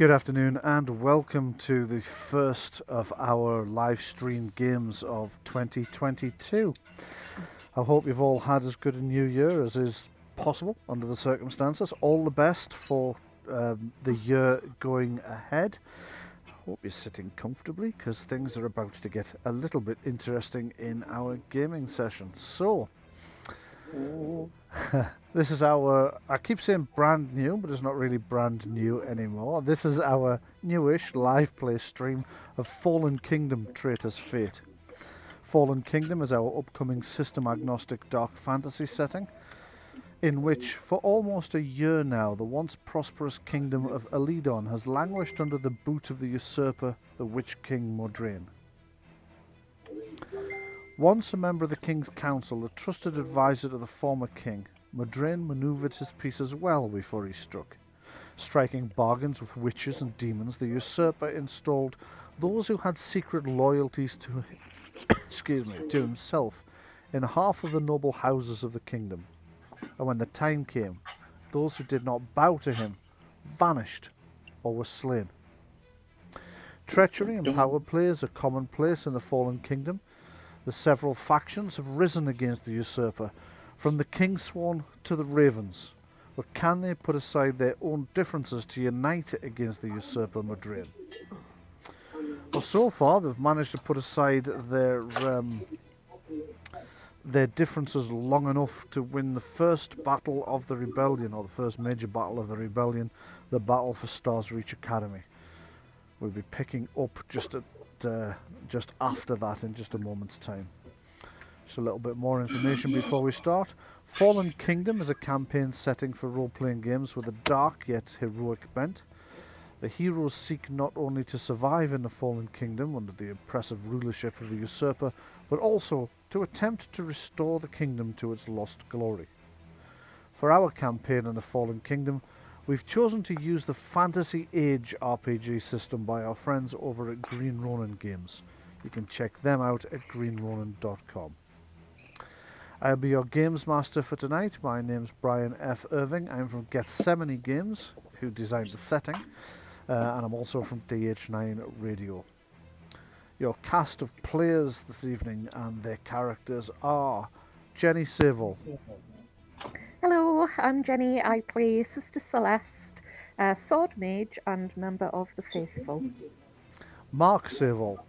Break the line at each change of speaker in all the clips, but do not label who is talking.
Good afternoon and welcome to the first of our live stream games of 2022. I hope you've all had as good a new year as is possible under the circumstances. All the best for the year going ahead. I hope you're sitting comfortably because things are about to get a little bit interesting in our gaming session. So, this is our, I keep saying brand new, but it's not really brand new anymore. This is our newish live play stream of Fallen Kingdom Traitors Fate. Fallen Kingdom is our upcoming system-agnostic dark fantasy setting, in which, for almost a year now, the once prosperous kingdom of Elidon has languished under the boot of the usurper, the Witch King Modraine. Once a member of the King's Council, a trusted advisor to the former king, Modraine manoeuvred his pieces well before he struck. Striking bargains with witches and demons, the usurper installed those who had secret loyalties to to himself in half of the noble houses of the kingdom. And when the time came, those who did not bow to him vanished or were slain. Treachery and power play is a commonplace in the Fallen Kingdom. The several factions have risen against the usurper, from the Kingsworn to the Ravens. But can they put aside their own differences to unite against the usurper Modraine? Well, so far they've managed to put aside their differences long enough to win the first battle of the rebellion, or the first major battle of the rebellion, the battle for Stars Reach Academy. We'll be picking up just after that in just a moment's time. Just a little bit more information before we start. Fallen Kingdom is a campaign setting for role-playing games with a dark yet heroic bent. The heroes seek not only to survive in the Fallen Kingdom under the oppressive rulership of the usurper, but also to attempt to restore the kingdom to its lost glory. For our campaign in the Fallen Kingdom, we've chosen to use the Fantasy Age RPG system by our friends over at Green Ronin Games. You can check them out at greenronin.com. I'll be your games master for tonight. My name's Bryan F. Irving. I'm from Gethsemane Games, who designed the setting, and I'm also from DH9 Radio. Your cast of players this evening and their characters are Jenni Saveall.
Hello, I'm Jenni. I play Sister Celeste, sword mage and member of the Faithful.
Marc Saveall.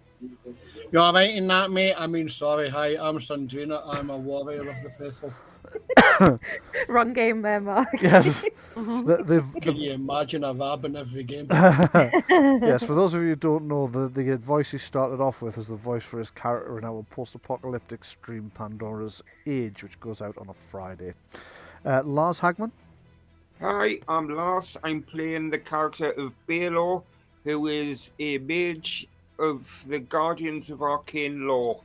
You're all right in that, mate? I mean, sorry. Hi, I'm Sandreena. I'm a warrior of the faithful.
Wrong game there, Marc.
Yes.
Can you imagine a rab in every game?
Yes, for those of you who don't know, the voice he started off with is the voice for his character in our post-apocalyptic stream Pandora's Age, which goes out on a Friday. Lars Hagman.
Hi, I'm Lars. I'm playing the character of Balore, who is a mage of the Guardians of Arcane Law.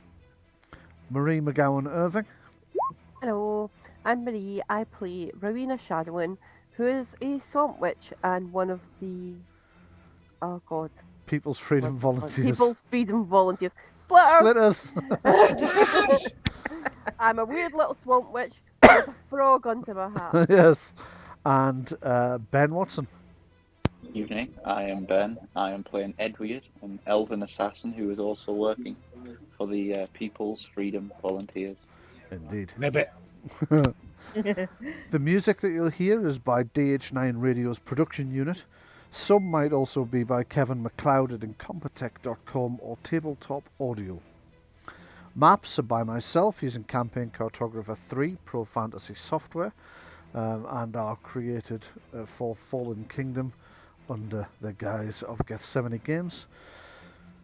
Marie McGowan-Irving.
Hello, I'm Marie. I play Rowena Shadowend, who is a swamp witch and one of the
People's Freedom Volunteers.
People's Freedom Volunteers. Splitters! I'm a weird little swamp witch with a frog under my hat.
Yes. And Ben Watson.
Evening, I am Ben. I am playing Edwyrd, an Elven assassin who is also working for the People's Freedom Volunteers.
Indeed.
Ribbit.
The music that you'll hear is by DH9 Radio's production unit. Some might also be by Kevin MacLeod at Incompetech.com or Tabletop Audio. Maps are by myself using Campaign Cartographer 3 Pro Fantasy software and are created for Fallen Kingdom under the guise of Gethsemane Games.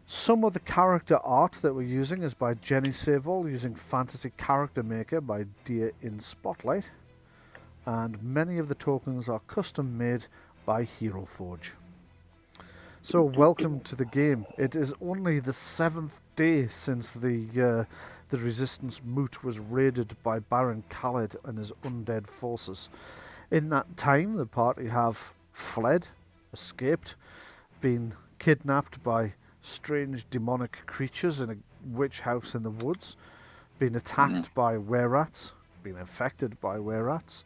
Some of the character art that we're using is by Jenni Saveall using Fantasy Character Maker by Dear in Spotlight, and many of the tokens are custom made by Hero Forge. So welcome to the game. It is only the 7th day since the Resistance Moot was raided by Baron Kaled and his undead forces. In that time, the party have fled, escaped, been kidnapped by strange demonic creatures in a witch house in the woods, been attacked by were-rats, been infected by were-rats,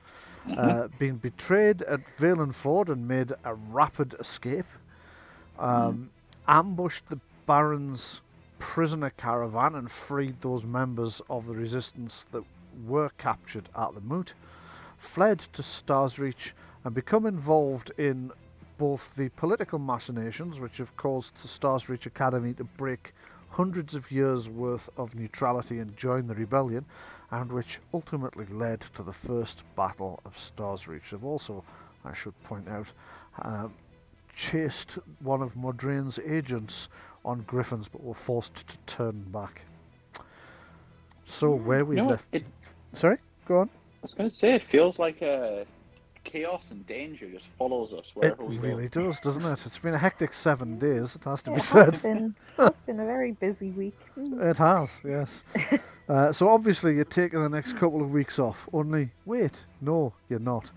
been betrayed at Valeford and made a rapid escape, ambushed the Baron's prisoner caravan and freed those members of the resistance that were captured at the moot, fled to Starsreach and become involved in both the political machinations which have caused the Starsreach Academy to break hundreds of years' worth of neutrality and join the rebellion, and which ultimately led to the first Battle of Starsreach. They've also, I should point out, chased one of Modraine's agents on griffins, but were forced to turn back. So where we left... Sorry? Go on.
I was going to say, it feels like chaos and danger just follows us wherever we go.
It really does, doesn't it? It's been a hectic 7 days, it has to be said.
It's been a very busy week.
It has, yes. So obviously you're taking the next couple of weeks off. Only, wait, no, you're not.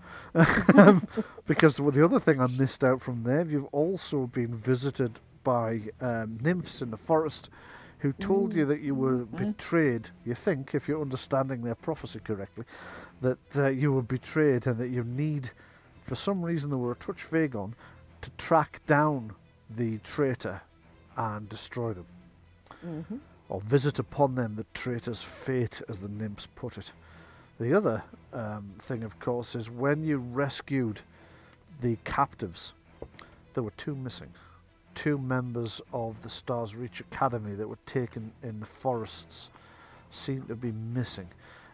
Because the other thing I missed out from there, you've also been visited by nymphs in the forest who told you that you were betrayed. You think, if you're understanding their prophecy correctly, that you were betrayed and that you need, for some reason they were a touch vague on, to track down the traitor and destroy them. Or visit upon them the traitor's fate, as the nymphs put it. The other thing, of course, is when you rescued the captives, there were 2 missing. 2 members of the Starsreach Academy that were taken in the forests seem to be missing.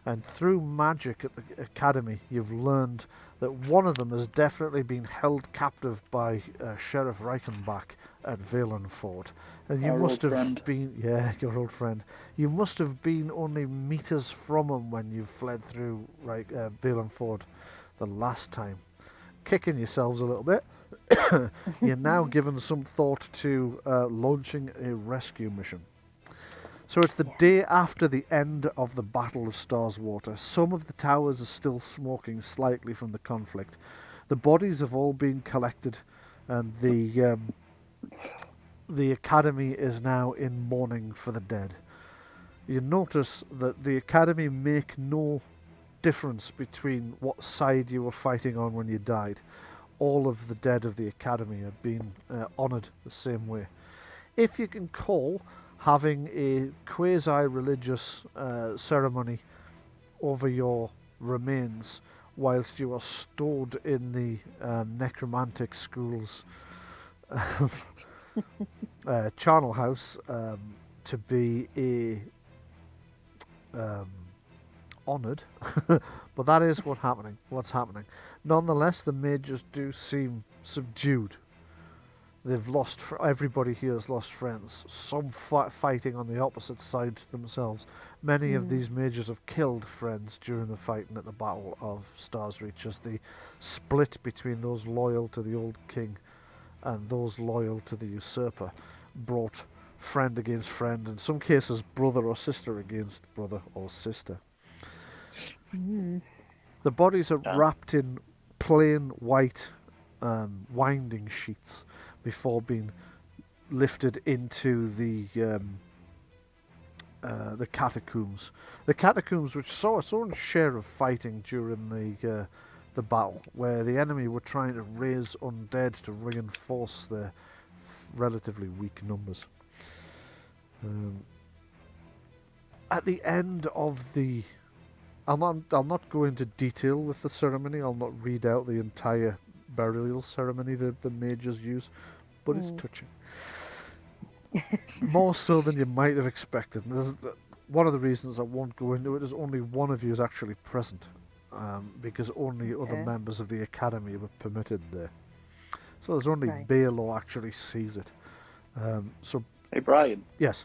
And through magic at the Academy, you've learned that one of them has definitely been held captive by Sheriff Reichenbach at Valeford. And you must have been... Yeah, your old friend. You must have been only meters from him when you fled through Valeford the last time. Kicking yourselves a little bit. You're now given some thought to launching a rescue mission. So it's the day after the end of the Battle of Starswater. Some of the towers are still smoking slightly from the conflict. The bodies have all been collected, and the Academy is now in mourning for the dead. You notice that the Academy make no difference between what side you were fighting on when you died. All of the dead of the Academy have been honoured the same way. If you can call having a quasi-religious ceremony over your remains whilst you are stored in the necromantic school's charnel house to be honoured, but that is what's happening. Nonetheless, the mages do seem subdued. They've lost... Everybody here has lost friends. Some fighting on the opposite side themselves. Many of these mages have killed friends during the fighting at the Battle of Starsreach, as the split between those loyal to the old king and those loyal to the usurper brought friend against friend, in some cases brother or sister against brother or sister. The bodies are wrapped in plain white winding sheets before being lifted into the catacombs. The catacombs, which saw its own share of fighting during the battle, where the enemy were trying to raise undead to reinforce their relatively weak numbers. At the end of the... I'll not go into detail with the ceremony. I'll not read out the entire burial ceremony that the mages use, but it's touching. More so than you might have expected. One of the reasons I won't go into it is only one of you is actually present, because only other members of the Academy were permitted there. So there's only Balore actually sees it.
Hey Bryan.
Yes.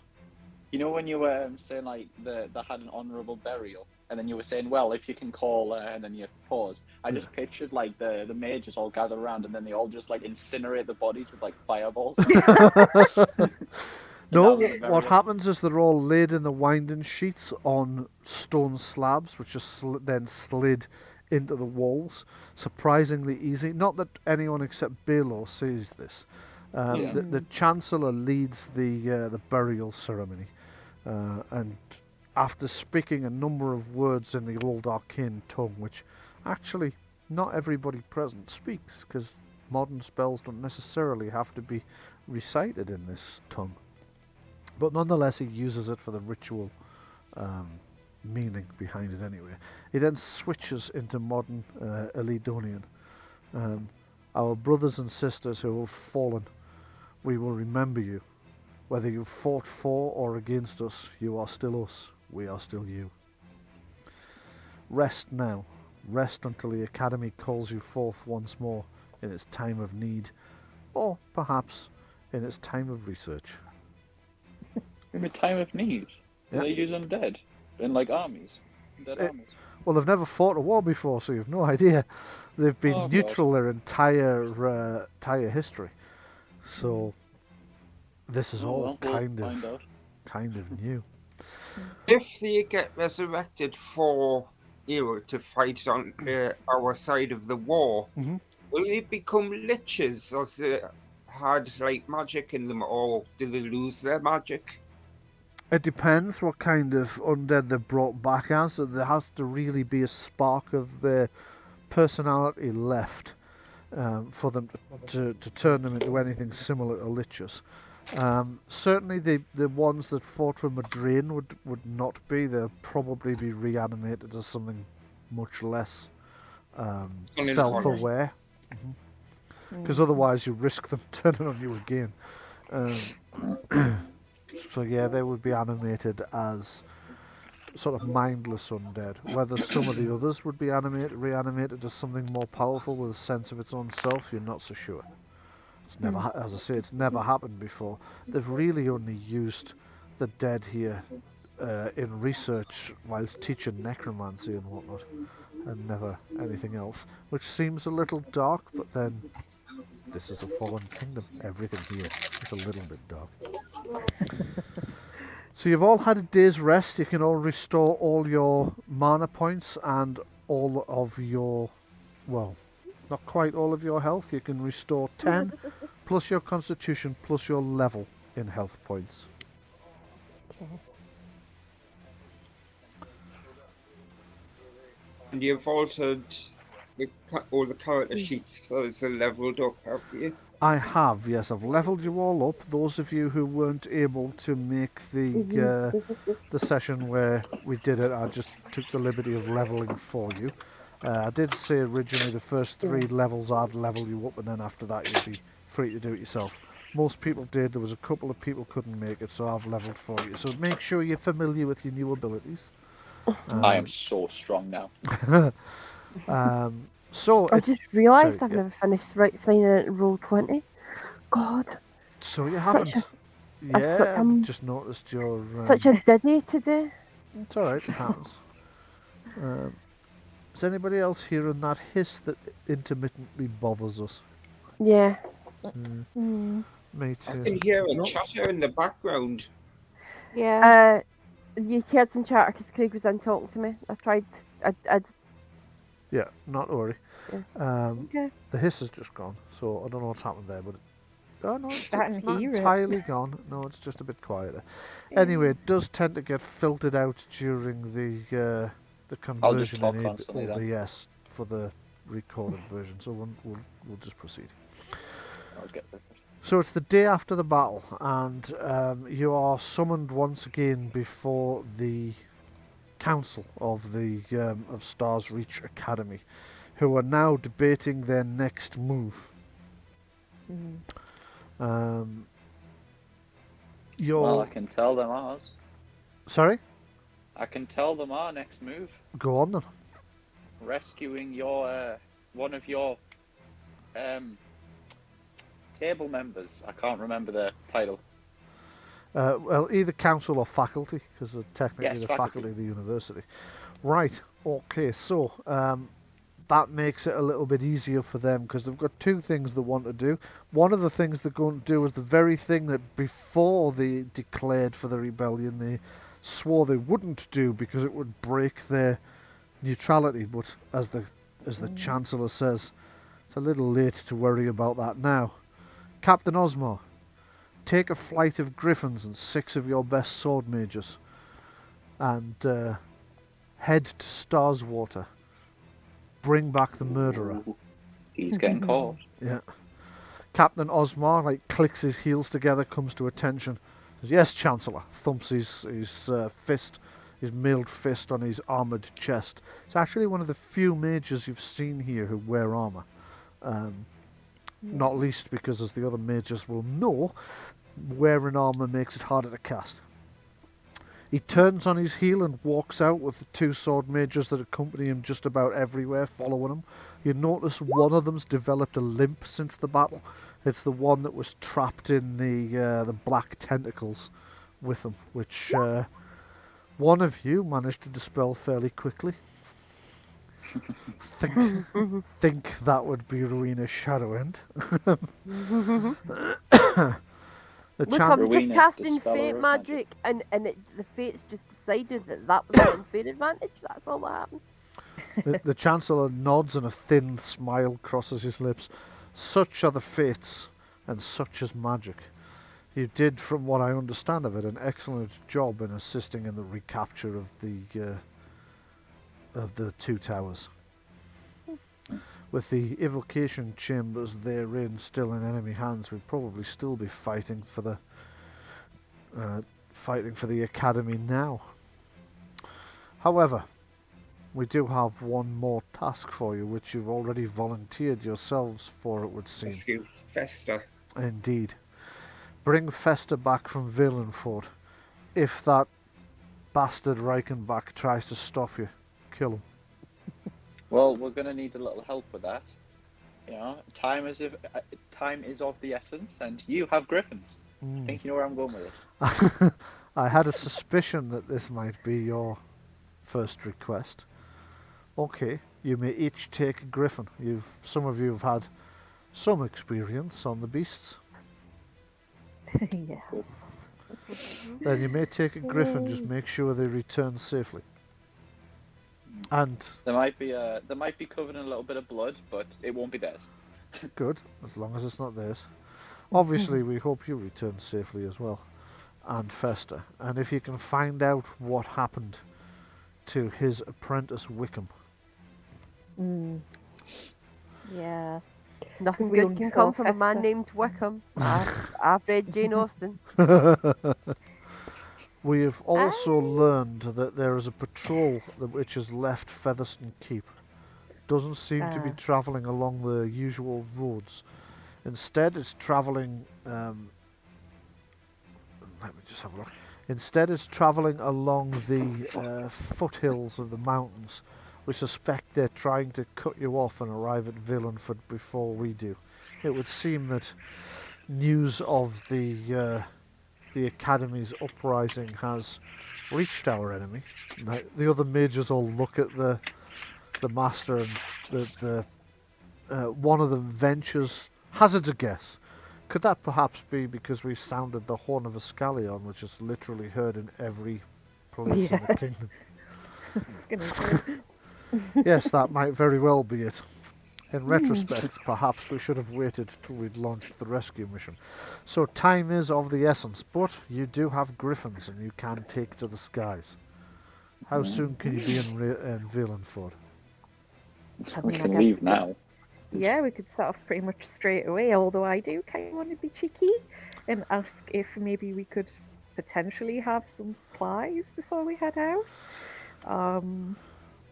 You know when you were saying like they had an honourable burial, and then you were saying, well, if you can call, and then you paused. I just pictured like the mages all gather around, and then they all just like incinerate the bodies with like fireballs.
No, what happens is they're all laid in the winding sheets on stone slabs, which are then slid into the walls. Surprisingly easy. Not that anyone except Balore sees this. The Chancellor leads the burial ceremony, and after speaking a number of words in the old Arcane tongue, which actually not everybody present speaks, because modern spells don't necessarily have to be recited in this tongue. But nonetheless, he uses it for the ritual meaning behind it anyway. He then switches into modern Elidonian. Our brothers and sisters who have fallen, we will remember you. Whether you fought for or against us, you are still us, we are still you. Rest now. Rest until the Academy calls you forth once more in its time of need, or perhaps in its time of research.
In a time of need?
Yeah.
They use undead in like armies. Undead armies.
Well, they've never fought a war before, so you've no idea. They've been
Oh,
neutral their entire history. So this is all
We'll
kind
find out.
of new.
If they get resurrected for, to fight on our side of the war,
Mhm.
will they become liches, or they had like magic in them, or do they lose their magic?
It depends what kind of undead they're brought back as. There has to really be a spark of their personality left for them to turn them into anything similar to liches. Certainly the ones that fought for Madrain would not be. They'll probably be reanimated as something much less self-aware. Because otherwise you risk them turning on you again. So yeah, they would be animated as sort of mindless undead. Whether some of the others would be reanimated as something more powerful with a sense of its own self, you're not so sure. It's never, as I say, it's never happened before. They've really only used the dead here in research whilst teaching necromancy and whatnot, and never anything else, which seems a little dark, but then this is a fallen kingdom. Everything here is a little bit dark. So you've all had a day's rest. You can all restore all your mana points and all of your, well, not quite all of your health. You can restore 10 plus your constitution plus your level in health points.
Okay.
And you've altered all the character sheets so it's leveled up, have you?
I have, yes. I've levelled you all up. Those of you who weren't able to make the session where we did it, I just took the liberty of levelling for you. I did say originally the first 3 levels I'd level you up, and then after that you'd be free to do it yourself. Most people did. There was a couple of people couldn't make it, so I've levelled for you. So make sure you're familiar with your new abilities.
I am so strong now.
So
I just realised
sorry,
I've
yeah.
never finished signing it at roll 20. God.
So you
Such
haven't. Yeah,
I'm
I've just noticed your.
Such a diddy today.
It's alright, it happens. Is anybody else hearing that hiss that intermittently bothers us?
Yeah.
Me
I
too.
can hear a chatter in the background.
Yeah.
You heard some chatter because Craig was in talking to me. I tried. I'd
Yeah, not to worry.
okay.
The hiss has just gone, so I don't know what's happened there, but
I
it's
can
not
hear it.
entirely gone. No, it's just a bit quieter. Anyway, it does tend to get filtered out during the
I'll just
conversion
talk
in
constantly then.
OBS for the recorded version. So we'll just proceed.
I'll get there.
So it's the day after the battle, and you are summoned once again before the council of the of Stars Reach Academy, who are now debating their next move.
Well, I can tell them ours.
Sorry?
I can tell them our next move.
Go on then.
Rescuing your one of your table members. I can't remember the title.
Well, either council or faculty, because they're technically
Yes,
the
faculty.
faculty of the university. Right, okay, so that makes it a little bit easier for them, because they've got 2 things they want to do. One of the things they're going to do is the very thing that before they declared for the rebellion they swore they wouldn't do because it would break their neutrality, but as the Chancellor says, it's a little late to worry about that now. Captain Osmar, take a flight of griffins and 6 of your best sword mages and head to Starswater. Bring back the murderer.
Ooh, he's getting caught.
Yeah. Captain Osmar clicks his heels together, comes to attention. Says, "Yes, Chancellor." Thumps his fist, his mailed fist on his armoured chest. It's actually one of the few mages you've seen here who wear armour. Not least because, as the other mages will know, wearing armour makes it harder to cast. He turns on his heel and walks out with the 2 sword mages that accompany him just about everywhere, following him. You notice one of them's developed a limp since the battle. It's the one that was trapped in the black tentacles with him, which one of you managed to dispel fairly quickly. Think that would be Rowena Shadowend.
Look, I'm just
Rowena
casting
Dispeller
fate
of
magic, and the fates just decided that was an unfair advantage. That's all that happened.
The Chancellor nods and a thin smile crosses his lips. Such are the fates, and such is magic. You did, from what I understand of it, an excellent job in assisting in the recapture of the 2 towers. With the evocation chambers therein still in enemy hands, we'd probably still be fighting for the academy now. However, we do have one more task for you, which you've already volunteered yourselves for, it would seem.
Rescue Festor.
Indeed. Bring Festor back from Valeford. If that bastard Reichenbach tries to stop you, kill him.
Well, we're going to need a little help with that. You know, time is of the essence, and you have griffins. I think you know where I'm going with this.
I had a suspicion that this might be your first request. Okay, you may each take a griffin. Some of you have had some experience on the beasts.
Yes.
Then you may take a griffin, just make sure they return safely. And
They might be covered in a little bit of blood, but it won't be theirs.
good, as long as it's not theirs. Obviously, we hope you return safely as well, and Festor. And if you can find out what happened to his apprentice Wickham.
Yeah.
Nothing
we
good
only
can
saw
come from a
Festor.
man named Wickham. I've read Jane Austen.
We have also learned that there is a patrol which has left Featherstone Keep. Doesn't seem to be travelling along the usual roads. Instead, it's travelling. Let me just have a look. Instead, it's travelling along the foothills of the mountains. We suspect they're trying to cut you off and arrive at Valeford before we do. It would seem that news of the Academy's uprising has reached our enemy. Now, the other mages all look at the master, and the one of them ventures, hazards a guess. Could that perhaps be because we sounded the horn of Ascalion, which is literally heard in every place in the kingdom? Yes, that might very well be it. In retrospect, perhaps we should have waited till we'd launched the rescue mission. So time is of the essence, but you do have griffins and you can take to the skies. How soon can you be in Valeford?
We can leave now.
Yeah, we could start off pretty much straight away, although I do kind of want to be cheeky and ask if maybe we could potentially have some supplies before we head out.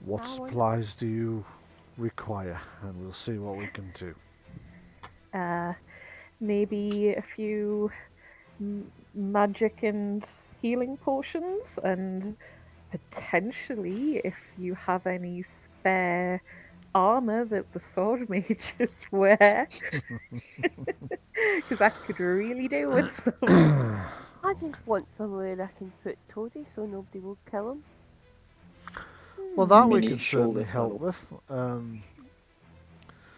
What supplies do you require? And we'll see what we can do.
Maybe a few magic and healing potions, and potentially if you have any spare armor that the sword mages wear, because that could really do with some.
I just want somewhere I can put Toady so nobody will kill him.
Well, that we
Mini
could certainly
shoulder
help
saddle.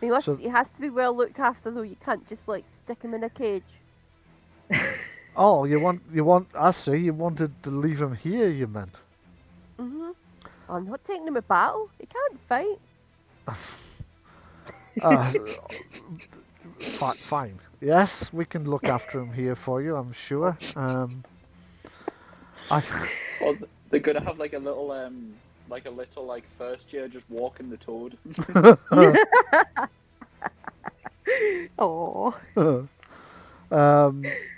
with.
He has to be well looked after though. You can't just stick him in a cage.
Oh, you want? I see. You wanted to leave him here. You meant?
I'm not taking him to battle. He can't fight.
Fine. Yes, we can look after him here for you. I'm sure.
Well, they're gonna have a little first year just walking the toad.
Oh,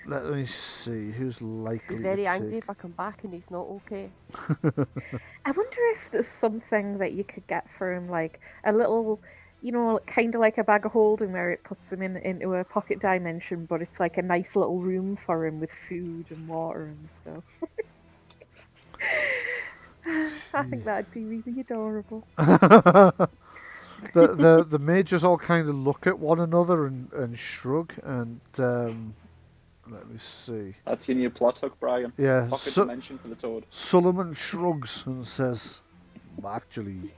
Let me see who's
He's
likely
very
to
angry
take.
if I come back and he's not okay.
I wonder if there's something that you could get for him, like a little, kind of like a bag of holding where it puts him into a pocket dimension, but it's like a nice little room for him with food and water and stuff. I think that'd be really adorable.
The mages all kind of look at one another and shrug, and let me see.
That's your new plot hook, Bryan.
Yeah,
Pocket dimension for the toad.
Solomon shrugs and says, "Actually,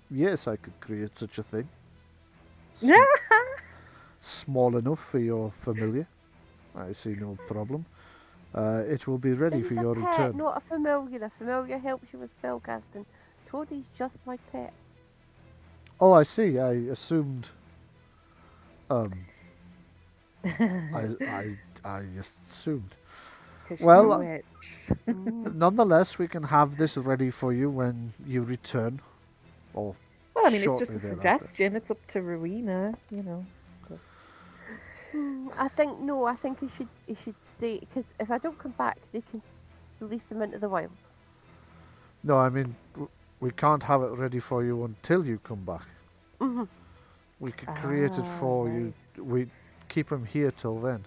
yes, I could create such a thing. Small enough for your familiar. I see no problem. It will be ready
He's
for
a
your
pet,
return."
not a familiar. A familiar helps you with spellcasting. Toadie's just my pet.
Oh, I see. I assumed. I just assumed.
'Cause
Well,
she's a witch.
Nonetheless, we can have this ready for you when you return, or
Well, I mean, it's
shortly
just a
thereafter.
suggestion. It's up to Rowena,
I think he should stay because if I don't come back, they can release him into the wild.
No, I mean, we can't have it ready for you until you come back.
Mhm.
We could create it for you. We keep him here till then.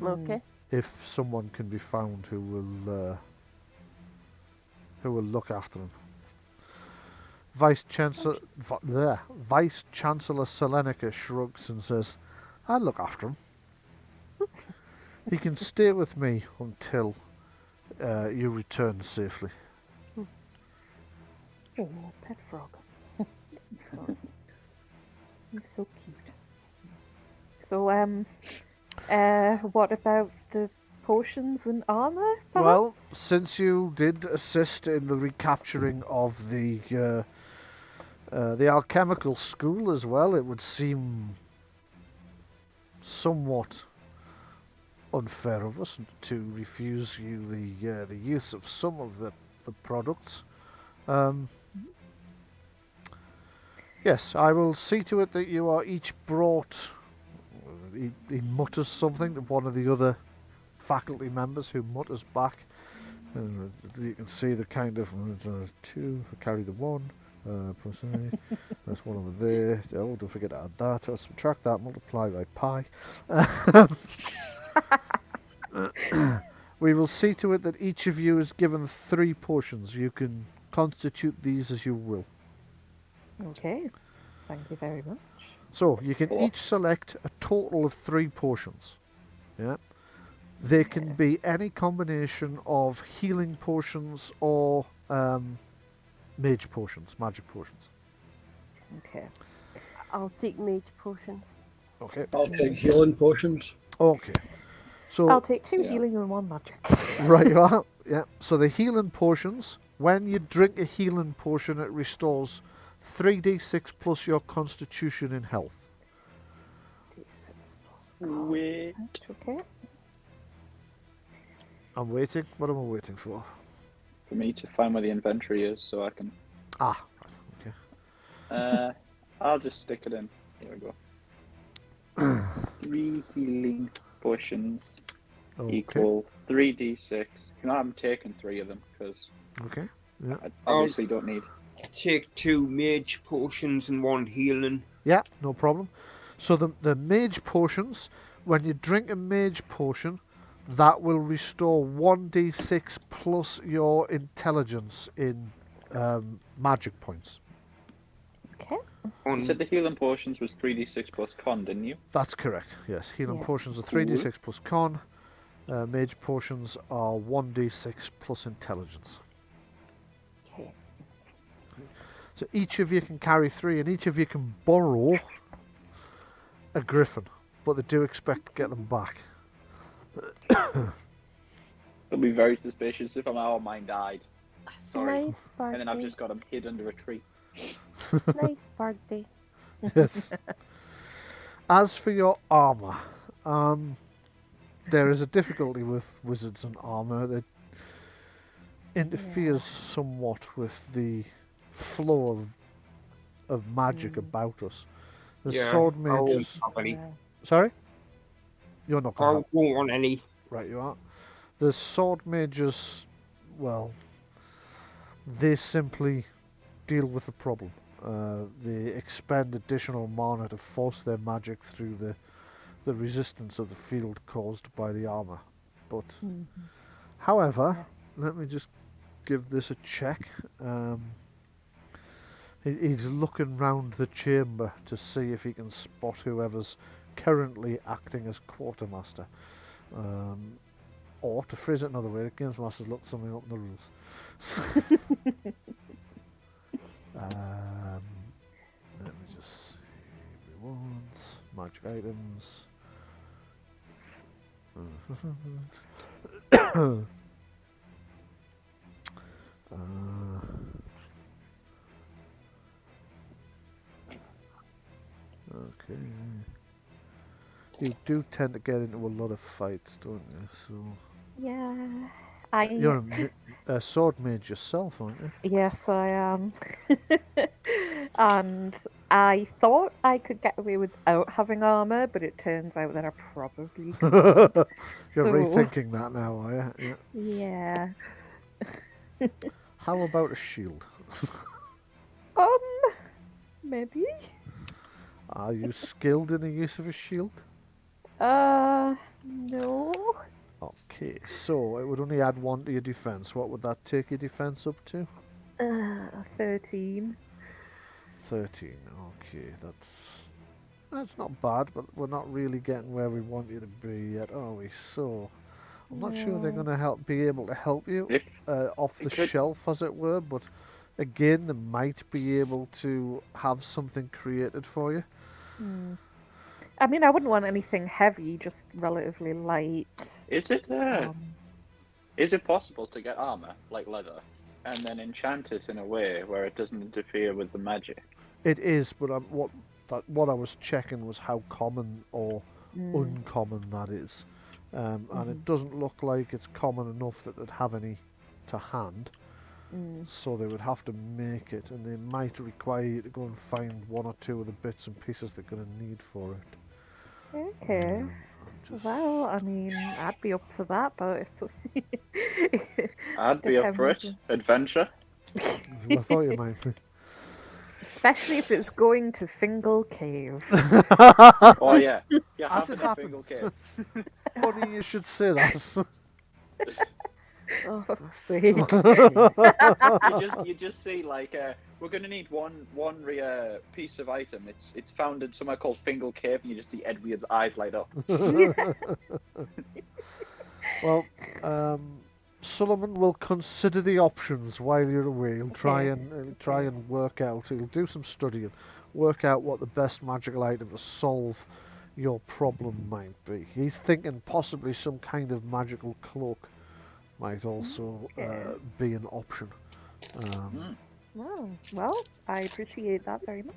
Okay.
If someone can be found who will look after him. Vice Chancellor Selenica shrugs and says, "I'll look after him. He can stay with me until you return safely."
Oh, pet frog. He's so cute. So, what about the potions and armor?
Well,
Perhaps?
since you did assist in the recapturing of the alchemical school as well, it would seem somewhat unfair of us to refuse you the use of some of the products. Yes, I will see to it that you are each brought. He mutters something to one of the other faculty members, who mutters back. And you can see the kind of 2. Carry the 1. Plus A. There's one over there. Oh, don't forget to add that. I'll subtract that. Multiply by pi. We will see to it that each of you is given 3 portions. You can constitute these as you will.
Okay. Thank you very much.
So you can each select a total of 3 portions. Yeah. They can be any combination of healing potions or mage potions, magic potions.
Okay.
I'll take mage potions.
Okay.
I'll take healing potions.
Okay. So
I'll take 2
Yeah.
healing and 1 magic.
right you are. Yeah. So the healing potions, when you drink a healing potion, it restores 3d6 plus your constitution in health.
D6 plus
Wait.
Okay.
I'm waiting. What am I waiting for?
For me to find where the inventory is so I can...
Ah. Okay.
I'll just stick it in. Here we go. 3 healing potions
Okay.
equal 3d6. You know, I'm taking 3 of them because
Okay. Yeah.
I obviously don't need.
Take 2 mage potions and 1 healing.
Yeah, no problem. So the mage potions, when you drink a mage potion, that will restore 1d6 plus your intelligence in magic points.
Okay.
You said the healing potions was 3d6 plus con, didn't you?
That's correct, yes. Healing
Yeah.
potions are 3d6 plus con. Mage potions are 1d6 plus intelligence.
Okay.
So each of you can carry 3, and each of you can borrow a griffin, but they do expect to get them back.
It'll be very suspicious if I'm oh mine died. Sorry.
Nice birthday.
And then I've just got him hid under a tree.
Nice birthday.
Yes. As for your armour, there is a difficulty with wizards and armour that interferes somewhat with the flow of magic about us. The
Yeah,
sword
I won't
mages.
have any.
Yeah.
Sorry? You're not
I
going to
won't want any.
Right, you are. The sword mages, well, they simply deal with the problem. They expend additional mana to force their magic through the resistance of the field caused by the armor. But, however, let me just give this a check. He's looking round the chamber to see if he can spot whoever's currently acting as quartermaster. Or, to phrase it another way, the games master's looked something up in the rules. Let me just see. Rewards, magic items. Okay. You do tend to get into a lot of fights, don't you? So
Yeah.
you're a sword mage yourself, aren't you?
Yes, I am. And I thought I could get away without having armor, but it turns out that I probably could.
You're
So-
rethinking that now, are you? Yeah.
Yeah.
How about a shield?
Maybe.
Are you skilled in the use of a shield?
No.
Okay, so it would only add 1 to your defense. What would that take your defense up to?
13.
13. Okay, that's not bad, but we're not really getting where we want you to be yet, are we? So I'm not sure they're
No.
going to be able to help you
If
off
they
the
could-
shelf, as it were. But again, they might be able to have something created for you.
I mean, I wouldn't want anything heavy, just relatively light.
Is it possible to get armor like leather and then enchant it in a way where it doesn't interfere with the magic?
It is, but what I was checking was how common or uncommon that is, and it doesn't look like it's common enough that they'd have any to hand. So they would have to make it, and they might require you to go and find 1 or 2 of the bits and pieces they're going to need for it.
Okay.
Just-
Well, I mean, I'd be up for that, but it's.
I'd be up for it.
Depends.
Adventure.
I thought you might be.
Especially if it's going to Fingal Cave.
Oh yeah. Yeah,
As
half
it
in a Fingal
happens.
Cave.
Funny you should say that.
Oh, fuck's sake.
You just see like we're gonna need one piece of item. It's found in somewhere called Fingal Cave, and you just see Edwyrd's eyes light up.
Well, Solomon will consider the options while you're away. He'll try and work out. He'll do some studying, work out what the best magical item to solve your problem might be. He's thinking possibly some kind of magical cloak might also be an option.
Oh, well, I appreciate that very much.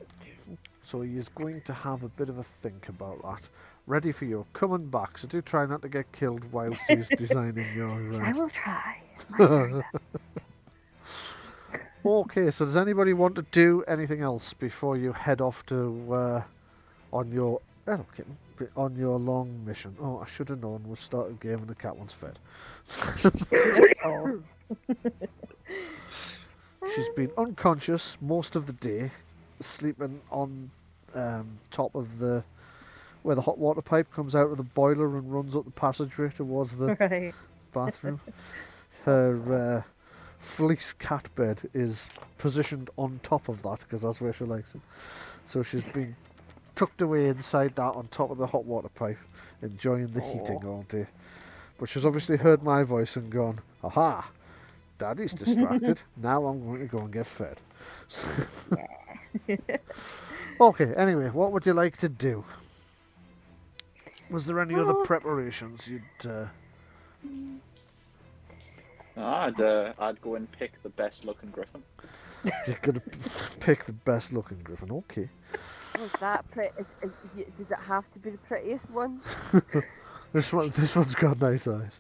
So he is going to have a bit of a think about that. Ready for you. Coming back, so do try not to get killed whilst he's designing your...
I will try. My very best.
Okay, so does anybody want to do anything else before you head off to on your long mission? Oh, I should have known. We've started the game and the cat one's fed.
Oh.
She's been unconscious most of the day, sleeping on top of where the hot water pipe comes out of the boiler and runs up the passageway towards the
Right.
bathroom. Her fleece cat bed is positioned on top of that because that's where she likes it. So she's been tucked away inside that on top of the hot water pipe, enjoying the heating all day. But she's obviously heard my voice and gone, aha, Daddy's distracted. Now I'm going to go and get fed. Okay, anyway, what would you like to do? Was there any other preparations you'd...
I'd go and pick the best looking griffin.
You're going to pick the best looking griffin. Okay.
Was that does it have to be the prettiest one?
This one's got nice eyes.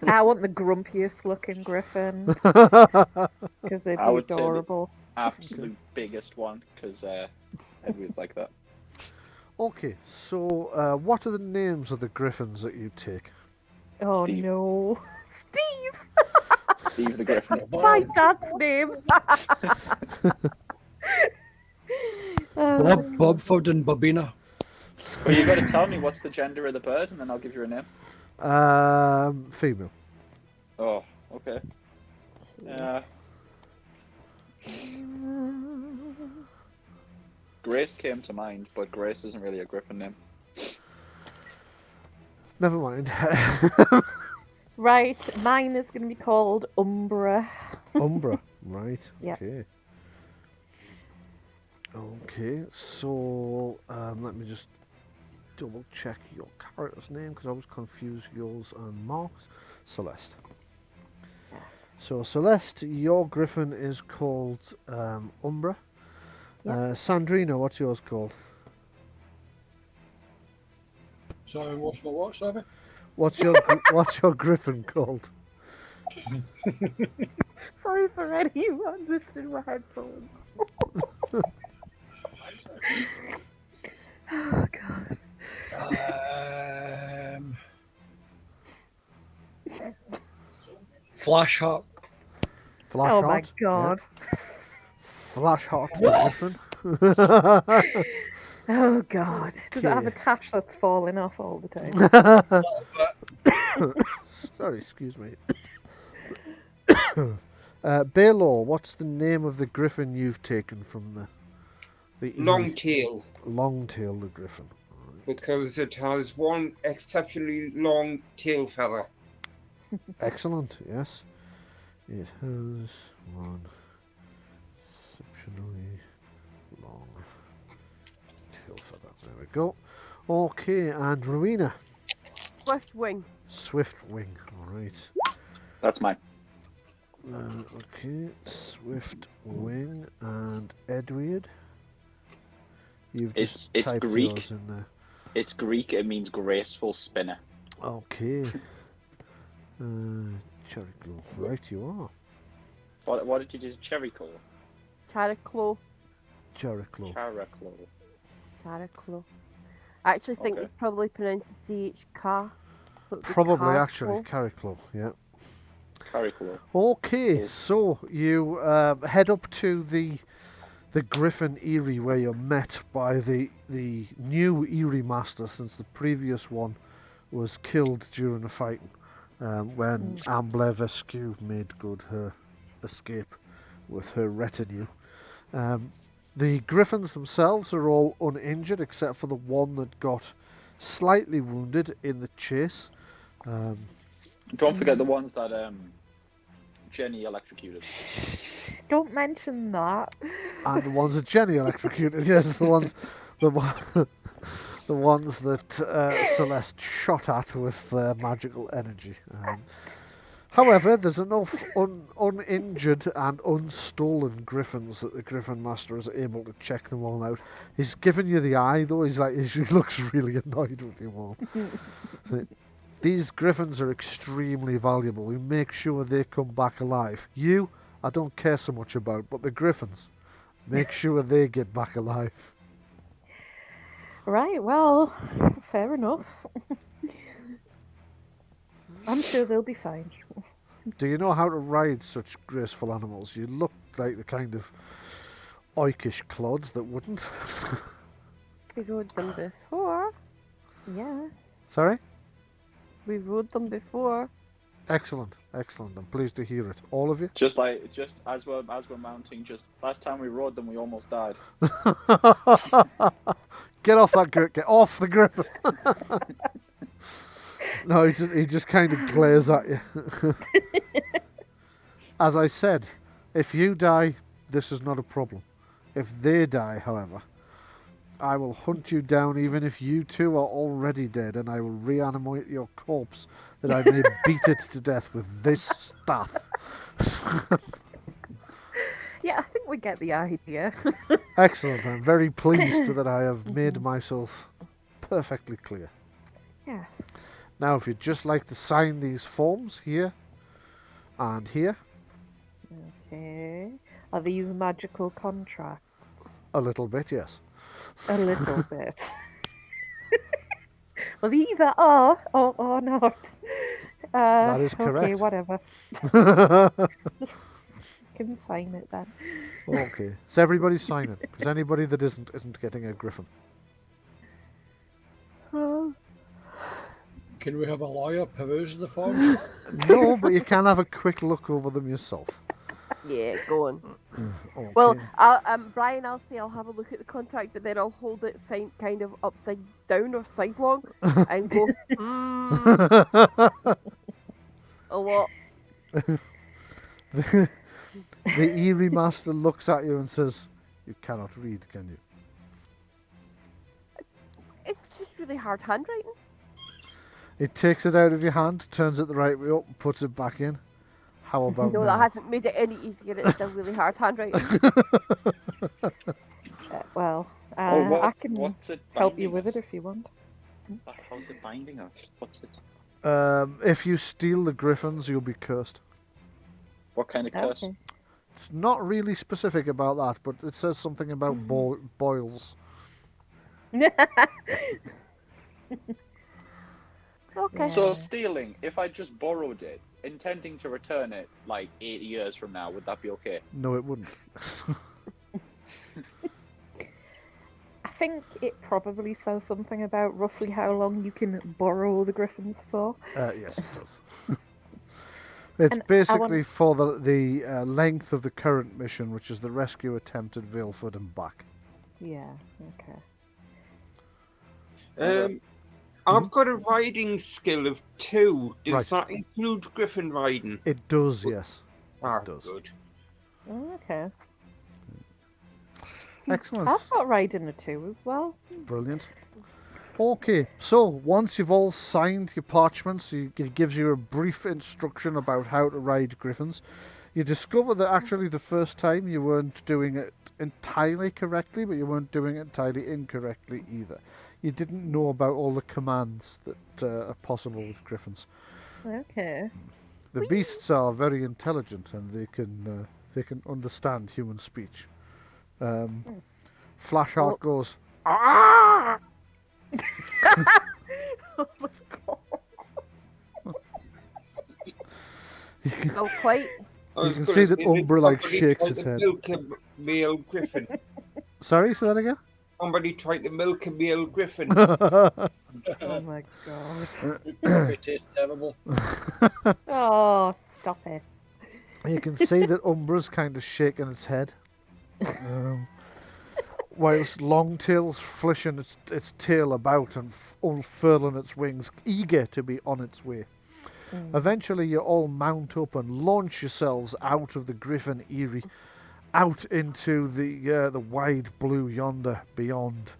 I want the grumpiest looking griffin because they'd
I
be
would say the
adorable.
Absolute biggest one, because Edward's like that.
Okay, so what are the names of the griffins that you take?
Oh
Steve.
no. Steve!
Steve the Griffin.
It's my dad's name.
Bobford and Bobina.
Well, you got to tell me what's the gender of the bird, and then I'll give you a name.
Female.
Oh, okay. Grace came to mind, but Grace isn't really a griffin name.
Never mind.
Right, mine is going to be called Umbra.
Umbra, right?
Yeah.
Okay. Okay, so let me just double check your character's name because I was confused yours and Marc's. Celeste.
Yes.
So Celeste, your griffin is called Umbra.
Yep.
Sandreena, what's yours called?
Sorry, what's my what, sorry?
What's your griffin called?
Sorry for anyone listening to my headphones. Oh god.
Flash Hawk.
Flash
Oh
Hot,
my
yeah.
god.
Flash Hot the griffin.
Oh god. Does it have a
Okay.
tash that's falling off all the time?
Sorry, excuse me. Balore, what's the name of the griffin you've taken from the
Long tail,
Longtail the griffin?
because it has one exceptionally long tail feather.
Excellent, yes. It has one exceptionally long tail feather. There we go. Okay, and Rowena.
Swift wing.
Swift wing, alright.
That's mine.
Okay, Swift wing and Edwyrd. You've
It's
just typed
Greek.
yours in there.
It's Greek. It means graceful spinner.
Okay. Cherry Glow. Right, you are.
What did you do? Cherry claw.
Characlo.
Cherry Glow.
Characlaw.
Characlo. I actually think
Okay.
they probably pronounce the CH
Probably actually, Cherry Glow, yeah.
Characlaw.
Okay,
Cool.
so you head up to the Griffin Eyrie where you're met by the new Eyrie Master since the previous one was killed during a fighting when Amble Vescu made good her escape with her retinue. The Griffins themselves are all uninjured except for the one that got slightly wounded in the chase.
Don't forget the ones that Jenni electrocuted.
Don't mention that.
And the ones that Jenni electrocuted, yes, the ones that Celeste shot at with magical energy. However, there's enough uninjured and unstolen griffins that the Griffin Master is able to check them all out. He's given you the eye, though. He looks really annoyed with you all. So, these griffins are extremely valuable. We make sure they come back alive. You, I don't care so much about, but the griffins, make sure they get back alive.
Right, well, fair enough. I'm sure they'll be fine.
Do you know how to ride such graceful animals? You look like the kind of oikish clods that wouldn't.
We rode them before.
Yeah.
Sorry?
We rode them before.
Excellent, excellent. I'm pleased to hear it. All of you?
Just as we're mounting. Just last time we rode them, we almost died.
Get off that griffin. Get off the griffin. No, he just kind of glares at you. As I said, if you die, this is not a problem. If they die, however, I will hunt you down even if you two are already dead, and I will reanimate your corpse that I may beat it to death with this staff.
Yeah, I think we get the idea.
Excellent. I'm very pleased that I have made myself perfectly clear.
Yes.
Now, if you'd just like to sign these forms here and here,
Okay. Are these magical contracts?
a little bit, yes.
A little bit. Well, either are or not.
That is
Okay,
correct.
whatever. Can sign it then.
Okay, so everybody's signing, because anybody that isn't getting a griffin.
Oh,
Can we have a lawyer peruse the forms?
No, but you can have a quick look over them yourself.
yeah, go on.
Okay.
Well, Brian, I'll say I'll have a look at the contract, but then I'll hold it kind of upside down or sidelong and go, a lot.
The Eerie Master looks at you and says, "You cannot read, can you?"
It's just really hard handwriting.
He takes it out of your hand, turns it the right way up, and puts it back in. How about
No,
now?
that hasn't made it any easier. It's still really hard handwriting.
Well,
What-
I can
what's it
help you
binding
with
us?
it if you want.
How's it binding us? What's it?
If you steal the griffins, you'll be cursed.
What kind of curse?
Okay.
It's not really specific about that, but it says something about boils.
Okay.
So stealing, if I just borrowed it, intending to return it like 80 years from now, would that be okay?
No, it wouldn't.
I think it probably says something about roughly how long you can borrow the griffins for.
Yes, it does. It's
And I
basically for the length of the current mission, which is the rescue attempt at Valeford and back.
Yeah, okay.
I've got a riding skill of 2. Does
Right.
that include griffin riding?
It does, yes.
Ah,
does.
good.
Okay.
Excellent.
I've got riding a 2 as well.
Brilliant. Okay, so once you've all signed your parchments, it gives you a brief instruction about how to ride griffins. You discover that actually the first time you weren't doing it entirely correctly, but you weren't doing it entirely incorrectly either. You didn't know about all the commands that are possible with griffins.
Okay.
The beasts are very intelligent and they can understand human speech. Flashheart goes, "Ah!"
Oh my god.
Not quite.
You can see that Umbra like shakes its head.
Milk a male griffin.
Sorry, say that again?
Somebody tried to milk a male griffin.
Oh my god.
It tastes terrible.
Oh, stop it.
You can see that Umbra's kind of shaking its head. Whilst Longtail's flishing its tail about and unfurling its wings, eager to be on its way. Eventually you all mount up and launch yourselves out of the Griffin Eyrie, out into the wide blue yonder beyond.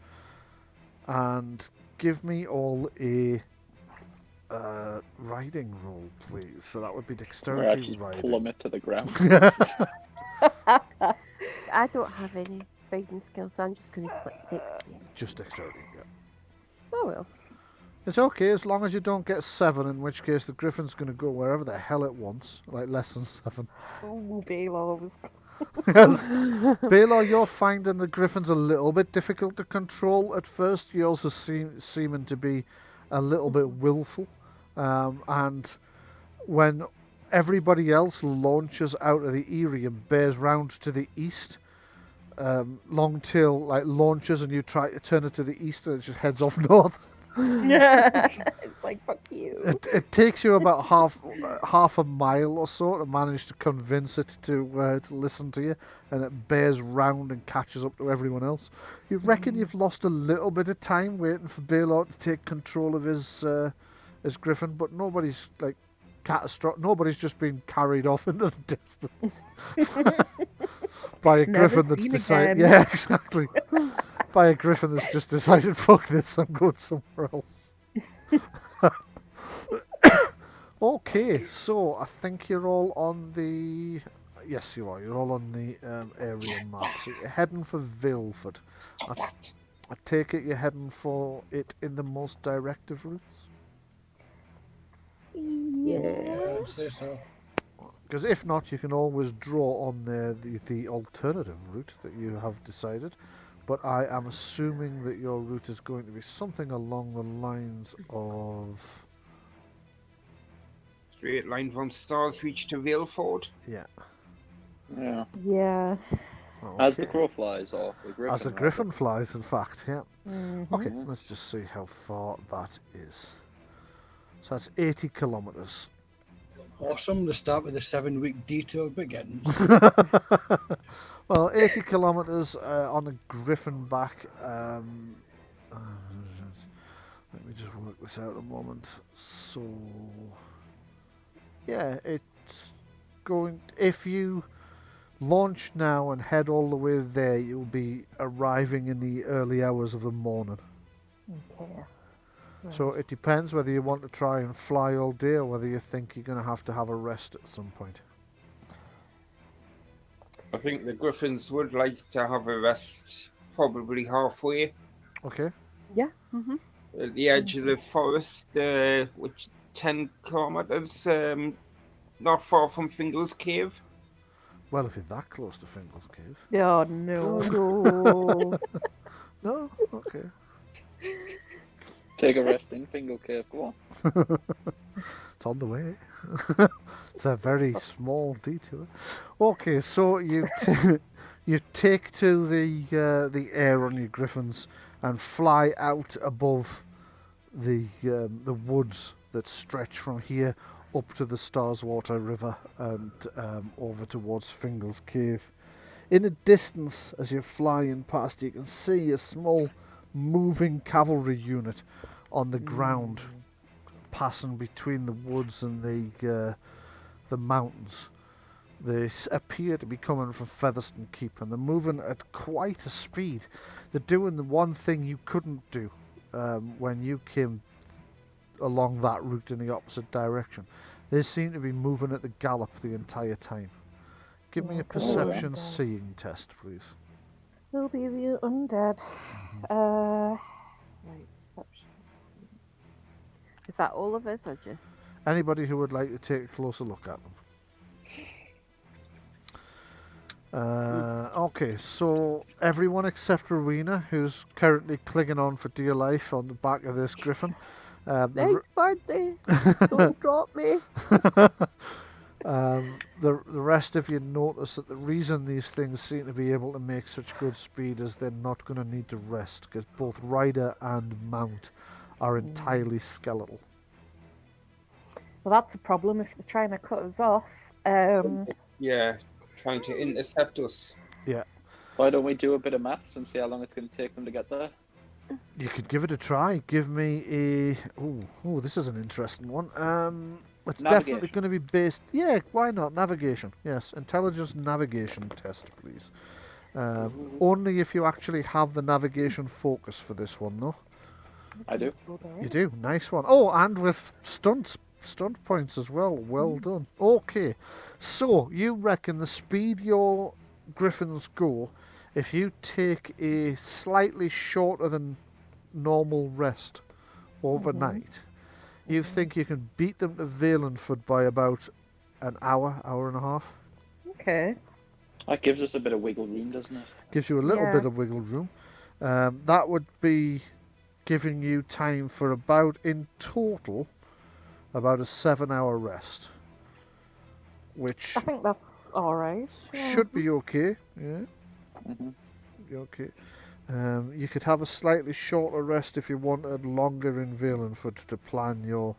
And give me all a riding roll, please. So that would be
Or
dexterity
actually
riding.
plummet to the ground.
I don't have any riding skills, so I'm just going to click dexterity.
Just dexterity, yeah.
Oh well.
It's okay as long as you don't get 7, in which case the Griffin's going to go wherever the hell it wants, like less than 7.
Oh, Balore was.
Yes. Balore, you're finding the Griffin's a little bit difficult to control at first. You also seeming to be a little bit willful. And when everybody else launches out of the Eyrie and bears round to the east, Longtail launches and you try to turn it to the east and it just heads off north.
It's like, fuck you.
It takes you about half a mile or so to manage to convince it to listen to you, and it bears round and catches up to everyone else. You reckon you've lost a little bit of time waiting for Balore to take control of his griffin, but nobody's catastrophic. Nobody's just been carried off into the distance by a
Never
griffin that's
seen
decided.
again.
Yeah, exactly. By a griffin that's just decided, fuck this, I'm going somewhere else. Okay, so I think you're all on the... Yes, you are. You're all on the area map. So you're heading for Valeford. I take it you're heading for it in the most direct of routes?
Yeah, I'd say so.
Because if not, you can always draw on the alternative route that you have decided, but I am assuming that your route is going to be something along the lines of...
Straight line from Stars Reach to Valeford.
Yeah.
Yeah.
Yeah.
As the
Okay.
crow flies, or the griffin.
As the
rather.
griffin flies, in fact, yeah.
Mhm.
Okay, let's just see how far that is. So that's 80 kilometres.
Awesome. The start of the 7-week detour begins.
Well, 80 kilometres on a griffin back. Let me just work this out a moment. So, yeah, it's going... If you launch now and head all the way there, you'll be arriving in the early hours of the morning.
Okay.
So
Right.
it depends whether you want to try and fly all day or whether you think you're going to have a rest at some point.
I think the Griffins would like to have a rest probably halfway
Okay.
Yeah. Mhm.
at the edge of the forest, which 10 kilometres, not far from Fingal's Cave.
Well, if you're that close to Fingal's Cave.
Oh no.
No.
No? Okay.
Take a rest in Fingal Cave. Go on.
It's on the way. It's a very small detour. Okay, so you you take to the air on your griffins and fly out above the woods that stretch from here up to the Starswater River and over towards Fingal's Cave. In a distance, as you're flying past, you can see a small moving cavalry unit on the ground, passing between the woods and the mountains. They appear to be coming from Featherston Keep, and they're moving at quite a speed. They're doing the one thing you couldn't do when you came along that route in the opposite direction. They seem to be moving at the gallop the entire time. Give me a
Okay.
perception seeing test, please.
Will be the undead. Right, perceptions.
Is that all of us or just?
Anybody who would like to take a closer look at them. Okay, so everyone except Rowena, who's currently clinging on for dear life on the back of this griffin.
Thanks, birthday. Don't drop me.
The rest of you notice that the reason these things seem to be able to make such good speed is they're not going to need to rest, because both rider and mount are entirely skeletal.
Well, that's a problem if they're trying to cut us off.
Yeah, trying to intercept us.
Why don't we do a bit of maths and see how long it's going to take them to get there?
You could give it a try. Give me a... Oh, this is an interesting one. It's definitely
Navigation.
going to be based... Yeah, why not? Navigation. Yes, intelligence navigation test, please. Only if you actually have the navigation focus for this one, though.
I do.
You do. Nice one. Oh, and with stunt points as well. Well done. Okay. So, you reckon the speed your griffins go, if you take a slightly shorter than normal rest overnight, you think you can beat them to Valeford by about an hour and a half?
Okay.
That gives us a bit of wiggle room, doesn't it?
Gives you a little
Yeah.
bit of wiggle room. That would be giving you time for about, in total, about a 7-hour rest. Which
I think that's alright.
should be okay. Yeah,
hmm
be okay. You could have a slightly shorter rest if you wanted longer in Valeford to plan your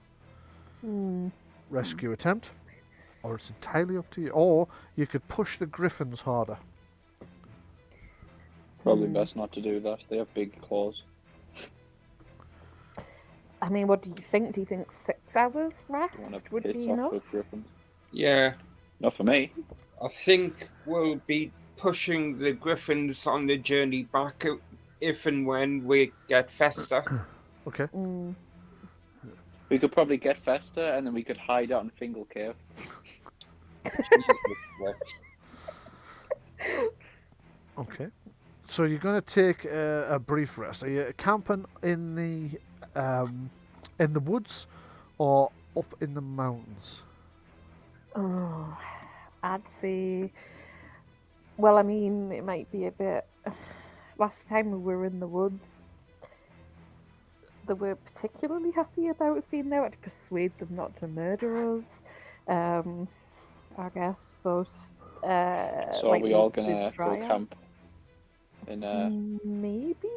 rescue attempt. Or it's entirely up to you. Or you could push the griffins harder.
Probably best not to do that. They have big claws.
I mean, what do you think? Do you think 6 hours
Don't want
rest
to
would
piss
be
off
enough?
with griffins.
Yeah,
Not for me.
I think we'll be pushing the Griffins on the journey back if and when we get Festor.
Okay.
Mm.
We could probably get Festor and then we could hide out in Fingal Cave.
Okay. So you're going to take a brief rest. Are you camping in the woods or up in the mountains?
Oh, I'd say. Well, I mean, it might be a bit last time we were in the woods, they weren't particularly happy about us being there. I had to persuade them not to murder us, I guess. But
So are we all gonna go camp in
maybe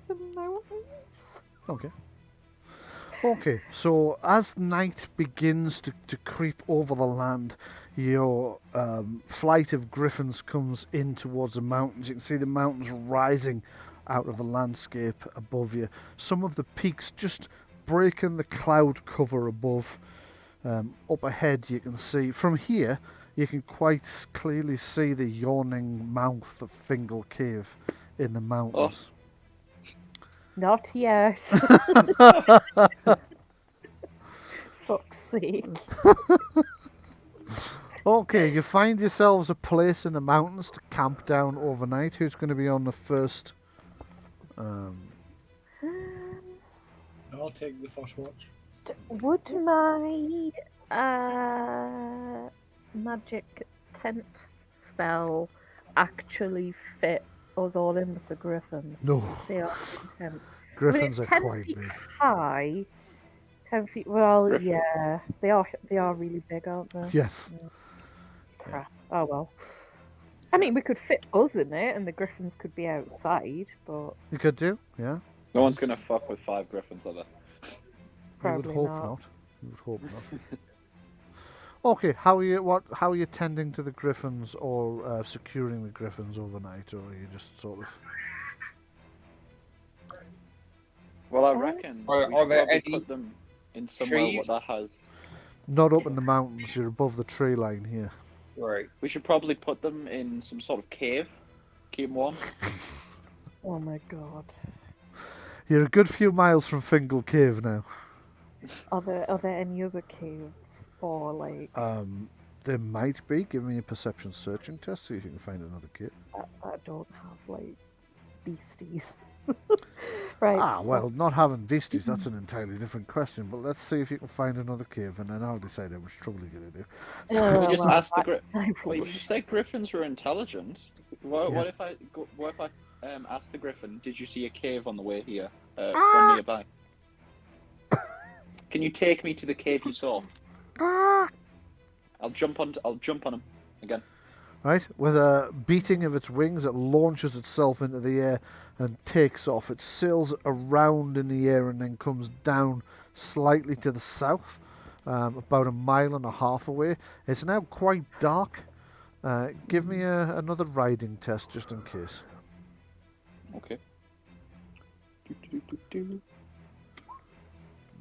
the mountains?
Okay. Okay, so as night begins to creep over the land, your flight of griffins comes in towards the mountains. You can see the mountains rising out of the landscape above you. Some of the peaks just breaking the cloud cover above. Up ahead you can see, from here, you can quite clearly see the yawning mouth of Fingal Cave in the mountains.
Not yet. Fuck's sake.
Okay, you find yourselves a place in the mountains to camp down overnight. Who's going to be on the first?
I'll take the first watch.
Would my magic tent spell actually fit us all in with the griffins?
No.
They are tent.
Griffins
it's
are
10
quite
feet
big.
high. 10 feet. Well,
Griffin.
yeah, they are really big, aren't they?
Yes.
Crap. Oh well. I mean, we could fit us in it, and the griffins could be outside, but
You could do, yeah.
No one's gonna fuck with 5 griffins, are there?
probably
you would hope
not.
not. You would hope not. Okay, how are you tending to the griffins or securing the griffins overnight, or are you just sort of?
Well, I reckon
Are
we should
there
probably
any
put them in somewhere what
trees?
that has.
Not up in the mountains. You're above the tree line here.
Right.
We should probably put them in some sort of cave. Keep them warm.
Oh my god.
You're a good few miles from Fingal Cave now.
Are there any other caves or like?
There might be. Give me a perception searching test, see if you can find another cave.
that don't have like beasties. Right.
Ah,
so-
well, not having beasties, that's an entirely different question. But let's see if you can find another cave, and then I'll decide how much trouble you're going to do.
We just
well,
ask the
I
Wait,
probably
you said griffins were intelligent. What
Yeah.
if I ask the griffin? Did you see a cave on the way here? From nearby. Can you take me to the cave you saw? I'll jump on him again.
Right, with a beating of its wings, it launches itself into the air and takes off. It sails around in the air and then comes down slightly to the south, about 1.5 miles away. It's now quite dark. Give me another riding test just in case.
Okay.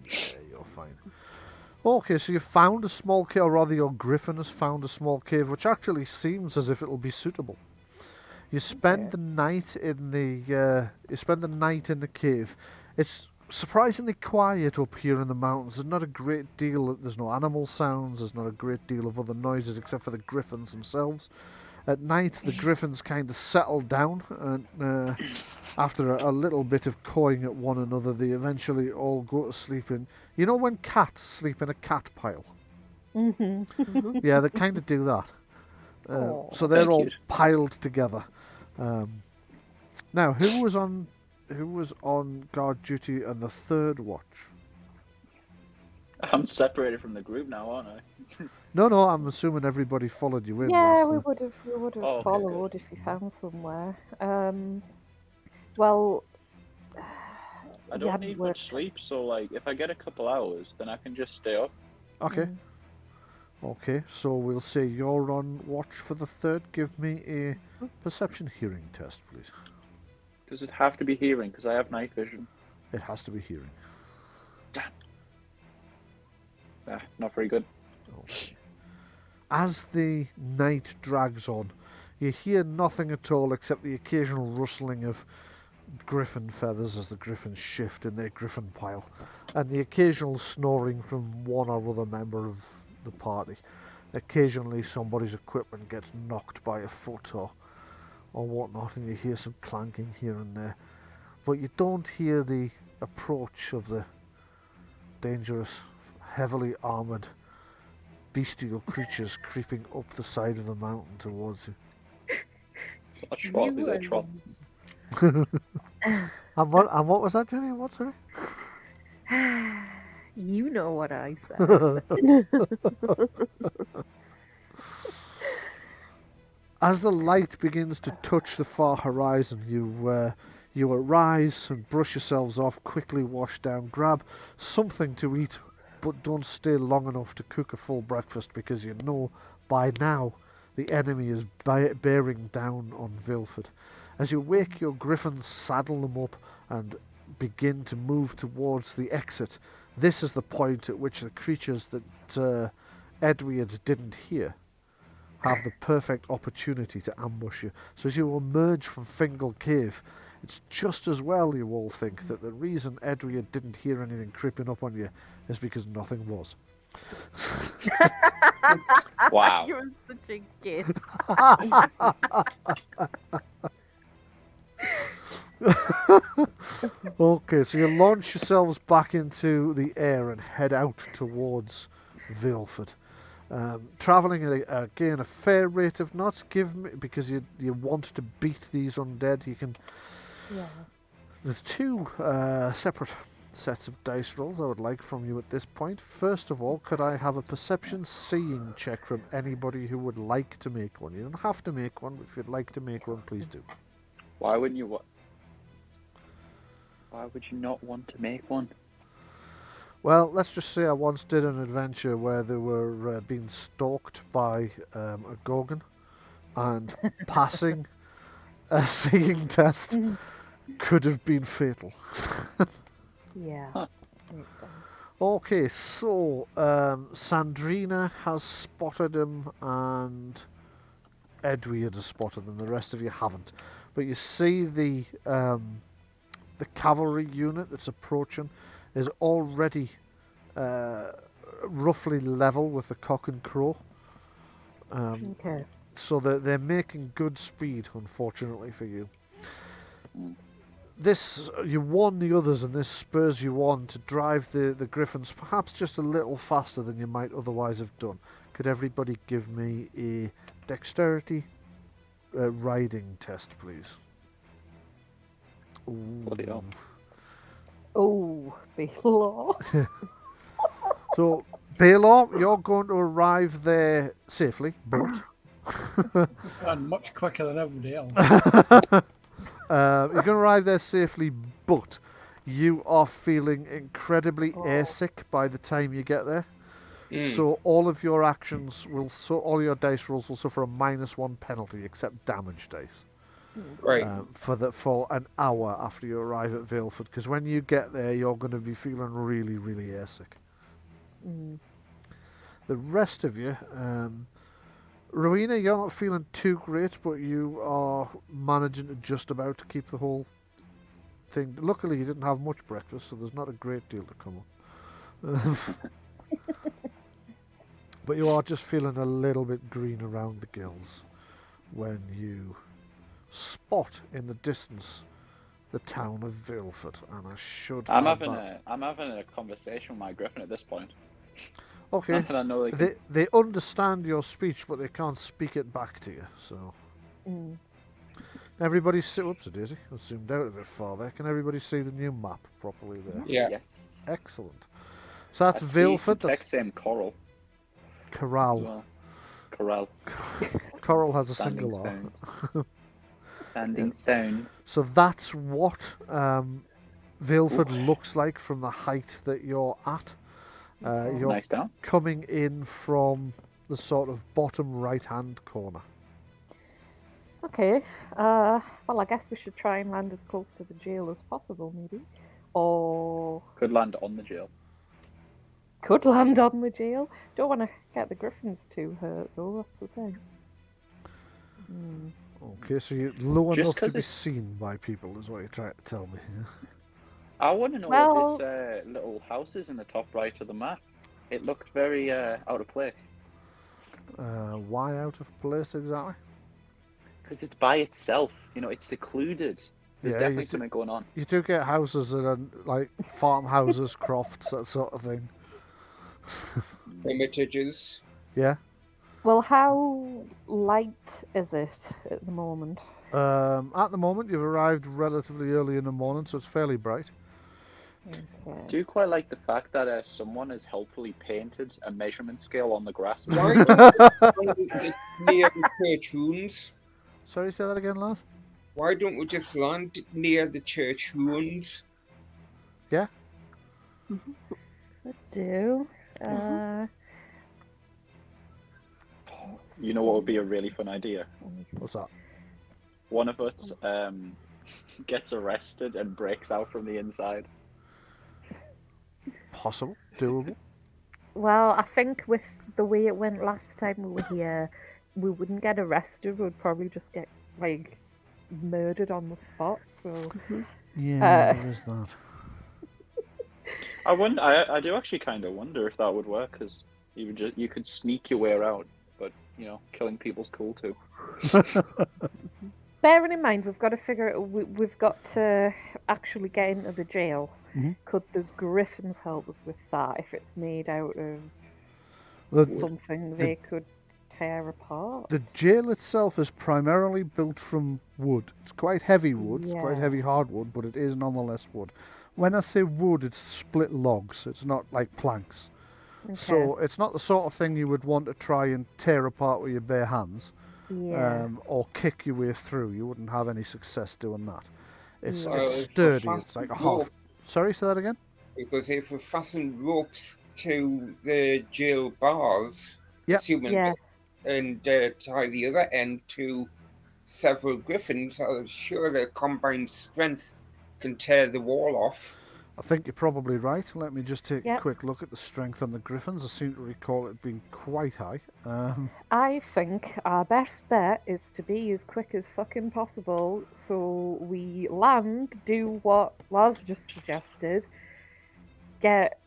Yeah, you're fine. Okay, so you found a small cave, or rather your griffin has found a small cave, which actually seems as if it'll be suitable. You spend the night in the cave. It's surprisingly quiet up here in the mountains. There's not a great deal. There's no animal sounds. There's not a great deal of other noises except for the griffins themselves. At night, the griffins kind of settle down, and after a little bit of cawing at one another, they eventually all go to sleep in. You know when cats sleep in a cat pile?
Mm-hmm.
Yeah, they kind of do that.
Aw.
So they're
Thank
all
you.
piled together. Now, who was on guard duty on the third watch?
I'm separated from the group now, aren't I?
No, I'm assuming everybody followed you in.
Yeah,
whilst
we would have
Oh, okay,
followed if we found somewhere. Well,
I
we
don't
hadn't
need
worked-
much sleep, so like if I get a couple hours, then I can just stay up.
Okay. Okay, so we'll say you're on watch for the third. Give me a perception hearing test, please.
Does it have to be hearing? Because I have night vision.
It has to be hearing.
Not very good.
Okay. As the night drags on, you hear nothing at all except the occasional rustling of griffin feathers as the griffins shift in their griffin pile, and the occasional snoring from one or other member of the party. Occasionally somebody's equipment gets knocked by a foot or whatnot, and you hear some clanking here and there. But you don't hear the approach of the dangerous, heavily armoured, bestial creatures creeping up the side of the mountain towards you.
Is that a trot? Is that a trot?
And what was that, Jenny? What, sorry?
You know what I said.
As the light begins to touch the far horizon, you arise and brush yourselves off, quickly wash down, grab something to eat, but don't stay long enough to cook a full breakfast because you know by now the enemy is bearing down on Valeford. As you wake your griffins, saddle them up, and begin to move towards the exit, this is the point at which the creatures that Edwyrd didn't hear have the perfect opportunity to ambush you. So as you emerge from Fingal Cave, it's just as well, you all think, that the reason Edwyrd didn't hear anything creeping up on you is because nothing was.
Wow.
You're such a kid.
Okay, so you launch yourselves back into the air and head out towards Valeford. Travelling at again a fair rate of knots. Give me, because you want to beat these undead. You can.
Yeah.
There's two separate sets of dice rolls I would like from you at this point. First of all, could I have a perception seeing check from anybody who would like to make one? You don't have to make one, but if you'd like to make one, please do.
Why wouldn't you? Why would you not want to make one?
Well, let's just say I once did an adventure where they were being stalked by a Gorgon, and passing a seeing test could have been fatal.
Yeah.
Huh.
Makes sense.
Okay, so Sandreena has spotted him and Edwyrd has spotted them. The rest of you haven't. But you see the cavalry unit that's approaching is already roughly level with the cock and crow.
Okay.
So they're making good speed, unfortunately for you. This, you warn the others, and this spurs you on to drive the griffins perhaps just a little faster than you might otherwise have done. Could everybody give me a dexterity riding test, please?
Bloody hell.
Oh, Balore.
So, Balore, you're going to arrive there safely, but
And much quicker than everybody else.
you're going to arrive there safely, but you are feeling incredibly airsick by the time you get there. So all of your actions will, all your dice rolls will suffer a -1 penalty, except damage dice.
Right.
For an hour after you arrive at Valeford, because when you get there, you're going to be feeling really, really airsick. The rest of you, Rowena, you're not feeling too great, but you are managing to just about to keep the whole thing. Luckily, you didn't have much breakfast, so there's not a great deal to come up. But you are just feeling a little bit green around the gills when you spot in the distance the town of Valeford, and I should.
I'm
have
having
that.
a conversation with my griffin at this point.
Okay.
Not that I know they can...
They understand your speech, but they can't speak it back to you. So everybody see. Oops, a daisy. I zoomed out a bit far there. Can everybody see the new map properly there?
Yeah.
Yes.
Excellent. So that's
I see
Valeford.
some
That's
text saying coral
Corral.
as well. Coral.
Coral has a
Standing
single R.
stones. Standing stones.
So that's what Valeford looks like from the height that you're at. You're
Nice down.
coming in from the sort of bottom right-hand corner.
Okay. Well, I guess we should try and land as close to the jail as possible, maybe. Or
Could land on the jail.
could land on the jail. Don't want to get the griffins too hurt, though. That's the thing.
Okay, so you're low
Just
enough to
'cause
be
it's-
seen by people, is what you're trying to tell me. Yeah?
I want to know
Well-
what this little house is in the top right of the map. It looks very out of place.
Why out of place exactly?
Because it's by itself. You know, it's secluded. There's
Yeah,
definitely
you do-
something going on.
You do get houses that are like farmhouses, crofts, that sort of thing.
Hermitages.
Yeah.
Well, how light is it at the moment?
At the moment, you've arrived relatively early in the morning, so it's fairly bright.
I
Okay.
do quite like the fact that someone has helpfully painted a measurement scale on the grass.
Why don't we just near the church ruins?
Sorry, say that again, Lars?
Why don't we just land near the church ruins?
Yeah?
Could do.
You know what would be a really fun idea?
What's that?
One of us gets arrested and breaks out from the inside.
Possible. Doable.
Well, I think with the way it went last time we were here, we wouldn't get arrested. We'd probably just get like murdered on the spot. So
Yeah, there is that.
I do actually kind of wonder if that would work, because you could sneak your way around, but you know, killing people's cool too.
bearing in mind, we've got to figure out. We've got to actually get into the jail.
Mhm.
Could the griffins help us with that? If it's made out of
The,
something they could tear apart.
the jail itself is primarily built from wood. It's quite heavy wood. It's quite
Yeah.
heavy hardwood, but it is nonetheless wood. When I say wood, it's split logs. It's not like planks.
Okay.
So it's not the sort of thing you would want to try and tear apart with your bare hands.
Yeah.
Or kick your way through. You wouldn't have any success doing that. It's,
Yeah.
it's
If we
sturdy. It's
fasten
like a half.
rope-
Sorry, say that again?
Because if we fasten ropes to the jail bars,
Yep.
assuming
Yeah.
and tie the other end to several griffins, I'm sure their combined strength can tear the wall off.
I think you're probably right. Let me just take a
Yep.
quick look at the strength on the griffins. I seem to recall it being quite high.
I think our best bet is to be as quick as fucking possible, so we land, do what Lars just suggested, get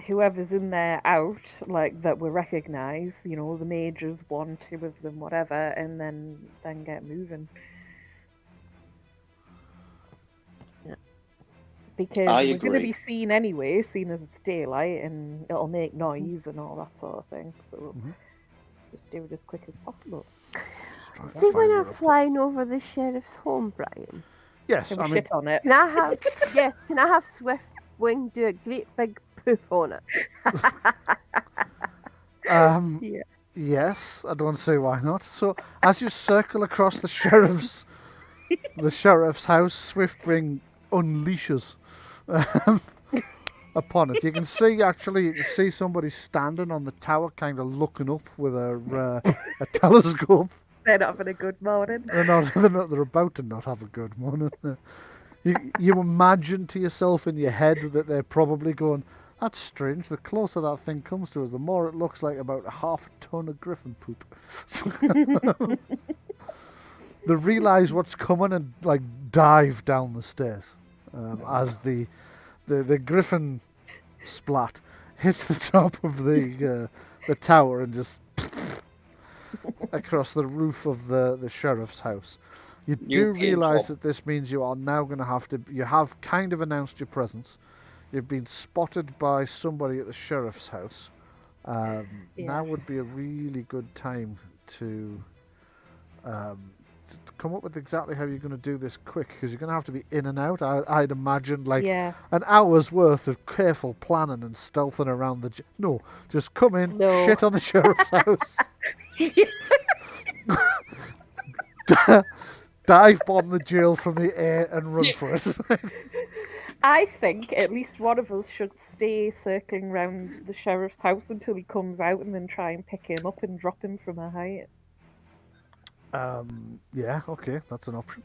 whoever's in there out, like that we recognise, you know, the majors, 1, 2 of them, whatever, and then get moving. Because
I
we're going to
agree.
be seen anyway, seen as it's daylight, and it'll make noise and all that sort of thing. So just do it as quick as possible.
Just trying to
See,
find
when
where
I'm
I put-
flying over the sheriff's home, Brian,
Yes,
Can
I
we
mean,
shit on it?
can I have can I have Swift Wing do a great big poop on it?
Yeah.
yes, I don't see why not. So as you circle across the sheriff's house, Swiftwing unleashes upon it. You can see somebody standing on the tower, kind of looking up with a telescope.
They're not having a good morning.
They're about to not have a good morning. You imagine to yourself in your head that they're probably going, that's strange. The closer that thing comes to us, the more it looks like about 1/2 ton of griffin poop. They realise what's coming and like dive down the stairs as the griffin splat hits the top of the tower and just across the roof of the sheriff's house. You do realise that this means you are now going to have to. You have kind of announced your presence. You've been spotted by somebody at the sheriff's house. Now would be a really good time to come up with exactly how you're going to do this quick, because you're going to have to be in and out. I'd imagine like
Yeah.
an hour's worth of careful planning and stealthing around the. No, just come in,
No.
shit on the sheriff's house. Dive bomb the jail from the air and run for it.
I think at least one of us should stay circling around the sheriff's house until he comes out, and then try and pick him up and drop him from a height.
Yeah, okay, that's an option.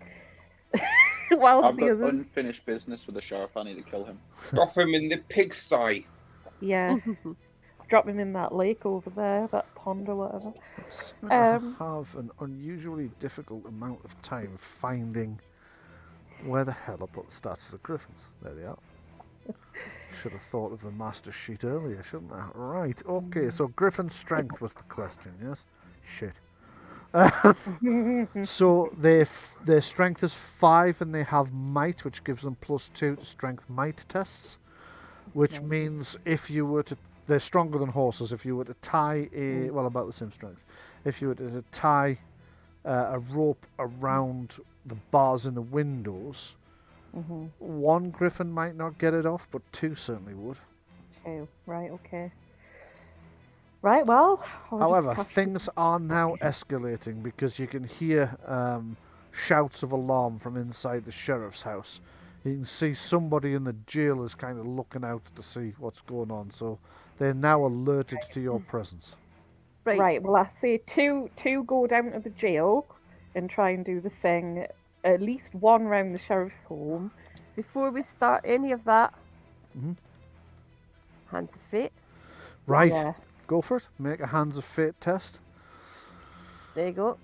Whilst
I've
the
got
others,
unfinished business with the sheriff. I need to kill him.
Drop him in the pigsty.
yeah, drop him in that lake over there, that pond or whatever.
I have an unusually difficult amount of time finding where the hell I put the stats for the griffins. There they are. Should have thought of the master sheet earlier, shouldn't I? Right, okay, so griffin strength was the question, yes? Shit. So their strength is 5 and they have might, which gives them +2 to strength might tests, which means if you were to, they're stronger than horses. If you were to tie well, about the same strength. If you were to tie a rope around the bars in the windows. One griffin might not get it off, but two certainly would.
Two. Right, okay. Right, well...
However, things are now escalating because you can hear shouts of alarm from inside the sheriff's house. You can see somebody in the jail is kind of looking out to see what's going on, so they're now alerted to your presence.
Right, well, I say two go down to the jail and try and do the thing. At least one round the sheriff's home.
Before we start any of that, Hands of Fate.
Right,
Yeah.
go for it. Make a Hands of Fate test.
There you go.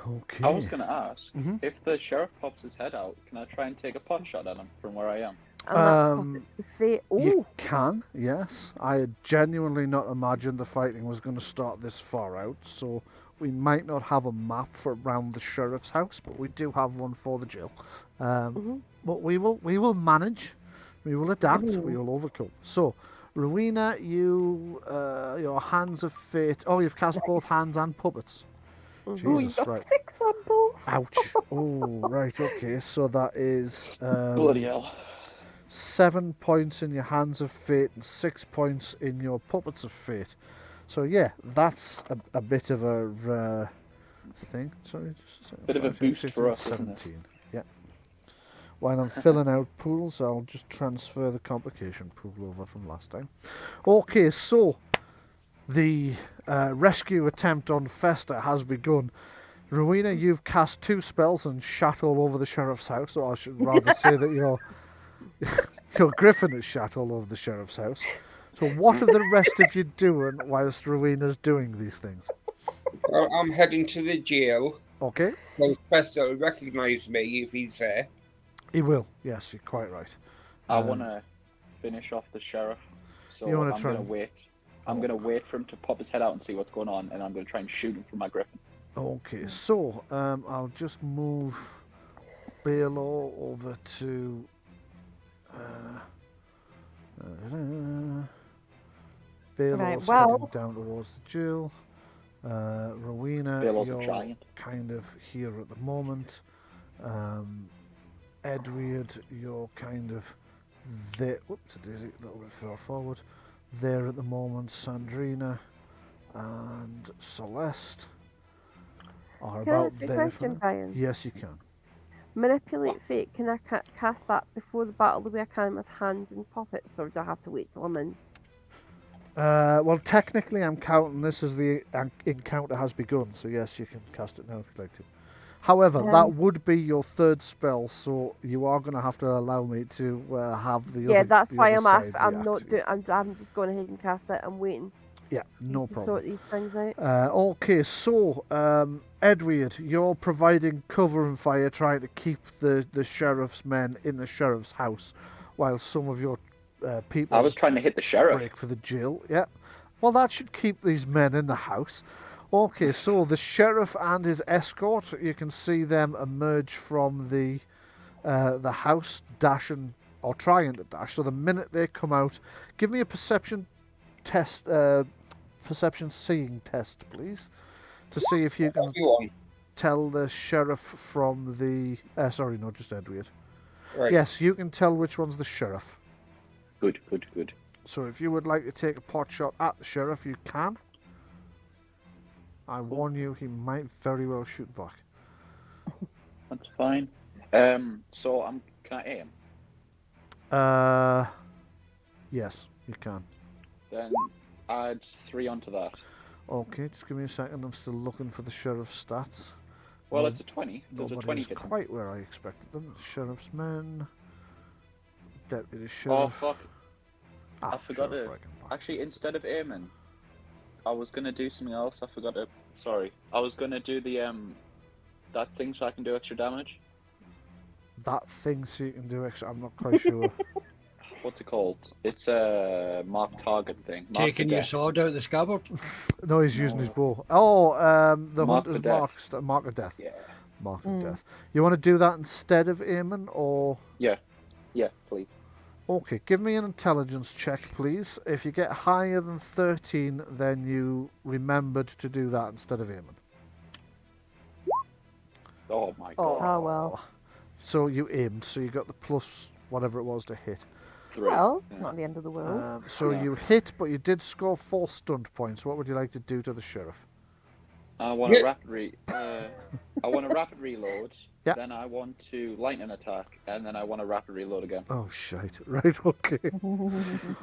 Okay.
I was going to ask, if the sheriff pops his head out, can I try and take a pot shot at him from where I am?
And that's Puppets with Fate.
You
Oh,
can, yes. I had genuinely not imagined the fighting was going to start this far out, so we might not have a map for around the sheriff's house, but we do have one for the jail. But we will manage. We will adapt. We will overcome. So, Rowena, your Hands of Fate. Oh, you've cast both hands and puppets.
Oh, you
Jesus,
got
right.
6 on both.
Ouch. Oh, right. Okay. So that is
Bloody hell.
7 points in your Hands of Fate and 6 points in your Puppets of Fate. So yeah, that's a bit of a thing. Sorry, just a second.
Bit of a
15,
boost
15,
for us, isn't it?
17. Yeah. While I'm filling out pools, I'll just transfer the complication pool over from last time. Okay, so the rescue attempt on Festor has begun. Rowena, you've cast 2 spells and shat all over the sheriff's house, or I should rather say that your griffin has shat all over the sheriff's house. So what are the rest of you doing whilst Rowena's doing these things?
Well, I'm heading to the jail.
Okay.
Well, Festor will recognise me if he's there.
He will. Yes, you're quite right.
I want to finish off the sheriff, so
You wanna
I'm
try
going to
and-
wait. I'm going to wait for him to pop his head out and see what's going on, and I'm going to try and shoot him from my griffin.
Okay, so I'll just move Balore over to Balore's
Right, well-
heading down towards the jail. Rowena,
Balore's a
you're
giant.
kind of here at the moment. Edwyrd, you're kind of there. Whoops, a daisy, a little bit far forward. There at the moment. Sandreena and Celeste are
Can I
about
ask a
there for
question,
now.
Bryan?
Yes, you can.
Manipulate Fate, can I cast that before the battle the way I can with hands and puppets, or do I have to wait till I'm in?
Well, technically, I'm counting this as the encounter has begun, so yes, you can cast it now if you'd like to. However, that would be your 3rd spell, so you are going to have to allow me to have the
Yeah,
other.
that's
the
why
other
I'm
side
asking. I'm
react
not
to you.
doing. I'm just going ahead and cast it. I'm waiting
Yeah, no
to
problem.
sort these things out.
Okay, so Edwyrd, you're providing cover and fire, trying to keep the sheriff's men in the sheriff's house, while some of your people
I was trying to hit the sheriff.
break for the jail. Yeah, well, that should keep these men in the house. Okay, so the sheriff and his escort, you can see them emerge from the house, dashing or trying to dash. So the minute they come out, give me a perception test. Perception seeing test, please, to see if you can
Everyone.
tell the sheriff from the. Sorry, no, just Edwyrd.
Right.
Yes, you can tell which one's the sheriff.
Good, good, good.
So if you would like to take a pot shot at the sheriff, you can. I warn you, he might very well shoot back.
That's fine. So can I aim?
Yes, you can.
Then add 3 onto that.
Okay, just give me a second. I'm still looking for the sheriff's stats.
Well,
No-
it's a 20. There's a
Nobody
20
is
hit him.
quite where I expected them. Sheriff's men. Deputy
Oh,
sheriff.
fuck.
Ah,
I forgot
Sheriff
it.
Reichenbach.
Actually, instead of aiming, I was going to do something else. I forgot it. Sorry. I was going to do the, that thing so I can do extra damage.
That thing so you can do extra. I'm not quite sure.
What's it called? It's a mark target thing. Mark
Taking
the
your
death.
sword out of the scabbard.
No, he's using his
No.
bow. Oh, the
Mark
hunter's
of death.
mark of death.
Yeah.
Mark of death. You want to do that instead of aiming, or?
Yeah. Yeah, please.
Okay, give me an intelligence check, please. If you get higher than 13, then you remembered to do that instead of aiming.
Oh my god.
Oh, well.
So you aimed, so you got the plus whatever it was to hit.
3.
Well, it's
Yeah.
not the end of the world.
So
Yeah.
you hit, but you did score 4 stunt points. What would you like to do to the sheriff?
I want a rapid reload.
Yeah.
Then I want to lightning attack, and then I want a rapid reload again.
Oh, shite. Right, okay.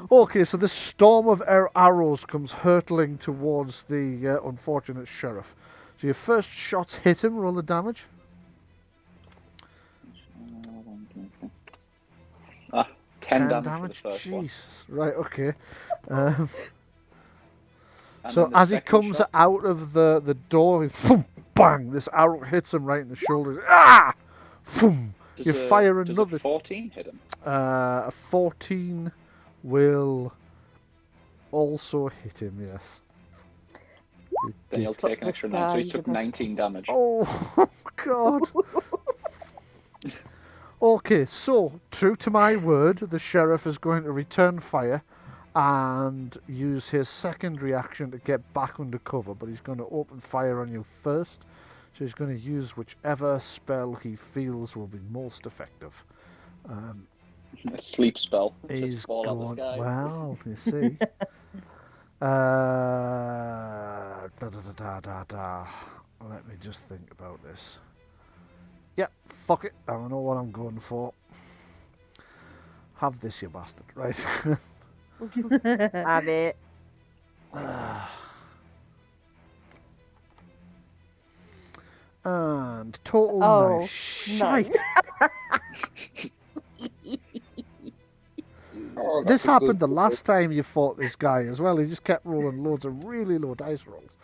Okay, so this storm of arrows comes hurtling towards the unfortunate sheriff. So your first shots hit him. Roll the damage.
10 damage for the first one.
Jesus. Right, okay.
And
So
then the
as he
second
comes
shot-
out of the door, boom, bang! This arrow hits him right in the shoulder. Ah! Boom!
does
You
a-
fire
does
another.
a 14 hit him?
A 14 will also hit him. Yes. You
Then he'll
did.
take an extra 9, so he's took 19 damage.
Oh God. Okay, so true to my word, the sheriff is going to return fire and use his second reaction to get back under cover, but he's going to open fire on you first. So he's going to use whichever spell he feels will be most effective.
A sleep spell.
He's
Just fall out the
going,
sky.
well, you see. Let me just think about this. Yeah, fuck it. I don't know what I'm going for. Have this, you bastard. Right.
Have it.
And total
Oh,
nice shite.
Oh,
This
that's a
happened the
good-
last time you fought this guy as well. He just kept rolling loads of really low dice rolls.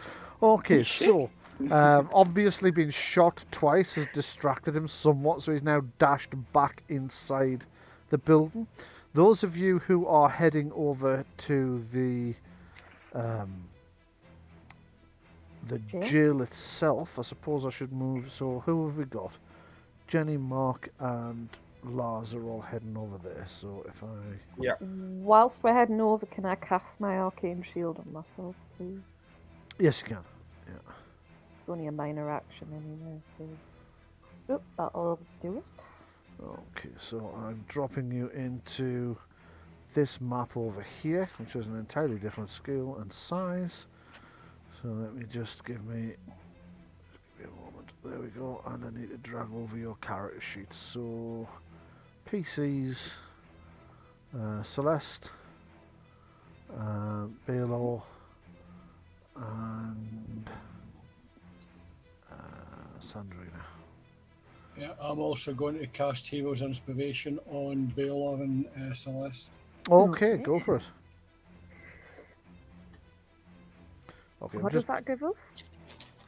Okay, so obviously being shot twice has distracted him somewhat, so he's now dashed back inside the building. Those of you who are heading over to the jail itself, I suppose I should move. So who have we got? Jenni, Marc, and Lars are all heading over there. So if I
Whilst we're heading over, can I cast my arcane shield on myself, please?
yes, you can.
It's only a minor action anyway, so... Oop, that'll do it.
Okay, so I'm dropping you into this map over here, which is an entirely different scale and size. So let me just give me a moment. There we go, and I need to drag over your character sheets. So PCs, Celeste, Balore, and Sandreena.
Yeah, I'm also going to cast Hero's Inspiration on Balore and Celeste.
Okay, go for it. Okay,
What does that give us?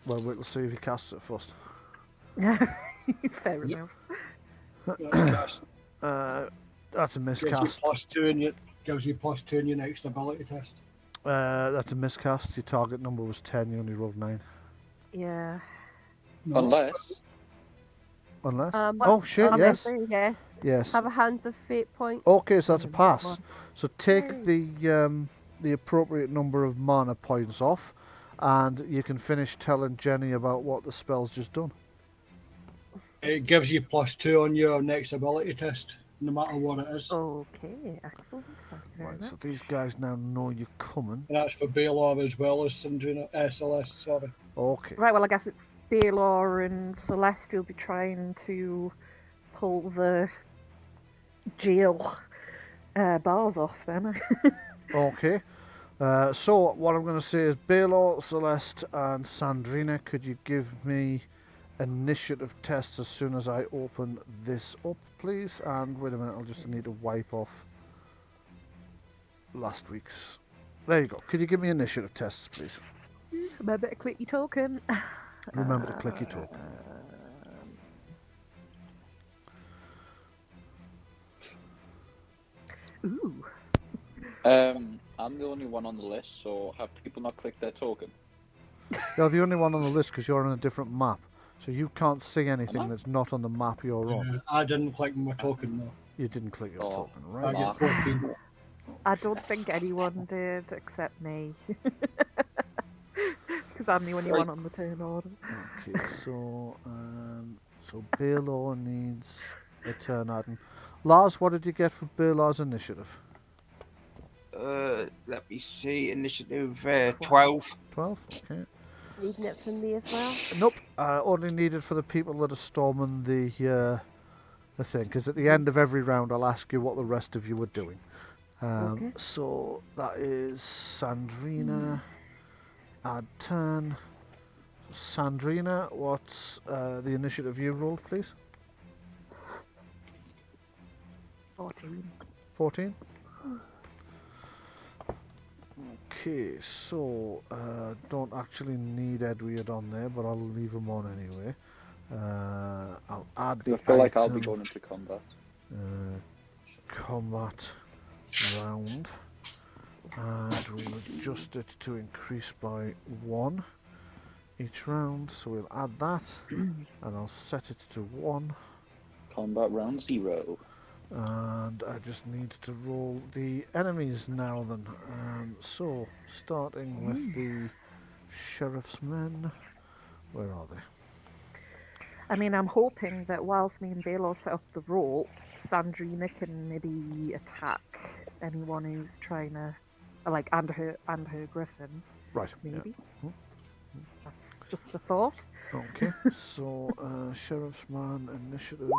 Well, we'll see if he casts it first.
Fair
Yep.
enough.
That's cast.
That's a
Gives you
miscast.
gives you plus 2 in your next ability test.
That's a miscast. Your target number was 10. You only rolled 9.
Yeah.
No,
Unless...
Unless.
Um,
Oh shit! Yes.
Yes.
Yes.
Have a Hands of Fate point.
Okay, so that's a pass. So take the appropriate number of mana points off, and you can finish telling Jenni about what the spell's just done.
It gives you plus 2 on your next ability test, no matter what it is.
Okay, excellent. Thank you very
Right.
much.
So these guys now know you're coming.
And that's for Balor as well as Sandreena, Celeste, sorry.
Okay.
Right, well, I guess it's Balor and Celeste who'll be trying to pull the jail bars off then.
Okay. So what I'm going to say is Balor, Celeste, and Sandreena, could you give me initiative tests as soon as I open this up, please? And wait a minute, I'll just need to wipe off last week's. There you go. Could you give me initiative tests, please?
Remember to click your token.
Remember to click your token.
Ooh.
I'm the only one on the list, so have people not clicked their token?
You're the only one on the list because you're on a different map. So you can't see anything
Am I?
that's not on the map you're on.
I didn't click my token though.
You didn't click your
Oh.
token,
I
right?
get 14.
I don't think anyone did except me. Because I'm the only one on the turn order.
Okay, so So Balore needs a turn adding. Lars, what did you get for Balore's initiative?
Let me see. Initiative 12.
12? Okay.
Needing it from me as well.
Nope. Only needed for the people that are storming the thing. Because at the end of every round, I'll ask you what the rest of you are doing.
Okay.
So that is Sandreena. Add turn. Sandreena, what's the initiative you rolled, please?
14.
14? Okay, so don't actually need Edwyrd on there, but I'll leave him on anyway. I'll add the
I feel like I'll be
item,
going into combat.
combat round, and we'll adjust it to increase by 1 each round. So we'll add that, and I'll set it to 1.
Combat round 0.
And I just need to roll the enemies now then. So, starting with the sheriff's men. Where are they?
I mean, I'm hoping that whilst me and Balore set up the rope, Sandreena can maybe attack anyone who's trying to, like, and her griffin.
Right,
Maybe.
yeah.
That's just a thought.
Okay, so sheriff's man initiative.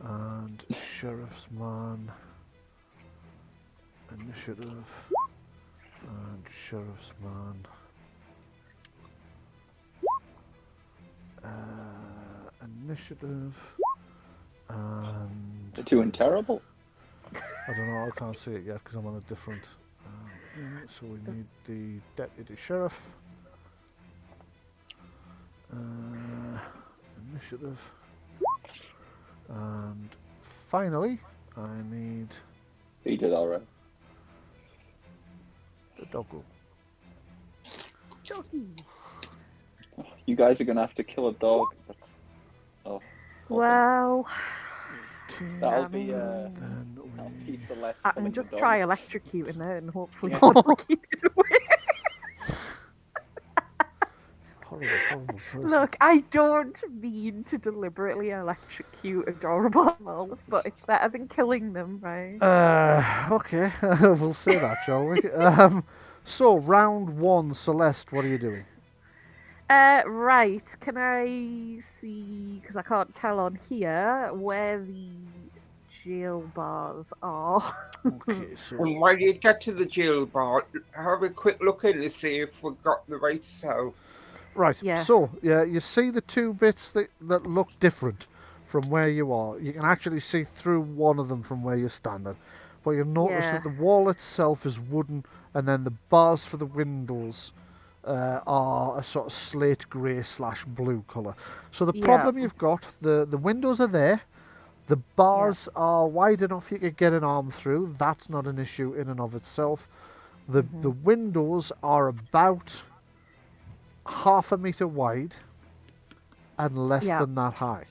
And sheriff's man initiative and sheriff's man initiative and
They're doing terrible.
I don't know, I can't see it yet because I'm on a different unit, so we need the deputy sheriff initiative. And finally, I need
He did alright.
the doggo.
Doggy.
You guys are gonna have to kill a dog. That's
Well,
that'll be
Then
that'll
we...
be Celeste.
I
killing
can
the
just
dog.
try electrocuting it and hopefully
Yeah.
it'll keep it away.
horrible person.
Look, I don't mean to deliberately electrocute adorable animals, but it's better than killing them, right?
Okay, we'll say that, shall we? So, round 1, Celeste, what are you doing?
Right, can I see, because I can't tell on here, where the jail bars are?
Okay, so
And while you get to the jail bar, have a quick look in to see if we've got the right cell.
right,
Yeah.
so yeah, you see the two bits that look different from where you are. You can actually see through one of them from where you're standing, but you'll notice
Yeah.
that the wall itself is wooden, and then the bars for the windows are a sort of slate grey / blue colour. So the
Yeah.
problem you've got, the windows are there. The bars are wide enough you could get an arm through. That's not an issue in and of itself. The windows are about half a metre wide and less
Yeah.
than that high.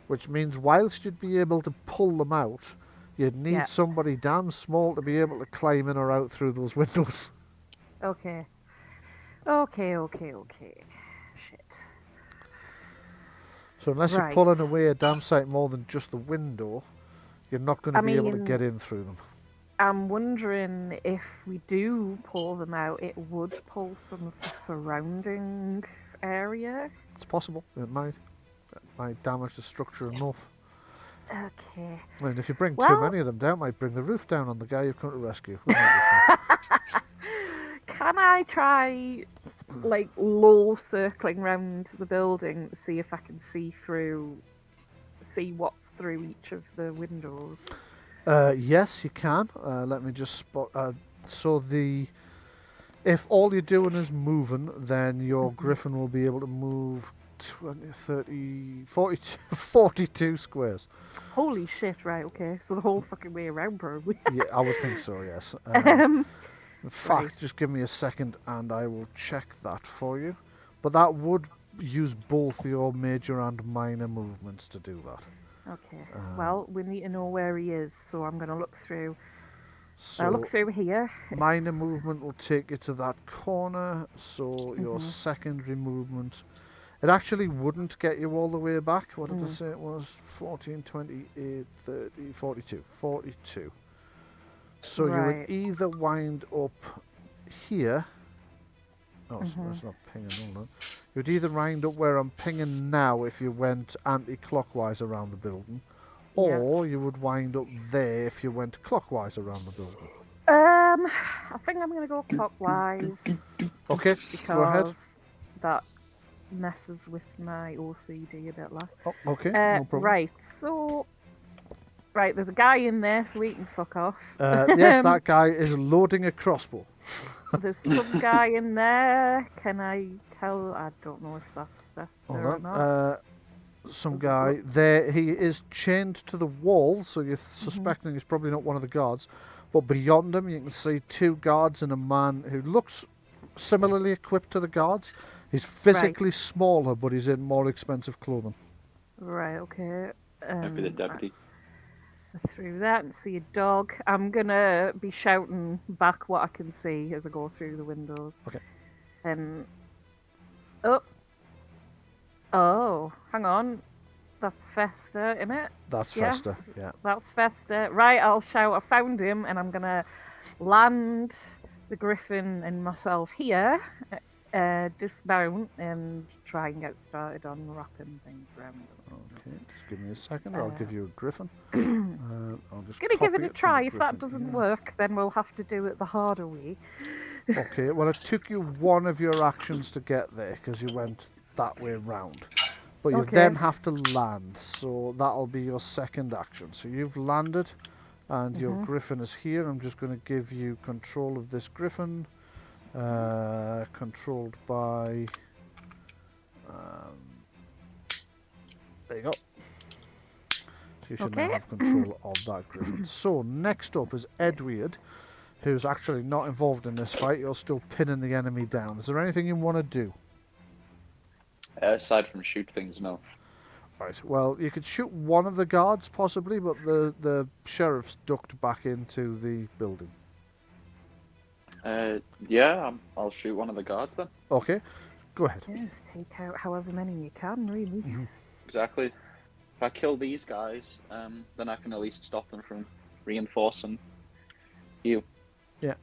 Which means whilst you'd be able to pull them out, you'd need
Yeah.
somebody damn small to be able to climb in or out through those windows.
Okay. Shit.
So unless you're
Right.
pulling away a damn sight more than just the window, you're not going to
I
be able to
mean-
get in through them.
I'm wondering if we do pull them out, it would pull some of the surrounding area.
It's possible. It might damage the structure enough.
Okay.
I mean, if you bring too
Well-
many of them down, it might bring the roof down on the guy you've come to rescue. Wouldn't it be fun?
Can I try, like, low circling round the building to see if I can see what's through each of the windows?
Yes, you can. Let me just spot. If all you're doing is moving, then your griffin will be able to move 20, 30, 40, 42 squares.
Holy shit, right, okay. So the whole fucking way around, probably.
Yeah, I would think so, yes. In fact,
right.
just give me a second and I will check that for you. But that would use both your major and minor movements to do that.
Okay. Well, we need to know where he is, so I'm going to look through.
So
I'll look through here.
minor
It's-
movement will take you to that corner, so your secondary movement It actually wouldn't get you all the way back. What did I say it was? 14, 28, 30, 42. 42. So you would either wind up here. Oh, so it's not pinging. Hold on. You'd either wind up where I'm pinging now if you went anti-clockwise around the building, or you would wind up there if you went clockwise around the building.
I think I'm going to go clockwise.
Okay, go ahead.
Because that messes with my OCD a bit less.
Oh, okay, no problem.
Right, so... Right, there's a guy in there, so he can fuck off.
Yes, that guy is loading a crossbow.
There's some guy in there. Can I tell? I don't know if that's Festor or not.
Some guy there. He is chained to the wall, so you're suspecting he's probably not one of the guards. But beyond him, you can see 2 guards and a man who looks similarly equipped to the guards. He's physically smaller, but he's in more expensive clothing.
Right. Okay.
Maybe the deputy.
Through that and see a dog. I'm gonna be shouting back what I can see as I go through the windows.
Okay.
Oh, hang on. That's Festor, isn't it?
That's
Yes,
Festor, yeah.
That's Festor. Right, I'll shout, I found him, and I'm gonna land the griffin and myself here, dismount, and try and get started on wrapping things around them.
Okay, just give me a second. I'll give you a griffin. I'll just
Gonna give it a
from
try.
the
If that
griffin.
doesn't work, then we'll have to do it the harder way.
Okay, well, it took you one of your actions to get there because you went that way round. But you then have to land, so that'll be your second action. So you've landed, and your griffin is here. I'm just going to give you control of this griffin, controlled by... there you go. So you should now have control of that griffin. So next up is Edwyrd, who's actually not involved in this fight. You're still pinning the enemy down. Is there anything you want to do?
Aside from shoot things, no.
Right. Well, you could shoot one of the guards possibly, but the sheriff's ducked back into the building.
Yeah, I'll shoot one of the guards then.
Okay, go ahead.
Just take out however many you can, really.
Exactly. If I kill these guys, then I can at least stop them from reinforcing you.
Yeah.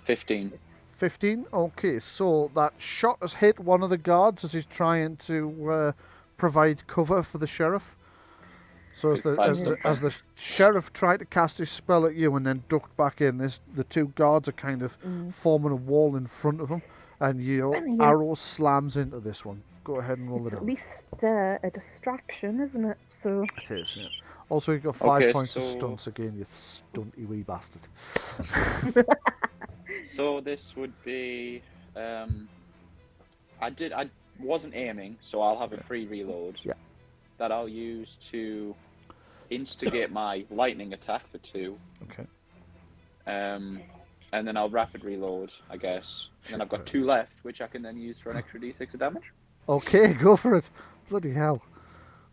15.
15. Okay, so that shot has hit one of the guards as he's trying to provide cover for the sheriff. So as the sheriff tried to cast his spell at you and then ducked back in, the 2 guards are kind of forming a wall in front of him, and your arrow slams into this one. Go ahead and roll it out.
At least a distraction, isn't it? So
it is, yeah. Also, you got 5 points of stunts again, you stunty wee bastard.
So this would be, I wasn't aiming, so I'll have a free reload.
Yeah.
That I'll use to instigate my lightning attack for 2.
Okay.
And then I'll rapid reload, I guess. And then I've got 2 left, which I can then use for an extra d6 of damage.
Okay, go for it. Bloody hell.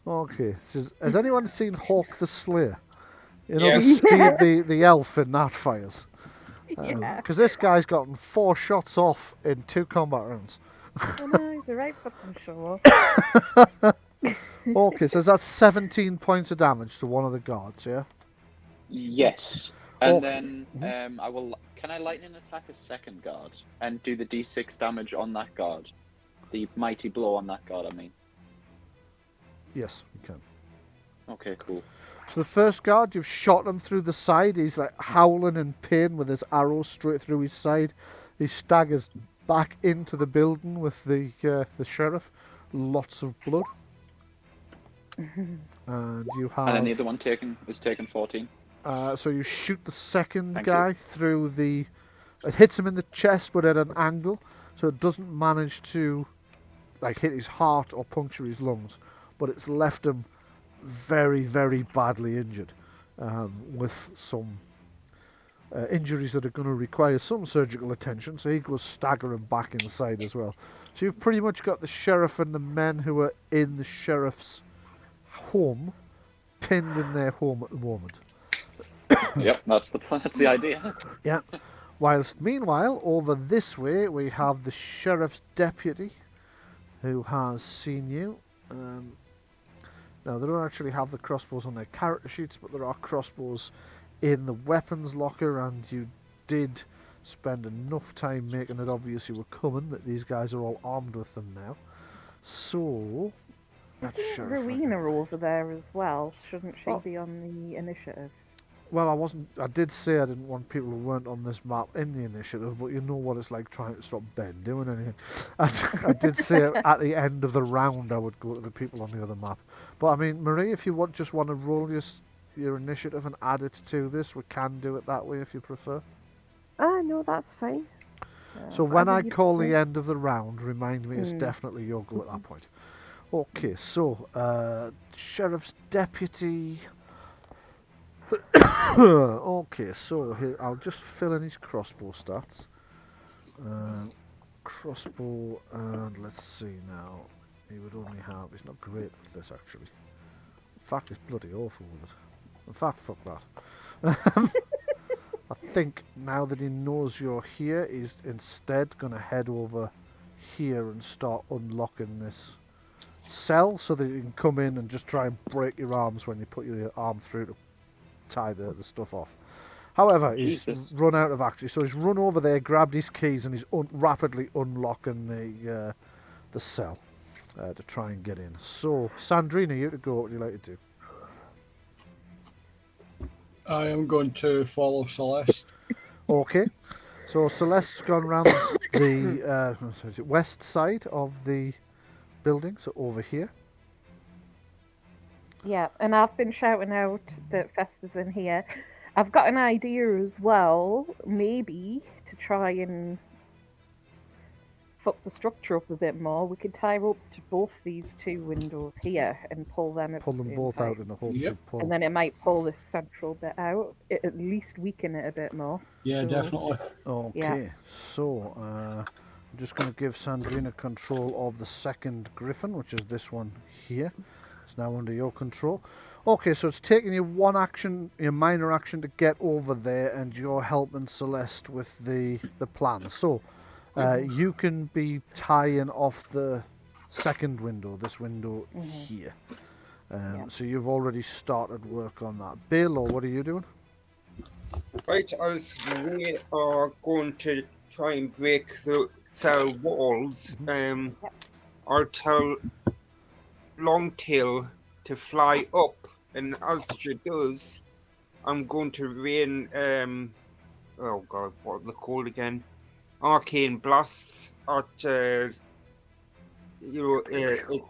Okay. So has anyone seen Hawk the Slayer? You know,
Yes.
the speed the elf in that fires.
yeah.
Because this guy's gotten 4 shots off in 2 combat rounds.
Oh no, he's the right fucking show off.
Okay, so that's 17 points of damage to one of the guards, yeah?
Yes. And
Okay.
then can I lightning attack a second guard and do the d6 damage on that guard? The mighty blow on that guard, I mean.
Yes, you can.
Okay, cool.
So the first guard, you've shot him through the side. He's like howling in pain with his arrow straight through his side. He staggers back into the building with the sheriff. Lots of blood. And you have...
And then the other one is taken 14.
So you shoot the second guy through the... It hits him in the chest, but at an angle, so it doesn't manage to hit his heart or puncture his lungs, but it's left him very, very badly injured, with some injuries that are going to require some surgical attention, so he goes staggering back inside as well. So you've pretty much got the sheriff and the men who are in the sheriff's home pinned in their home at the moment.
Yep, that's the idea.
Yeah. Whilst meanwhile, over this way, we have the sheriff's deputy who has seen you. Now, they don't actually have the crossbows on their character sheets, but there are crossbows in the weapons locker, and you did spend enough time making it obvious you were coming that these guys are all armed with them now. So,
Isn't Rowena over there as well? Shouldn't she be on the initiative?
Well, I did say I didn't want people who weren't on this map in the initiative, but you know what it's like trying to stop Ben doing anything. I did say at the end of the round I would go to the people on the other map. But I mean, Marie, if you just want to roll your initiative and add it to this, we can do it that way if you prefer.
No, that's fine.
So when I call the end of the round, remind me it's definitely your go at that point. Okay, so Sheriff's Deputy... Okay, so here, I'll just fill in his crossbow stats. Crossbow, and let's see now. He would only have... He's not great with this, actually. In fact, he's bloody awful with it. In fact, fuck that. I think now that he knows you're here, he's instead going to head over here and start unlocking this cell so that you can come in and just try and break your arms when you put your arm through to tie the stuff off. However, he's run out of action, so he's run over there, grabbed his keys, and he's rapidly unlocking the cell to try and get in. So, Sandreena, you to go. What would you like to do?
I am going to follow Celeste.
Okay. So Celeste's gone round the west side of the building, so over here.
Yeah, and I've been shouting out that Festor's in here. I've got an idea as well, maybe, to try and fuck the structure up a bit more. We could tie ropes to both these two windows here and pull them at
Pull
the
them
same
both
time.
out in the hopes you pull.
And then it might pull this central bit out, at least weaken it a bit more.
Yeah,
So,
definitely.
Okay,
Yeah.
so I'm just going to give Sandreena control of the second griffin, which is this one here. It's now under your control. Okay, so it's taking you one action, your minor action, to get over there, and you're helping Celeste with the plan. So you can be tying off the second window, this window here. So you've already started work on that. Balore, what are you doing?
Right, as we are going to try and break the cell walls, I'll tell Longtail to fly up, and as she does, I'm going to rain, oh god, what are they called again? Arcane blasts at, at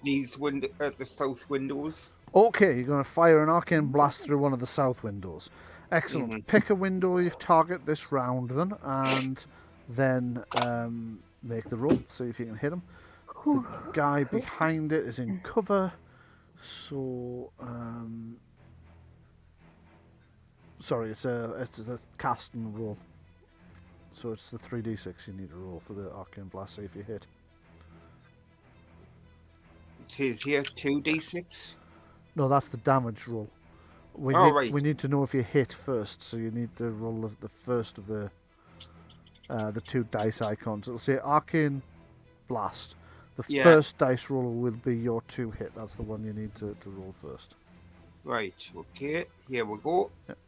these at the south windows.
Okay, you're going to fire an arcane blast through one of the south windows. Excellent. Pick a window you target this round then, and then make the roll, see if you can hit him. The guy behind it is in cover, so sorry, it's a cast and roll. So it's the 3d6 you need to roll for the arcane blast, see if you hit.
It says here 2d6.
No, that's the damage roll. We need to know if you hit first, so you need to roll the first of the two dice icons. It'll say Arcane Blast. The first dice roll will be your 2 hit. That's the one you need to roll first.
Right, okay, here we go.
Yep.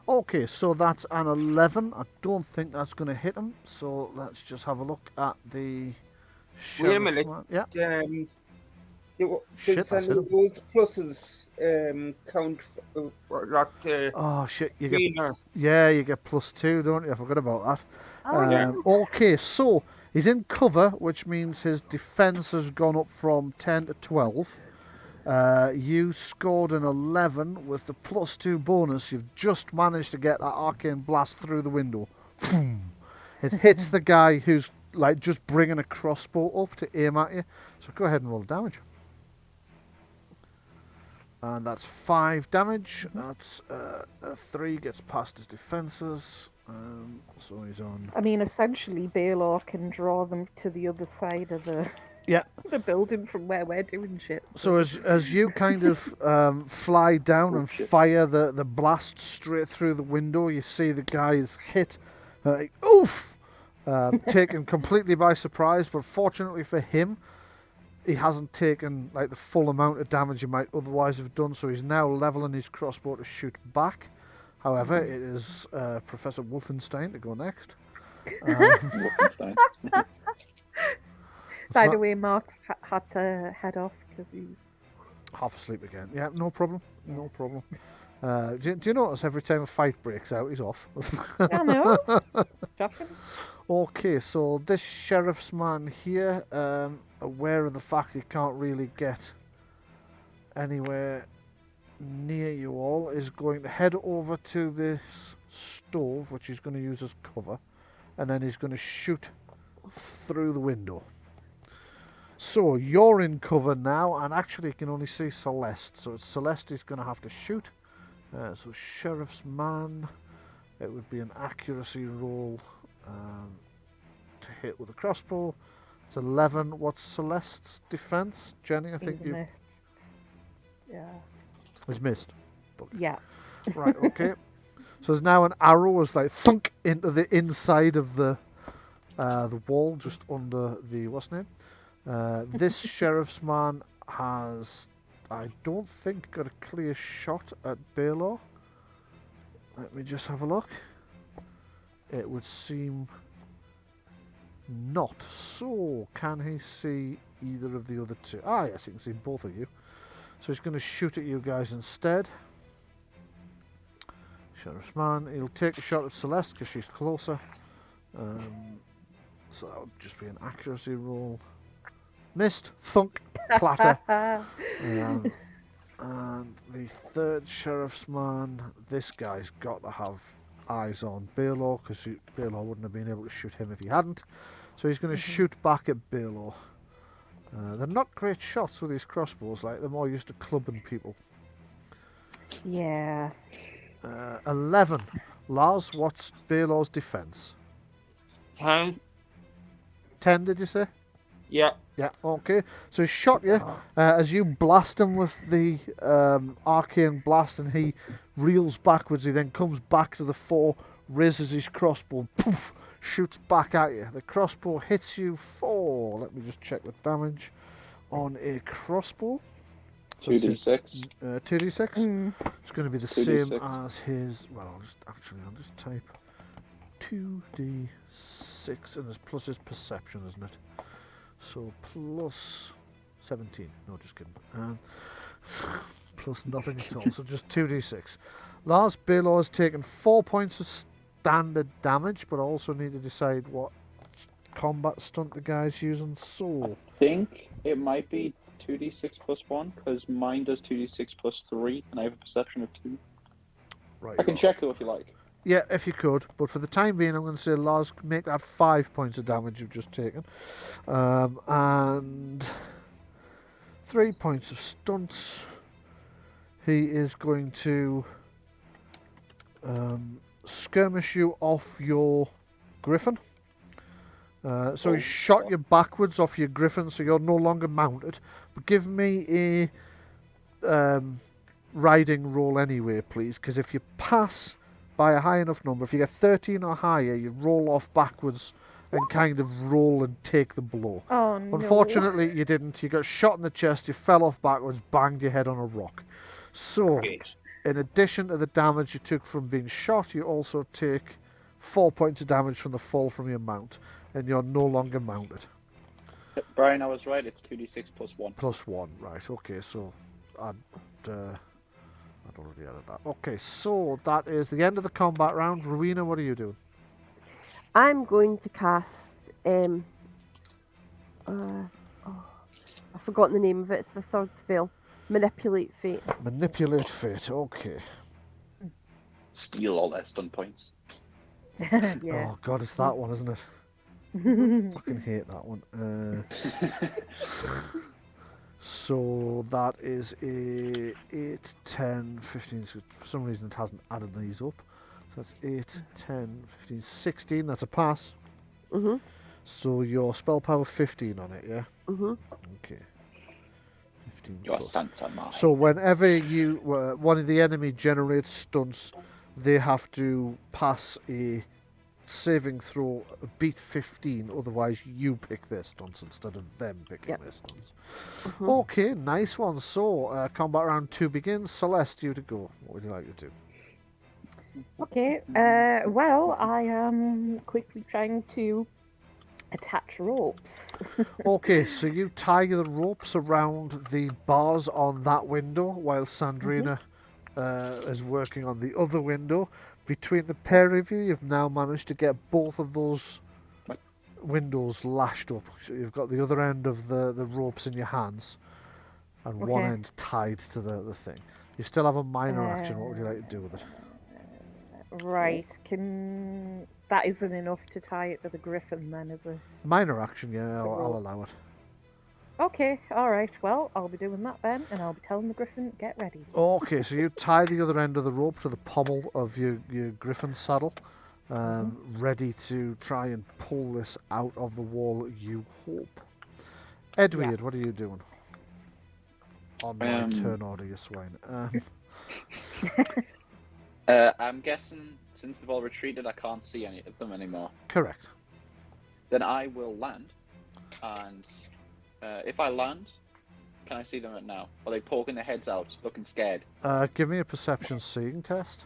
Okay, so that's an 11. I don't think that's going to hit him, so let's just have a look at the...
Wait a minute.
Yeah.
Shit,
that's hit him.
those pluses count that.
Oh shit! You
green,
get you get +2, don't you? I forgot about that.
Oh,
yeah.
Okay, so he's in cover, which means his defense has gone up from 10 to 12. You scored an 11 with the +2 bonus. You've just managed to get that arcane blast through the window. It hits the guy who's like just bringing a crossbow up to aim at you. So go ahead and roll damage. And that's 5 damage. That's 3 gets past his defences. So he's on.
I mean, essentially, Balore can draw them to the other side of the building from where we're doing shit.
So as you kind of fly down and fire the blast straight through the window, you see the guy is hit. Oof! taken completely by surprise, but fortunately for him, he hasn't taken like the full amount of damage he might otherwise have done, so he's now leveling his crossbow to shoot back. However, it is Professor Wolfenstein to go next.
Wolfenstein.
By the way, Mark's had to head off because he's
half asleep again. Yeah, no problem. No problem. Do you notice every time a fight breaks out, he's off?
I know. Shocking.
Okay, so this sheriff's man here, aware of the fact he can't really get anywhere near you all, is going to head over to this stove, which he's going to use as cover, and then he's going to shoot through the window. So you're in cover now, and actually you can only see Celeste, so it's Celeste he's going to have to shoot. So sheriff's man, it would be an accuracy roll to hit with a crossbow. It's 11. What's Celeste's defense? Jenny, I think
He's
you
missed. Yeah.
He's missed.
Yeah.
Right, okay. So there's now an arrow is like thunk into the inside of the wall just under the what's name. This sheriff's man has, I don't think, got a clear shot at Balore. Let me just have a look. It would seem not. So, can he see either of the other two? Ah, yes, he can see both of you. So he's going to shoot at you guys instead. Sheriff's man. He'll take a shot at Celeste because she's closer. So that would just be an accuracy roll. Missed. Thunk. Clatter. And the third sheriff's man, this guy's got to have eyes on Balore because Balore wouldn't have been able to shoot him if he hadn't. So he's going to shoot back at Balore. They're not great shots with these crossbows, like they're more used to clubbing people.
Yeah.
11. Lars, what's Balore's defense?
10.
10, did you say?
Yeah.
Yeah, okay. So he shot you as you blast him with the arcane blast, and he reels backwards. He then comes back to the fore, raises his crossbow, poof, shoots back at you. The crossbow hits you for, let me just check the damage on a crossbow.
2d6.
2d6. It's going to be the
2d6.
same as his. Well, I'll just type 2d6, and it's plus his perception, isn't it? So plus 17. No, just kidding. Plus nothing at all. So just 2d6. Lars, Balore has taken 4 points of standard damage, but I also need to decide what combat stunt the guy's using. So
I think it might be 2d6 plus 1, because mine does 2d6 plus 3, and I have a perception of 2.
right.
I can check though if you like.
Yeah, if you could, but for the time being, I'm going to say Lars, make that 5 points of damage you've just taken, and 3 points of stunts. He is going to skirmish you off your griffin. So he shot you backwards off your griffin, so you're no longer mounted. But give me a riding roll anyway, please, because if you pass by a high enough number, if you get 13 or higher, you roll off backwards and kind of roll and take the blow.
Oh, no.
Unfortunately, you didn't. You got shot in the chest, you fell off backwards, banged your head on a rock. So,
Great.
in addition to the damage you took from being shot, you also take 4 points of damage from the fall from your mount, and you're no longer mounted.
Brian, I was right. It's 2d6 plus 1.
Plus 1, right, okay, so I'd already added that. Okay, so that is the end of the combat round. Rowena, what are you doing?
I'm going to cast. I've forgotten the name of it. It's the third spell. Manipulate Fate.
Manipulate Fate, okay.
Steal all their stun points.
Yeah.
Oh god, it's that one, isn't it? Fucking hate that one. So that is a 8, 10, 15. So for some reason it hasn't added these up. So that's 8, 10, 15, 16. That's a pass.
Mm-hmm.
So your spell power 15 on it, yeah?
Mm-hmm.
Okay. 15
Your
plus.
stunts are mine.
So whenever you one of the enemy generates stunts, they have to pass a saving throw beat 15, otherwise you pick their stunts instead of them picking
Yep.
their stunts.
Mhm.
Okay, nice one. So, combat round 2 begins. Celeste, you to go. What would you like to do?
Okay. Well, I am quickly trying to attach ropes.
Okay, so you tie the ropes around the bars on that window while Sandreena is working on the other window. Between the pair of you, you've now managed to get both of those windows lashed up. So you've got the other end of the ropes in your hands and one
Okay.
end tied to the thing. You still have a minor action. What would you like to do with it?
Right. That isn't enough to tie it to the griffin, then, is it?
Minor action, yeah,
The
I'll
rope.
allow it.
Okay. All right. Well, I'll be doing that then, and I'll be telling the griffin, get ready.
Okay, so you tie the other end of the rope to the pommel of your griffin saddle, ready to try and pull this out of the wall, you hope. Edwyrd, what are you doing? On my turn order, you swine.
I'm guessing since they've all retreated, I can't see any of them anymore.
Correct.
Then I will land, and if I land, can I see them right now? Are they poking their heads out, looking scared?
Give me a perception seeing test.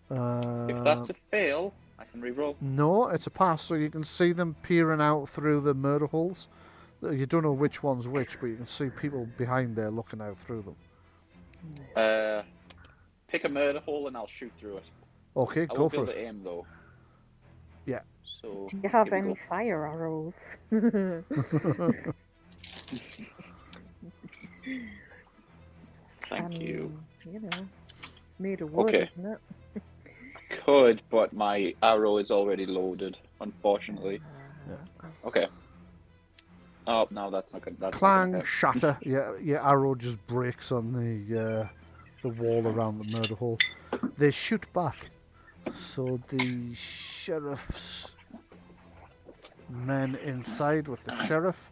If that's a fail, I can re-roll.
No, it's a pass, so you can see them peering out through the murder holes. You don't know which one's which, but you can see people behind there looking out through them.
Pick a murder hole and I'll shoot through it.
Okay,
I
go
won't be
for
able
it.
to aim though.
Yeah.
So
Do you have
here we
any
go.
fire arrows?
Thank you.
You know, made of wood,
Okay.
isn't it?
Could, but my arrow is already loaded, unfortunately. Okay. Oh, no, that's not good. That's
Clang,
not
shatter. Your arrow just breaks on the wall around the murder hole. They shoot back. So the sheriff's men inside with the sheriff.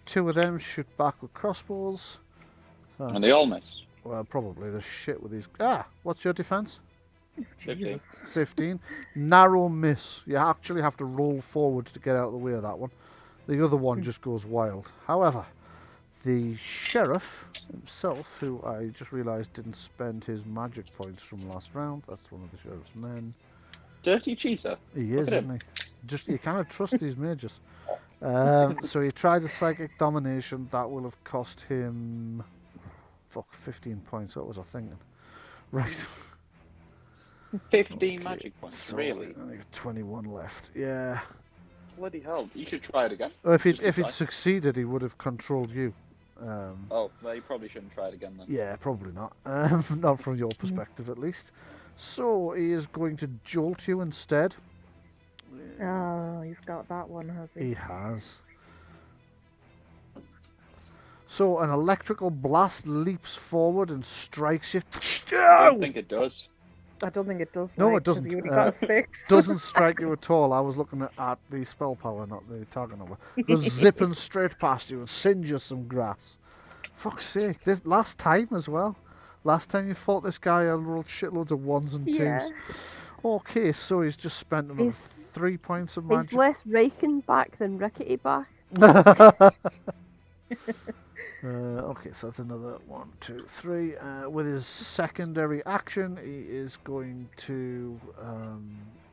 2 of them shoot back with crossbows.
And they all missed.
Well, probably they're shit with these. What's your defense?
15.
15. Narrow miss. You actually have to roll forward to get out of the way of that one. The other one just goes wild. However, the sheriff himself, who I just realised didn't spend his magic points from last round, that's one of the sheriff's men.
Dirty cheater.
He
Look
is,
at
isn't he? Just you cannot trust these mages. So he tried a psychic domination. That will have cost him 15 points. What was I thinking? Right.
15 magic points,
So
really?
I got 21 left. Yeah.
Bloody hell. You should try it again.
Well, if
Just to
he'd
try.
succeeded, he would have controlled you.
Oh, well, you probably shouldn't try it again then.
Yeah, probably not. Not from your perspective, at least. So he is going to jolt you instead.
Oh, he's got that one, has he?
He has. So an electrical blast leaps forward and strikes you.
I don't think it does.
I don't think it does.
No,
like,
it doesn't.
'cause He only got a 6.
Doesn't strike you at all. I was looking at the spell power, not the target number. It goes zipping straight past you and singes some grass. Fuck's sake! This last time as well. Last time you fought this guy, I rolled shitloads of 1s and 2s.
Yeah.
Okay, so he's just spent another
He's-
3 points of
He's
magic.
less Reichenbach than Rickety-Bach.
Okay, so that's another 1, 2, 3. With his secondary action, he is going to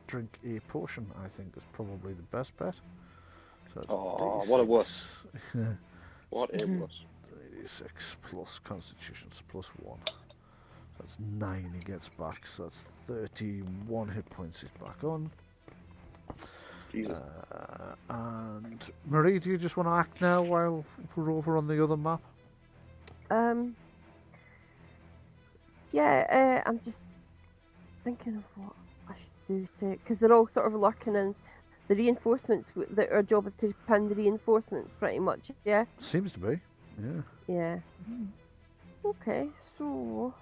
drink a potion. I think is probably the best bet. So that's
Oh,
D6.
what a wuss. What it was.
6 plus Constitution's plus 1. That's 9 he gets back, so that's 31 hit points he's back on.
Jesus.
And Marie, do you just want to act now while we're over on the other map?
Yeah, I'm just thinking of what I should do to, because they're all sort of lurking in the reinforcements. That our job is to pin the reinforcements, pretty much. Yeah.
Seems to be, yeah.
Yeah. Okay, so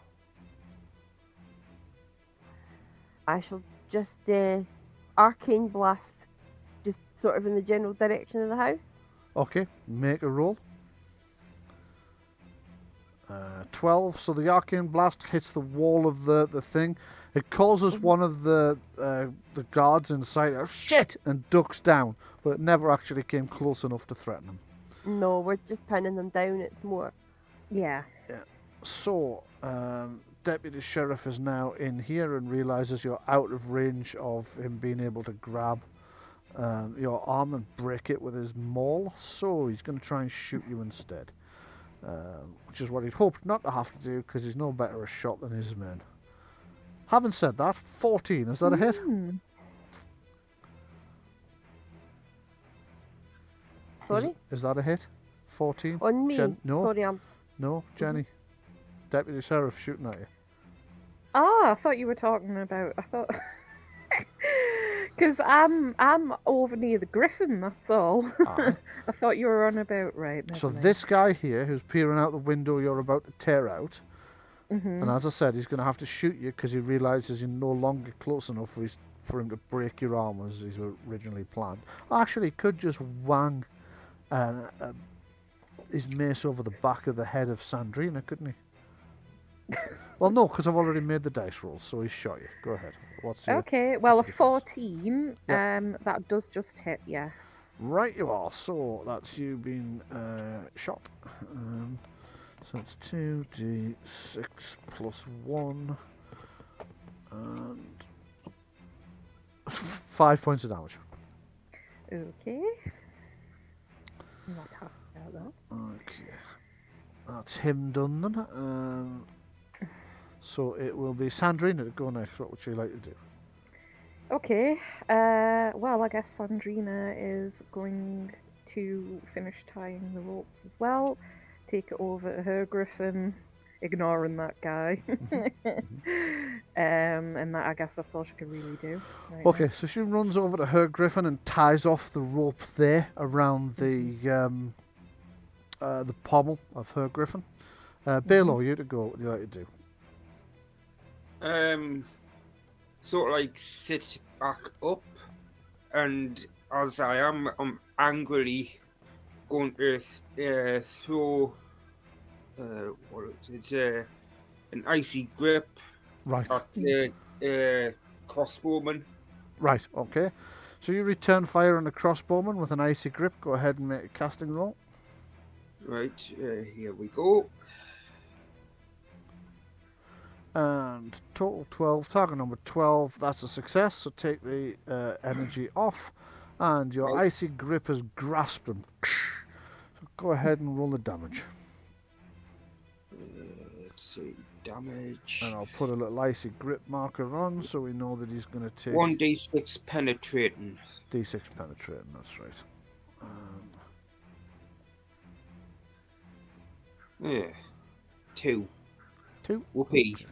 I shall just arcane blast, just sort of in the general direction of the house.
Okay, make a roll. 12. So the arcane blast hits the wall of the thing. It causes one of the guards inside, oh shit, and ducks down, but it never actually came close enough to threaten him.
No, we're just pinning them down. It's more.
Yeah.
So, Deputy Sheriff is now in here and realizes you're out of range of him being able to grab your arm and break it with his maul. So he's going to try and shoot you instead, which is what he'd hoped not to have to do because he's no better a shot than his men. Having said that, 14, is that a hit?
Sorry?
Is that a hit? 14?
On me?
No.
Sorry,
No, Jenny. Deputy Sheriff shooting at you.
Oh, I thought you were talking about. I thought. Because I'm over near the griffin, that's all.
Aye.
I thought you were on about, right.
So
never mind.
this guy here, who's peering out the window you're about to tear out,
Mhm.
and as I said, he's going to have to shoot you because he realises you're no longer close enough for him to break your arm as he's originally planned. Actually, he could just wang his mace over the back of the head of Sandreena, couldn't he? Well, no, because I've already made the dice rolls, so he's shot you. Go ahead. What's your...
Okay, well, a
what's your difference?
14, that does just hit, yes.
Right you are. So that's you being shot. So it's 2d6 plus 1 and 5 points of damage.
Okay. Not happy about that.
Okay. That's him done then. So it will be Sandreena to go next. What would she like to do?
Okay, well, I guess Sandreena is going to finish tying the ropes as well, take it over to her griffin, ignoring that guy. And that, I guess that's all she can really do. Right
Okay, so she runs over to her griffin and ties off the rope there around the pommel of her griffin. Balore, you to go. What would you like to do?
Sort of like sit back up, and as I am, I'm angrily going to throw what is it? An icy grip
Right.
at the crossbowman.
Right, okay. So you return fire on the crossbowman with an icy grip. Go ahead and make a casting roll.
Right, here we go.
And total 12, target number 12, that's a success, so take the energy off, and your
Right.
icy grip has grasped him. So go ahead and roll the damage.
Let's see, damage.
And I'll put a little icy grip marker on so we know that he's going to take
1d6 penetrating.
D6 penetrating, that's right.
Yeah, 2.
2.
Whoopee.
Okay.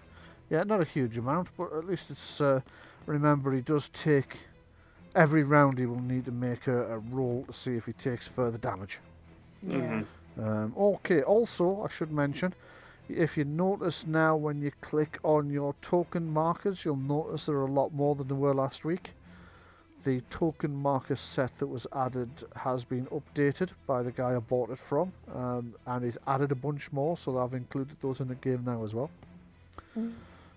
Yeah, not a huge amount, but at least it's... remember, he does take... Every round he will need to make a roll to see if he takes further damage.
Yeah.
Okay, also, I should mention, if you notice now when you click on your token markers, you'll notice there are a lot more than there were last week. The token marker set that was added has been updated by the guy I bought it from, and he's added a bunch more, so I've included those in the game now as well.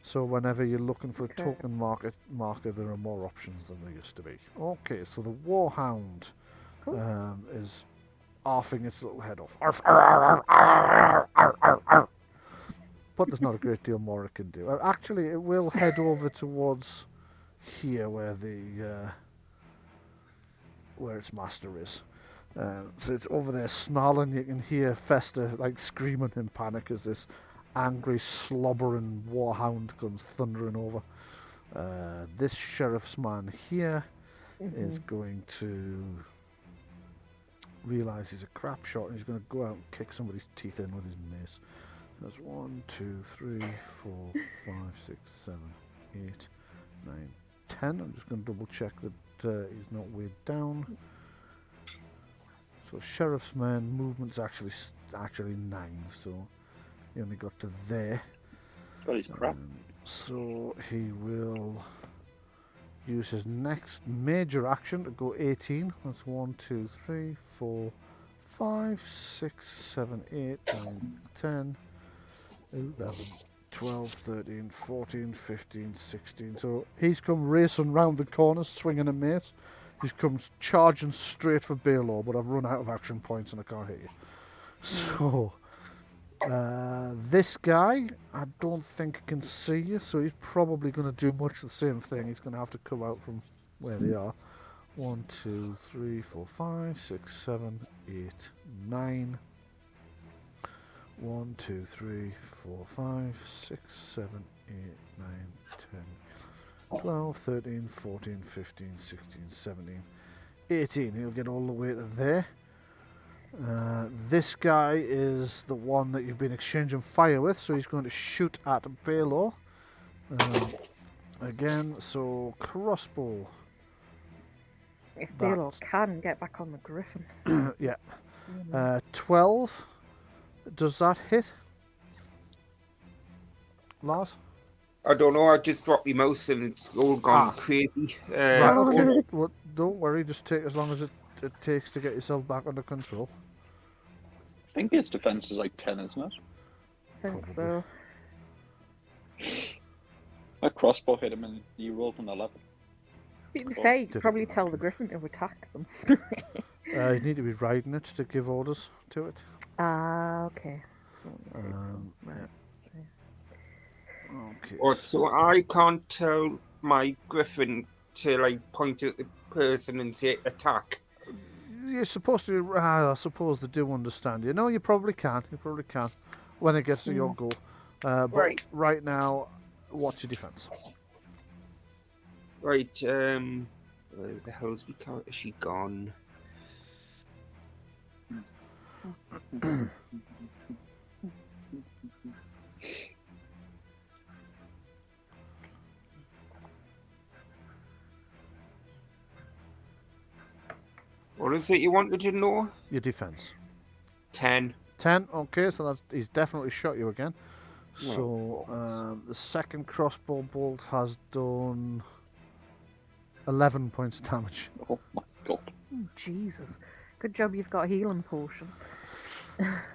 So whenever you're looking for a
Okay.
token marker, there are more options than there used to be. Okay, so the Warhound is arfing its little head off. Arf, arr, arr, arr, arr, arr, arr. But there's not a great deal more it can do. Actually, it will head over towards here where the where its master is. So it's over there snarling. You can hear Festor like screaming in panic as this angry, slobbering warhound comes thundering over. This sheriff's man here is going to realise he's a crap shot and he's going to go out and kick somebody's teeth in with his mace. That's 1, 2, 3, 4, 5, 6, 7, 8, 9, 10. I'm just going to double check that he's not weighed down. So sheriff's man movement's actually 9, so he only got to there.
Got his crap.
So he will use his next major action to go 18. That's 1, 2, 3, 4, 5, 6, 7, 8, 9, 10. 11, 12, 13, 14, 15, 16. So he's come racing round the corner, swinging a mace. He's come charging straight for Balore, but I've run out of action points and I can't hit you. So this guy, I don't think can see you, so he's probably going to do much the same thing. He's going to have to come out from where they are. 1, 2, 3, 4, 5, 6, 7, 8, 9. 1, 2, 3, 4, 5, 6, 7, 8, 9, 10, 12, 13, 14, 15, 16, 17, 18. He'll get all the way to there. This guy is the one that you've been exchanging fire with, so he's going to shoot at Balore. Again, so crossbow.
If Balore can get back on the griffin.
Yeah. 12. Does that hit? Lars?
I don't know, I just dropped my mouse and it's all gone crazy.
Right, okay. Well, don't worry, just take as long as it takes to get yourself back under control.
I think his defense is like 10, isn't it?
I think so.
That crossbow hit him and you rolled an 11.
To be fair, you could probably tell the griffin to attack them.
You need to be riding it to give orders to it.
Okay. So right.
Okay.
So I can't tell my griffin to like point at the person and say attack.
You're supposed to. I suppose they do understand you. No, you probably can. You probably can when it gets to your goal. But right now, what's your defense?
Right. Where the hell's my character? Is she gone? What is it you wanted to know?
Your defense.
10.
10. Okay, so he's definitely shot you again. So the second crossbow bolt has done 11 points of damage.
Oh my god.
Oh, Jesus. Good job you've got a healing potion.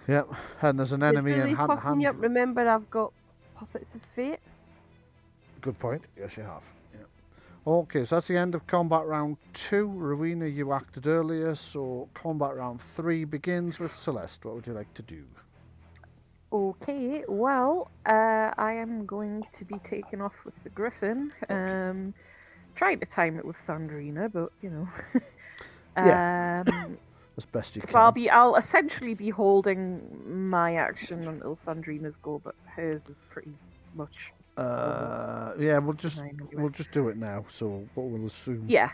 Yep, and there's an enemy
it's really
in hand.
fucking you up. Remember, I've got Puppets of Fate.
Good point. Yes, you have. Yeah. Okay, so that's the end of combat round 2. Rowena, you acted earlier, so combat round 3 begins with Celeste. What would you like to do?
Okay, well, I am going to be taken off with the griffin. Trying to time it with Sandreena, but you know.
Yeah. As best you can.
So I'll essentially be holding my action until Sandreena's go, but hers is pretty much.
Yeah, we'll just do it now. So what we'll assume.
Yeah.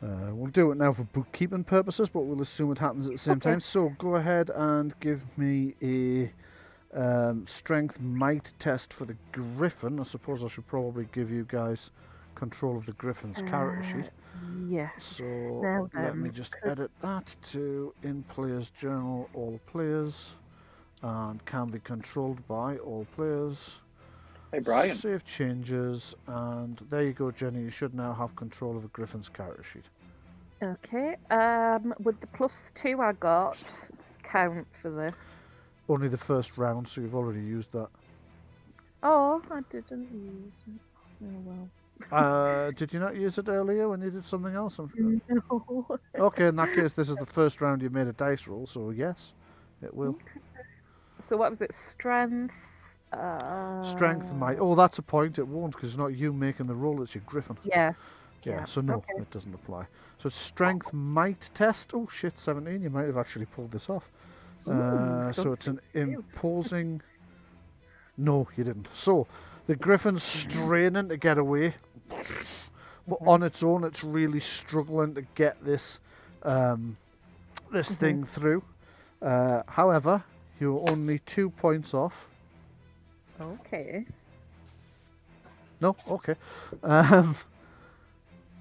We'll do it now for bookkeeping purposes, but we'll assume it happens at the same time. So go ahead and give me a strength might test for the griffin. I suppose I should probably give you guys control of the griffin's character sheet.
Yes.
So let me just edit that to in players journal all players and can be controlled by all players.
Hey Bryan.
Save changes and there you go, Jenni. You should now have control of a griffin's character sheet.
Okay. Would the +2 I got count for this?
Only the first round, so you've already used that.
Oh, I didn't use it. Oh well.
Did you not use it earlier when you did something else?
No.
Okay, in that case, this is the first round you made a dice roll, so yes, it will.
So what was it? Strength?
Strength might. Oh, that's a point. It won't, because it's not you making the roll, it's your griffin.
Yeah.
Yeah, so no, it doesn't apply. So it's strength might test. Oh shit, 17. You might have actually pulled this off. So it's an imposing... No, you didn't. So the griffin's straining to get away, but on its own, it's really struggling to get this thing through. However, you're only 2 points off.
Okay.
No, okay.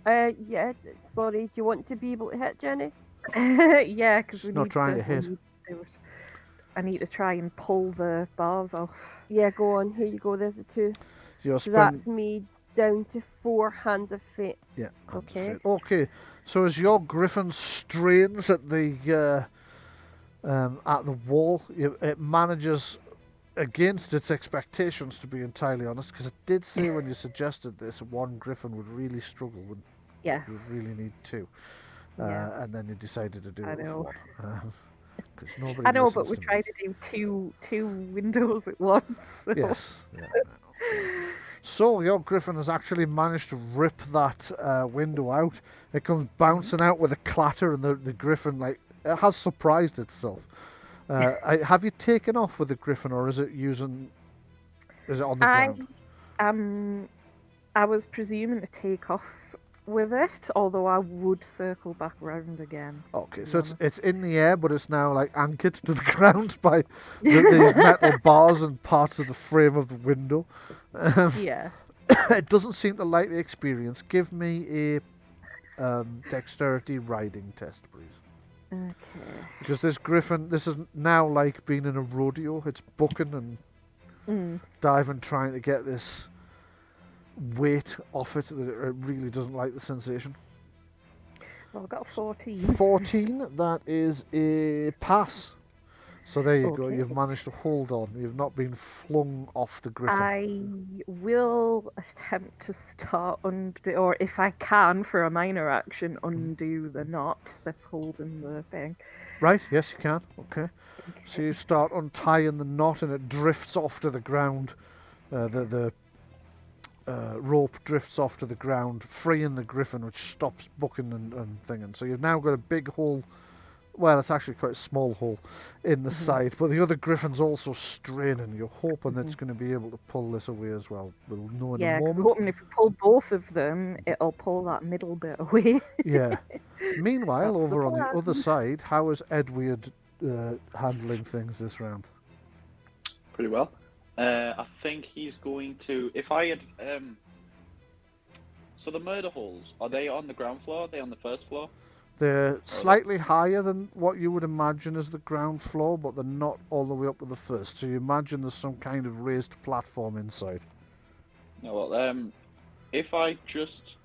Yeah. Sorry. Do you want to be able to hit, Jenni?
Yeah, because we
Not
need
trying to hit.
do it. I need to try and pull the bars off.
Yeah. Go on. Here you go. There's a 2.
You're
So that's me down to 4 hands of fate.
Yeah.
Okay.
Okay. So as your griffin strains at the wall, it manages against its expectations, to be entirely honest, because it did say when you suggested this, one griffin would really struggle, wouldn't
Yes.
you? Would really need two.
Yes.
And then you decided to do
I
it with
know.
one. Because nobody
I know, but
listens
we
to me.
tried to do two windows at once. So.
Yes. Yeah. So your griffin has actually managed to rip that window out. It comes bouncing out with a clatter, and the griffin it has surprised itself. Have you taken off with the griffin, or is it on the ground?
I was presuming to take off with it, although I would circle back round again.
Okay, so it's in the air, but it's now anchored to the ground by these metal bars and parts of the frame of the window.
Yeah.
It doesn't seem to like the experience. Give me a dexterity riding test, please.
Okay.
Because this griffin, this is now like being in a rodeo. It's bucking and diving, trying to get this weight off it. That it really doesn't like the sensation.
Well, I've got a 14.
14, that is a pass. So there you go.
Okay.
You've managed to hold on. You've not been flung off the griffin.
I will attempt to start or if I can, for a minor action, undo the knot that's holding the thing.
Right, yes you can. Okay. So you start untying the knot and it drifts off to the ground. The rope drifts off to the ground, freeing the griffin, which stops bucking and thinging. So you've now got a big hole. Well, it's actually quite a small hole in the side, but the other griffin's also straining. You're hoping it's going to be able to pull this away as well. We'll know in a
Yeah, 'cause
moment.
hoping if we pull both of them, it'll pull that middle bit away.
Yeah. Meanwhile,
That's the
over on the
plan.
other side, how is Edwyrd handling things this round?
Pretty well. I think he's going to. If I had. So the murder holes, are they on the ground floor? Are they on the first floor?
They're slightly higher than what you would imagine as the ground floor, but they're not all the way up to the first. So you imagine there's some kind of raised platform inside.
No, well, if I just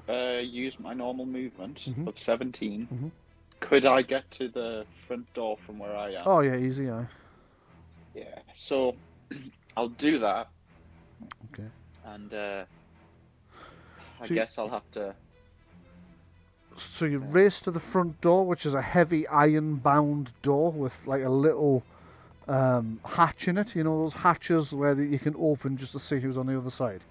use my normal movement of 17, could I get to the front door from where I am?
Oh yeah, easy, aye.
Yeah, so I'll do that.
Okay.
And I guess I'll have to.
So you race to the front door, which is a heavy iron-bound door with a little hatch in it. You know those hatches where you can open just to see who's on the other side.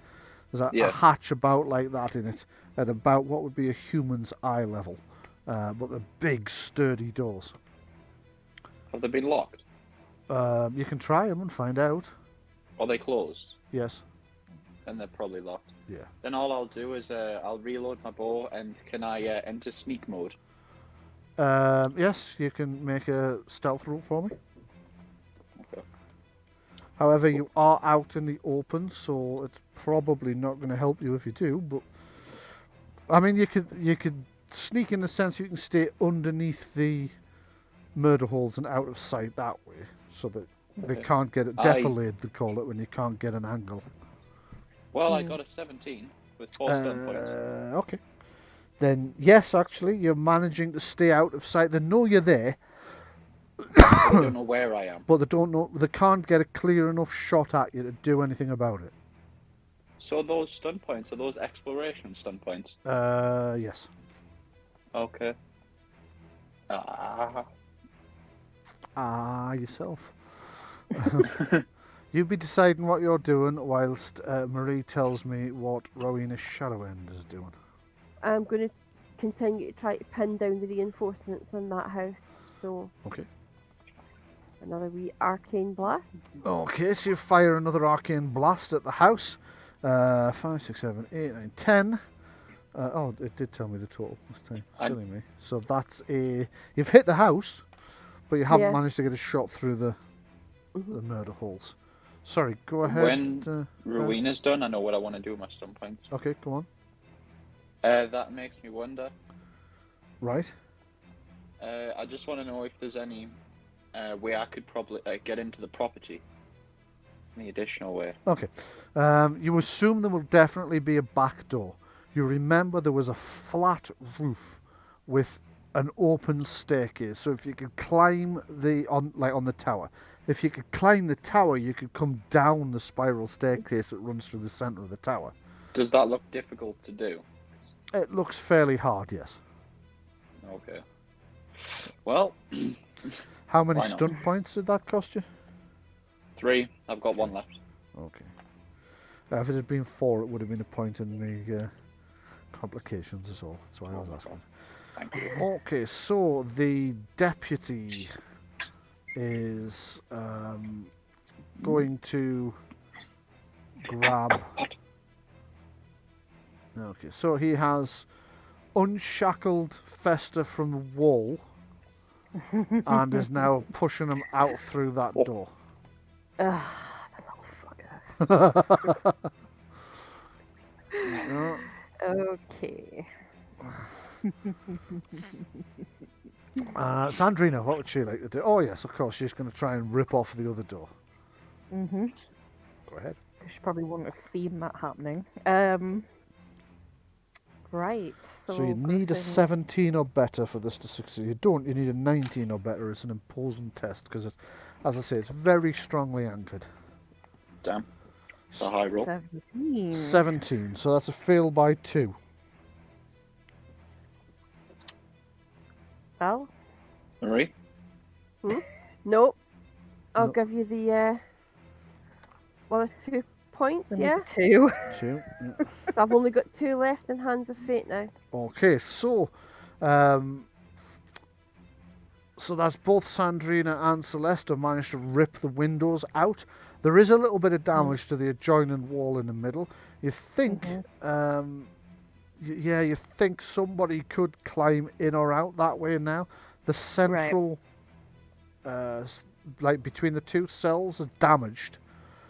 There's a hatch about like that in it, at about what would be a human's eye level, but they're big, sturdy doors.
Have they been locked?
You can try them and find out.
Are they closed?
Yes.
Then they're probably locked.
Yeah.
Then all I'll do is I'll reload my bow, and can I enter sneak mode?
Yes, you can make a stealth roll for me.
Okay.
However, you are out in the open, so it's probably not going to help you if you do. But I mean, you could sneak in the sense you can stay underneath the murder holes and out of sight that way, so that they can't get it. Defilade, they call it, when you can't get an angle.
Well, I got a 17 with 4 stun points.
Okay. Then, yes, actually, you're managing to stay out of sight. They know you're there,
I don't know where I am.
but they don't know. They can't get a clear enough shot at you to do anything about it.
So those stun points, are those exploration stun points?
Yes.
Okay.
Yourself. You be deciding what you're doing whilst Marie tells me what Rowena's Shadowend is doing.
I'm going to continue to try to pin down the reinforcements in that house. So
Okay.
another wee arcane blast.
Okay, so you fire another arcane blast at the house. 5, 6, 7, 8, 9, 10. Oh, it did tell me the total this time. Silly me. So that's you've hit the house, but you haven't managed to get a shot through the murder holes. Sorry, go ahead.
When Rowena's done, I know what I want to do with my stun points.
Okay, go on.
That makes me wonder.
Right.
I just want to know if there's any way I could probably get into the property. Any additional way.
Okay. You assume there will definitely be a back door. You remember there was a flat roof with an open staircase. So if you could climb on the tower, if you could climb the tower, you could come down the spiral staircase that runs through the centre of the tower.
Does that look difficult to do?
It looks fairly hard, yes.
Okay. Well,
How many
Why not?
stunt points did that cost you?
3. I've got 1 left.
Okay. If it had been 4, it would have been a point in the complications is all. That's why I was asking.
Thank you.
Okay, so the deputy is going to grab... Okay, so he has unshackled Festor from the wall and is now pushing him out through that door.
The little fucker.
Yeah.
Okay.
Sandreena, what would she like to do? Oh yes, of course, she's going to try and rip off the other door.
Mm-hmm.
Go ahead.
She probably wouldn't have seen that happening. Right.
So you need a 17 or better for this to succeed. You don't. You need a 19 or better. It's an imposing test because, as I say, it's very strongly anchored.
Damn. It's a high roll.
17.
17. So that's a fail by 2.
Well,
Marie?
Nope. I'll
Nope.
give you the well, 2 points,
then
yeah.
2.
2.
So I've only got 2 left in Hands of Fate now.
Okay, so that's both Sandreena and Celeste have managed to rip the windows out. There is a little bit of damage to the adjoining wall in the middle. You think, you think somebody could climb in or out that way now. The central, like between the 2 cells, is damaged.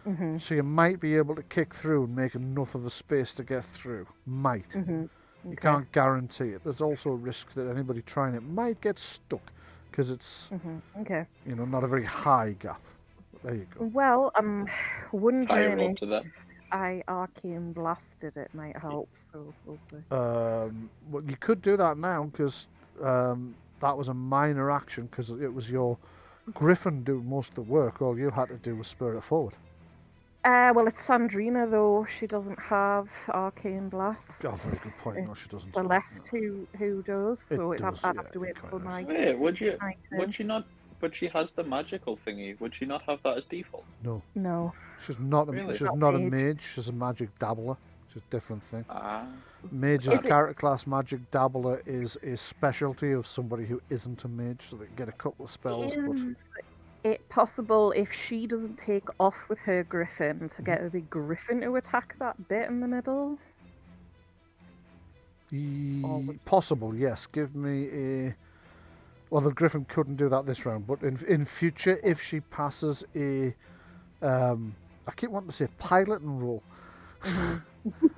Mm-hmm.
So you might be able to kick through and make enough of a space to get through. Might.
Mm-hmm.
You can't guarantee it. There's also a risk that anybody trying it might get stuck because it's,
Okay.
not a very high gap. There you go.
Well, I'm
High
wondering
roll
if
to that.
I arcane blasted it might help. So we'll see.
Well, you could do that now because that was a minor action because it was your Griffin doing most of the work. All you had to do was spur it forward.
Well, it's Sandreena though. She doesn't have arcane blast.
Oh, very good point. No, she
It's
doesn't.
Celeste who does.
It
So
does,
I'd
yeah,
have to
it
wait
kinda
till
does.
my.
Wait, would
turn.
she not? But she has the magical thingy. Would she not have that as default?
No,
No.
she's not.
Really?
She's
Not
not a
mage.
mage. She's a magic dabbler. She's a different thing.
Ah.
Mage
Is
is
it-
character class. Magic dabbler is a specialty of somebody who isn't a mage, so they can get a couple of spells. But
Is it possible if she doesn't take off with her griffin to get the griffin to attack that bit in the middle?
Possible, yes. Give me a. Well, the Griffin couldn't do that this round, but in future, if she passes a, I keep wanting to say piloting roll,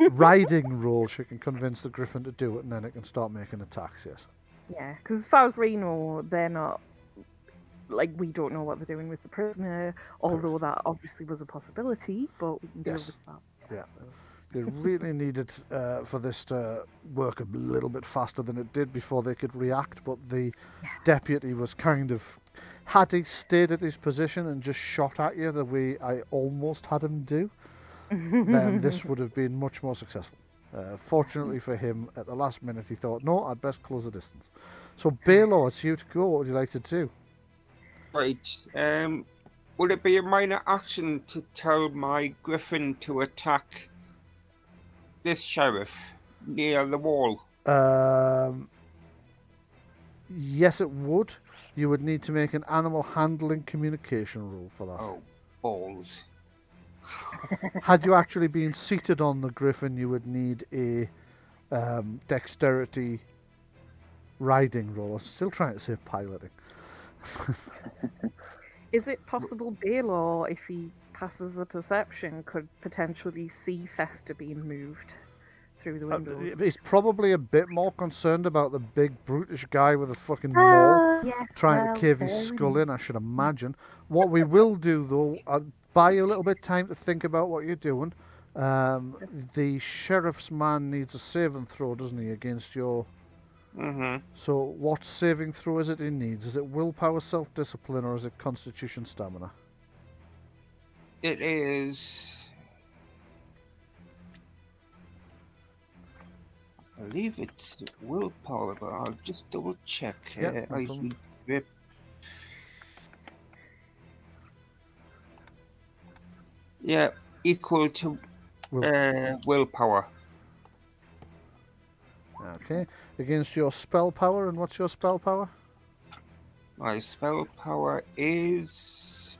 riding roll, she can convince the Griffin to do it, and then it can start making attacks. Yes.
Yeah, because as far as we know, they're not. Like, we don't know what they're doing with the prisoner, although that obviously was a possibility, but we can deal
Yes.
with that.
Yeah.
So.
They really needed for this to work a little bit faster than it did before they could react, but the deputy was kind of... Had he stayed at his position and just shot at you the way I almost had him do, then this would have been much more successful. Fortunately for him, at the last minute he thought, no, I'd best close the distance. So Balore, it's you to go. What would you like to do?
Right. Would it be a minor action to tell my Griffin to attack this sheriff near the wall?
Yes, it would. You would need to make an animal handling communication roll for that.
Oh, balls.
Had you actually been seated on the griffin, you would need a dexterity riding roll. I'm still trying to say piloting.
Is it possible Balore, if he passes a perception, could potentially see Festor being moved through the window?
He's probably a bit more concerned about the big brutish guy with a fucking maul
Yes,
trying
well,
to cave his
fair
skull
enough.
in, I should imagine. What we will do, though, I'll buy you a little bit of time to think about what you're doing. The sheriff's man needs a saving throw, doesn't he, against your...
Mm-hmm.
So what saving throw is it he needs? Is it willpower, self-discipline, or is it constitution stamina?
It is. I believe it's willpower, but I'll just double check.
Yeah, no problem.
Icy grip. Yeah, equal to willpower.
Okay. Against your spell power, and what's your spell power?
My spell power is.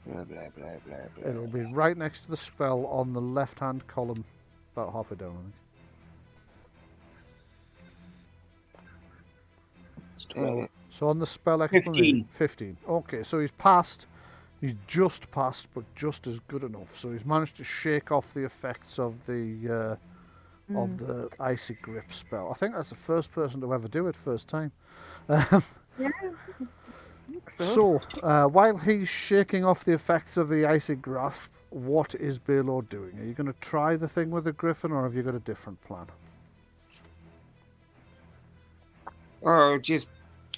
Blah blah blah blah blah.
It'll be right next to the spell on the left-hand column, about halfway down, I think.
It's 12.
So on the spell explanation, 15. Okay, so he's passed. He's just passed, but just as good enough. So he's managed to shake off the effects of the icy grip spell. I think that's the first person to ever do it, first time.
Yeah.
So, while he's shaking off the effects of the icy grasp, what is Balore doing? Are you going to try the thing with the griffin, or have you got a different plan?
Or just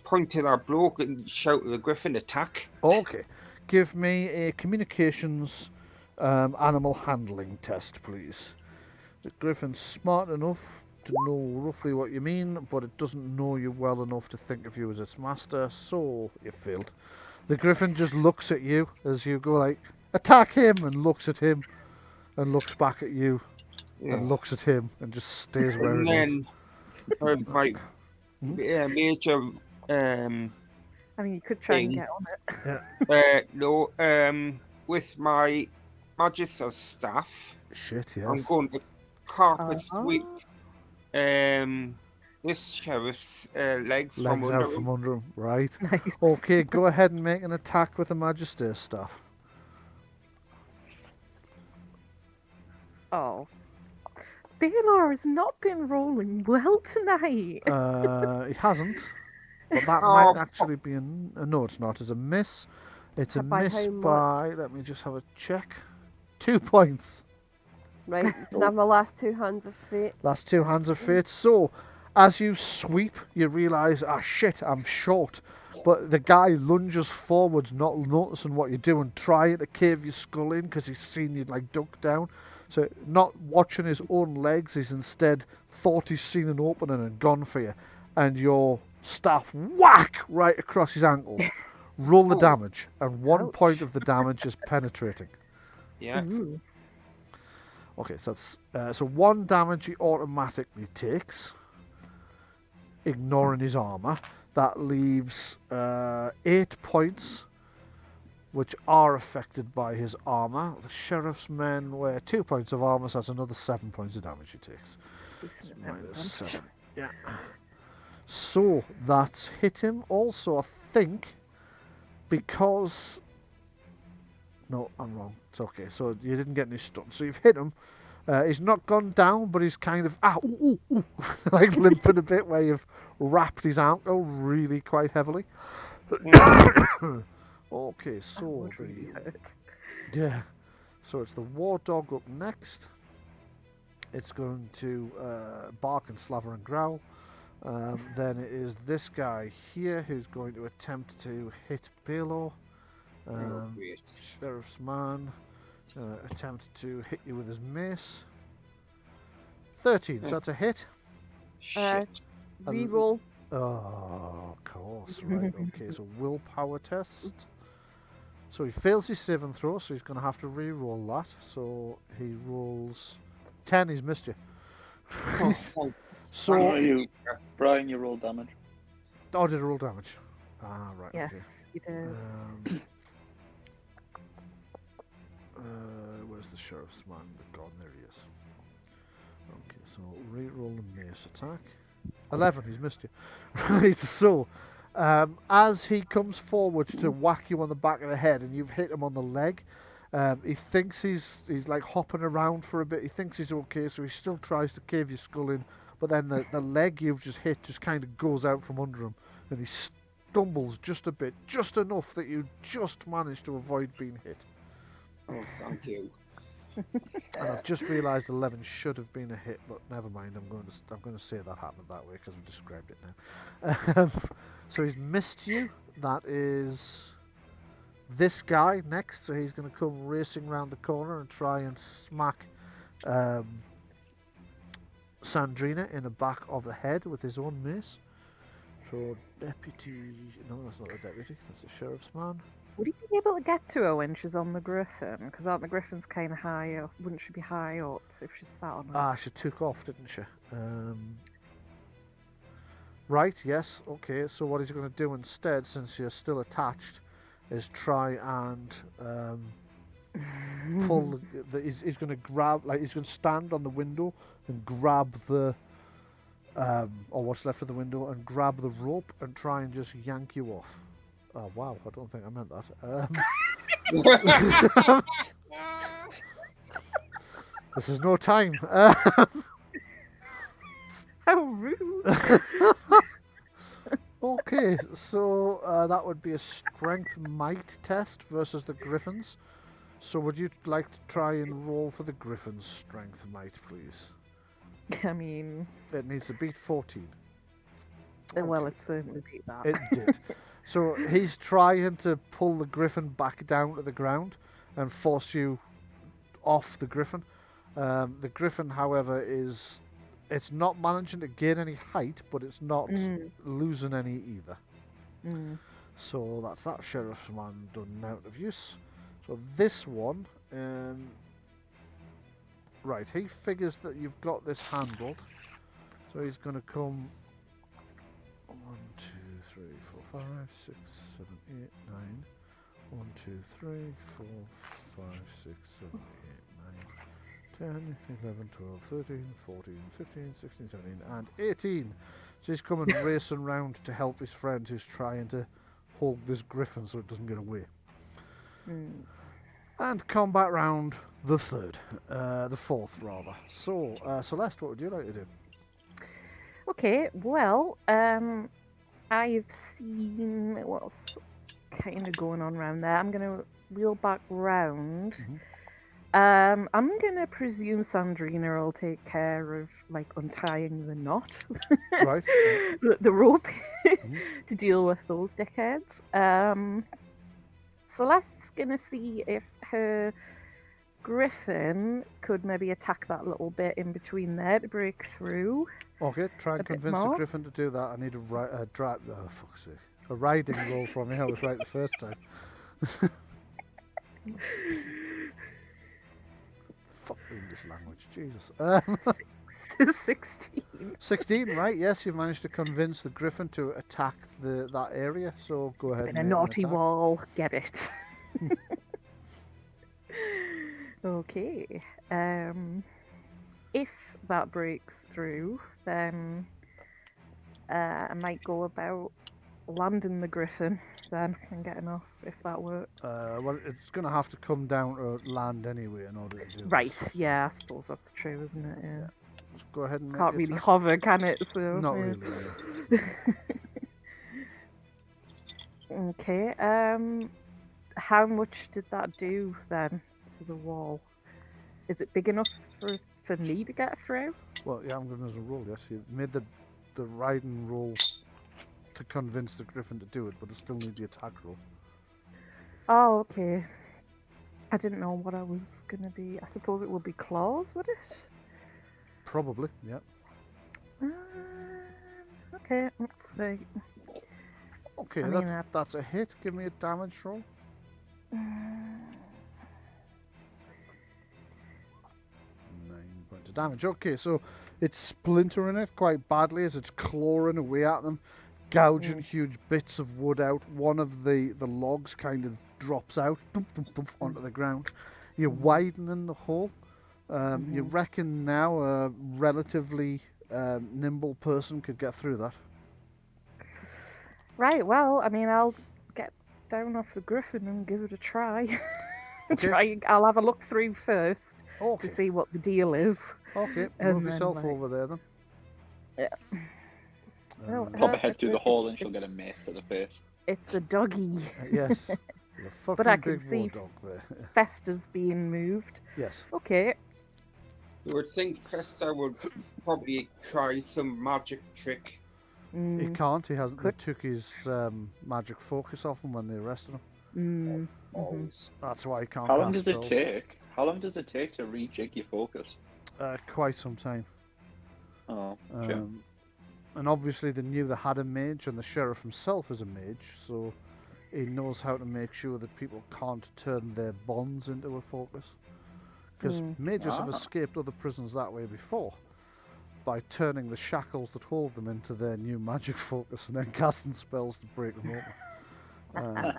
point to that bloke and shout at the griffin, attack.
Okay. Give me a communications animal handling test, please. The griffin's smart enough to know roughly what you mean, but it doesn't know you well enough to think of you as its master, so you failed. The griffin just looks at you as you go like, attack him, and looks at him, and looks back at you, and looks at him, and just stays where
And
it is.
then my major
I mean, you could try and
thing.
get on it.
With my magister's staff,
Shit,
I'm
yes.
going to carpet sweep this sheriff's legs from
Legs
under
out from under him, right.
Nice.
Okay, go ahead and make an attack with the magister's staff.
Oh. Balore has not been rolling well tonight.
He hasn't, but that
Oh,
might actually be no, it's not. It's a miss. It's a
By
miss
how much?
by. Let me just have a check. 2 points.
Right, you can have my last two hands of fate.
Last 2 hands of fate. So, as you sweep, you realise, ah shit, I'm short. But the guy lunges forwards, not noticing what you're doing, trying to cave your skull in because he's seen you like duck down. So, not watching his own legs, he's instead thought he's seen an opening and gone for you. And your staff whack right across his ankles. Roll the damage, and 1 point of the damage is penetrating.
yeah.
Ooh.
Okay, so that's 1 damage he automatically takes, ignoring his armor. That leaves 8 points, which are affected by his armor. The sheriff's men wear 2 points of armor, so that's another 7 points of damage he takes.
Decent amount of
Minus
damage.
7. Yeah. So that's hit him. Also, I think because. No, I'm wrong. It's okay. So you didn't get any stun. So you've hit him. He's not gone down, but he's kind of like limping a bit where you've wrapped his ankle really quite heavily. Okay, so
Would really hurt.
yeah. So it's the war dog up next. It's going to bark and slaver and growl. Then it is this guy here who's going to attempt to hit Balore.
Great.
Sheriff's man attempted to hit you with his mace. 13, so that's a hit.
Shit.
Reroll.
Oh, of course, right. Okay, so willpower test. So he fails his save and throw, so he's going to have to re-roll that. So he rolls 10, he's missed you. So,
Bryan, you roll damage.
oh, did he roll damage? Ah, right,
Yes,
okay.
he does.
Where's the sheriff's man? God, there he is. Okay, so re-roll the mace attack. 11, he's missed you. Right, so as he comes forward to whack you on the back of the head and you've hit him on the leg, he thinks he's like hopping around for a bit. He thinks he's okay, so he still tries to cave your skull in, but then the leg you've just hit just kind of goes out from under him and he stumbles just a bit, just enough that you just manage to avoid being hit.
Oh, thank you.
And I've just realised 11 should have been a hit, but never mind. I'm going to say that happened that way because I've described it now. So he's missed you. That is this guy next, so he's going to come racing round the corner and try and smack Sandreena in the back of the head with his own mace. So deputy, no, that's not the deputy, that's the sheriff's man.
Would he be able to get to her when she's on the griffin? Because aren't the griffins kind of high up? Wouldn't she be high up if she's sat on her?
Ah, she took off, didn't she? Right, yes, okay, so what he's going to do instead, since you're still attached, is try and pull he's going to grab, like, he's going to stand on the window and grab the or what's left of the window and grab the rope and try and just yank you off. Oh wow, I don't think I meant that. This is no time.
How rude!
Okay, so that would be a strength might test versus the griffins. So would you like to try and roll for the griffins' strength might, please?
I mean,
It needs to beat 14.
well, it certainly beat that.
It did. So he's trying to pull the griffin back down to the ground and force you off the griffin. The griffin, however, it's not managing to gain any height, but it's not losing any either. So that's that sheriff's man done out of use. So this one, right, he figures that you've got this handled. So he's going to come 1, 2, 3, 4, 5, 6, 7, 8, 9. 1, 2, 3, 4, 5, 6, 7, 8, 9, 10, 11, 12, 13, 14, 15, 16, 17, and 18. So he's coming racing round to help his friend who's trying to hold this griffin so it doesn't get away. And combat round the fourth rather. So, Celeste, what would you like to do?
Okay, well, I've seen what's kind of going on around there. I'm going to wheel back round. I'm going to presume Sandreena will take care of, like, untying the knot.
Right.
the rope to deal with those dickheads. Celeste's going to see if her griffin could maybe attack that little bit in between there to break through.
Okay, try and
A bit
convince the
more.
griffin to do that. I need a riding roll from me. I was right the first time. Fuck English language, Jesus.
16.
16, right? Yes, you've managed to convince the griffin to attack that area. So go ahead.
Been a
and make an
naughty
attack.
wall. Get it. Okay. If that breaks through, then I might go about landing the griffin then and getting off, if that works.
Well, it's going to have to come down to land anyway in order to do
Right,
this.
yeah, I suppose that's true, isn't it? Yeah.
So go ahead and make
Can't
your
really
attack.
hover, can it? So,
Not
yeah.
really. No.
Okay, how much did that do then to the wall? Is it big enough for me to get through?
Well, yeah, I'm going to roll. Yes, you made the riding roll to convince the griffin to do it, but I still need the attack roll.
Oh, okay. I didn't know what I was gonna be. I suppose it would be claws, would it?
Probably, yeah.
Okay, let's see.
Okay,
I mean,
that's a hit. Give me a damage roll. 9 points of damage. Okay, so it's splintering it quite badly as it's clawing away at them, gouging huge bits of wood out. One of the logs kind of drops out onto the ground. You're widening the hole. You reckon now a relatively nimble person could get through that?
Right, well, I mean, I'll get down off the griffin and give it a try.
Okay.
I'll have a look through first
Okay.
to see what the deal is.
Okay,
And
move
then,
yourself
like-
over there then.
Yeah. Oh,
Pop her head
it's
through the
a-
hole and she'll get a mace to the face.
It's a doggy.
Yes. There's a fucking
But I can
big
see
war dog there.
Festor's being moved.
Yes.
Okay.
You would think Festor would probably try some magic trick.
He can't. He hasn't. They took his magic focus off him when they arrested him.
Mm.
Always.
That's why you can't
How long
cast
does it
spells.
take? How long does it take to rejig your focus?
Quite some time.
Oh, okay.
And obviously they knew they had a mage, and the sheriff himself is a mage, so he knows how to make sure that people can't turn their bonds into a focus. Because mages have
Ah.
escaped other prisons that way before, by turning the shackles that hold them into their new magic focus and then casting spells to break them open.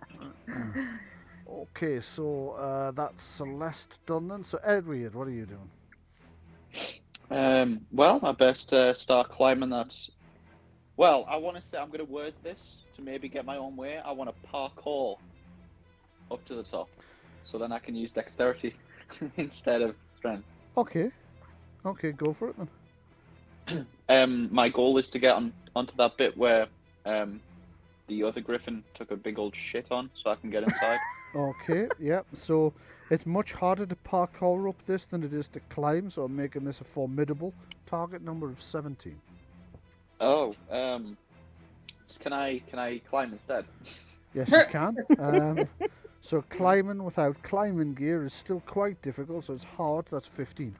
Okay, so that's Celeste done then. So Edwyrd, what are you doing?
Well, I best start climbing that. Well, I want to say I'm going to word this to maybe get my own way. I want to parkour up to the top, so then I can use dexterity instead of strength.
Okay, go for it then.
My goal is to get onto that bit where the other griffin took a big old shit on, so I can get inside.
Okay, yeah. So it's much harder to parkour up this than it is to climb, so I'm making this a formidable target number of 17.
Oh, can I climb instead?
Yes, you can. So climbing without climbing gear is still quite difficult, so it's hard. That's 15.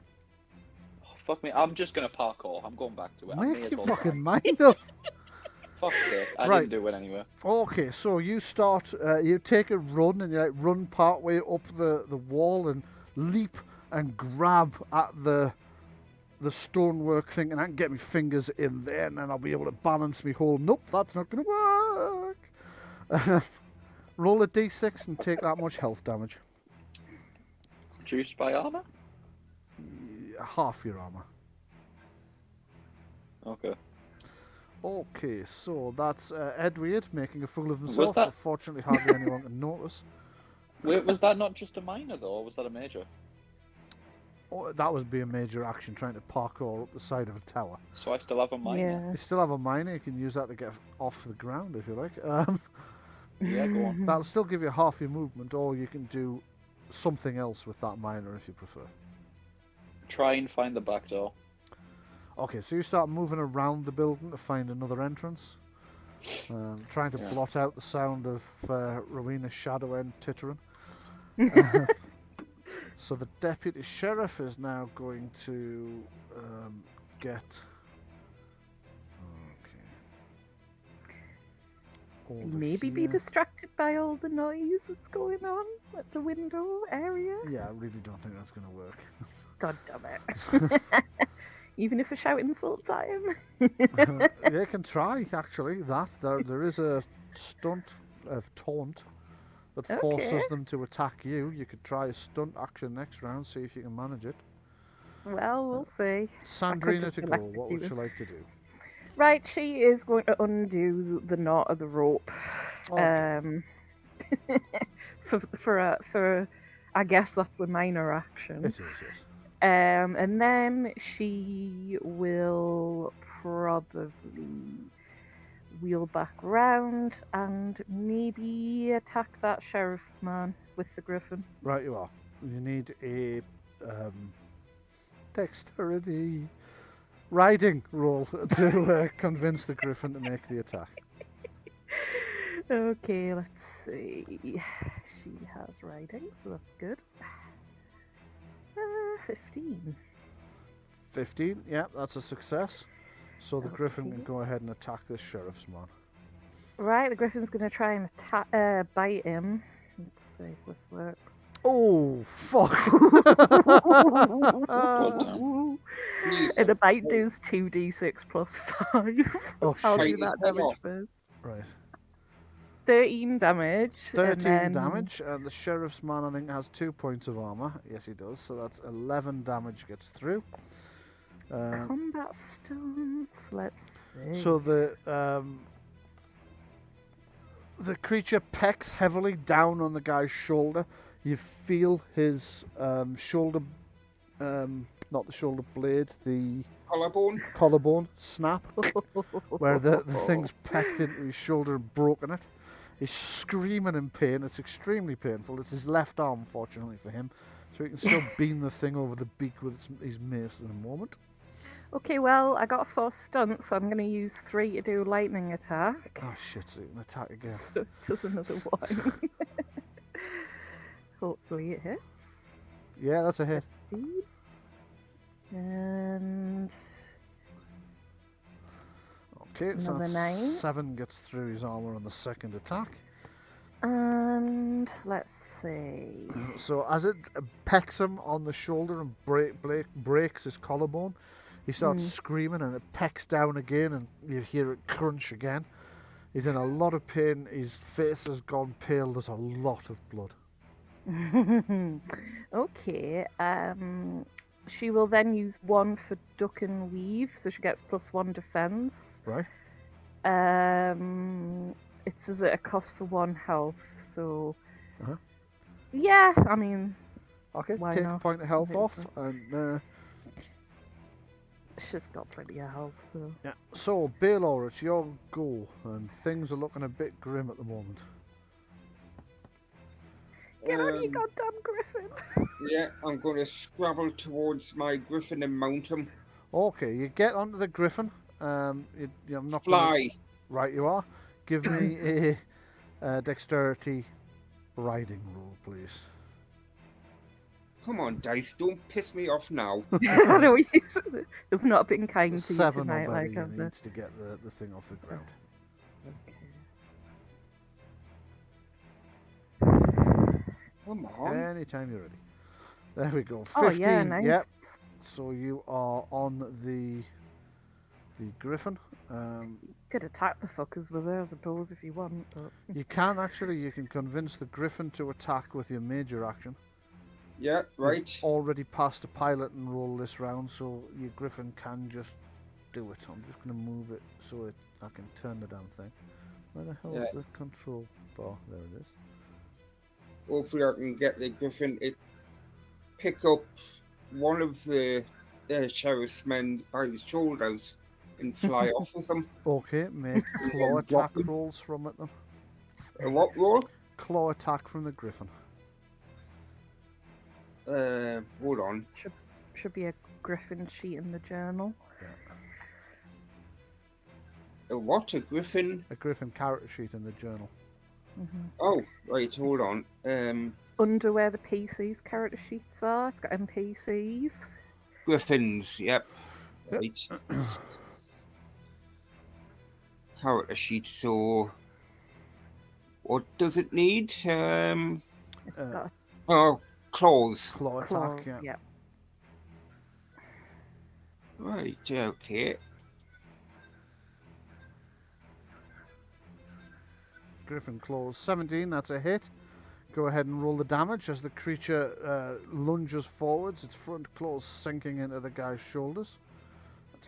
Oh, fuck me, I'm just gonna parkour. I'm going back to it. I may
Make
as
your
well
fucking
try.
mind up.
Fuck's sake, I
Right.
didn't do it anyway.
Okay, so you start, you take a run and you like run part way up the wall and leap and grab at the stonework thing, and I can get my fingers in there and then I'll be able to balance me whole. Nope, that's not going to work. Roll a d6 and take that much health damage.
Reduced by armor?
Half your armor.
Okay.
Okay, so that's Edwyrd making a fool of himself,
that-
but fortunately hardly anyone can notice.
Wait, was that not just a minor though, or was that a major?
Oh, that would be a major action, trying to parkour up the side of a tower.
So I still have a minor.
Yeah.
You still have a minor, you can use that to get off the ground if you like.
Yeah, go on.
That'll still give you half your movement, or you can do something else with that minor if you prefer.
Try and find the back door.
Okay, so you start moving around the building to find another entrance. Trying to
Yeah.
blot out the sound of Rowena's Shadowend tittering. So the deputy sheriff is now going to get... Okay. Over
Maybe be
here.
distracted by all the noise that's going on at the window area.
Yeah, I really don't think that's going to work.
God damn it. Even if I shout insults at him.
You can try, actually, that. There is a stunt of taunt that forces
Okay.
them to attack you. You could try a stunt action next round, see if you can manage it.
Well, we'll see.
Sandreena
just
to go.
electrocute
What would
them.
you like to do?
Right, she is going to undo the knot of the rope.
Okay.
For I guess that's the minor action.
It is, yes.
And then she will probably wheel back round and maybe attack that sheriff's man with the griffin.
Right, you are. You need a dexterity riding roll to convince the griffin to make the attack.
Okay, let's see. She has riding, so that's good. 15.
15, yeah, that's a success. So the griffin can go ahead and attack this sheriff's man.
Right, the griffin's going to try and bite him. Let's see if this works.
Oh, fuck!
And the bite does 2d6 plus 5.
Oh,
I'll
shit.
do that damage first.
Right.
13 damage.
13
and then
damage, and the sheriff's man, I think, has 2 points of armor. Yes, he does. So that's 11 damage gets through.
Combat stones. Let's see.
So the creature pecks heavily down on the guy's shoulder. You feel his shoulder, not the shoulder blade, the collarbone snap, where the thing's pecked into his shoulder and broken it. He's screaming in pain. It's extremely painful. It's his left arm, fortunately for him, so he can still beam the thing over the beak with his mace in a moment.
Okay, well, I got a 4 stunt, so I'm going to use 3 to do lightning attack.
Oh shit, so you can attack again.
So it does another 1. Hopefully it hits.
Yeah, that's a hit.
Let's see. And
Okay, so
Another
that's
9.
7 gets through his armor on the second attack.
and let's see.
So as it pecks him on the shoulder and breaks his collarbone, he starts screaming and it pecks down again and you hear it crunch again. He's in a lot of pain, his face has gone pale, there's a lot of blood.
Okay. She will then use 1 for duck and weave, so she gets +1 defense.
Right?
It's at a cost for 1 health, so
Uh-huh.
yeah, I mean,
Okay,
Why
take a
not?
point of health
Hit
off
first.
and
she's got plenty of health, so
yeah. So Balore, it's your go and things are looking a bit grim at the moment.
get on, you goddamn griffin!
Yeah, I'm going to scrabble towards my griffin and mount him.
Okay, you get onto the griffin. I'm not
Fly.
Right, you are. Give me a dexterity riding roll, please.
Come on, dice, don't piss me off now.
I know they've not been kind to you
7
tonight,
or
like
better,
have
you
they?
needs to get the thing off the ground.
Come on.
Anytime you're ready. There we go. 15.
Oh yeah, nice.
Yep. So you are on the griffin.
Could attack the fuckers with her, I suppose, if you want. But
You can actually. You can convince the griffin to attack with your major action.
Yeah, right.
You've already passed a pilot and roll this round, so your griffin can just do it. I'm just going to move it so I can turn the damn thing. Where the hell is the control bar? There it is.
Hopefully I can get the griffin to pick up one of the sheriff's men by his shoulders and fly off with him.
Okay, make claw attack rolls from it then.
A what roll?
Claw attack from the griffin.
Hold on.
should be a griffin sheet in the journal.
A what? A griffin?
A griffin character sheet in the journal.
Oh, right, hold on.
Under where the PC's character sheets are, it's got NPCs.
Griffins, yep.
Yep.
Right. Character sheet, so... What does it need?
It's got
Oh, claws.
Claw
a
attack,
claw.
yeah.
Yeah.
Right, okay.
Griffin claws 17, that's a hit. Go ahead and roll the damage as the creature lunges forwards, its front claws sinking into the guy's shoulders.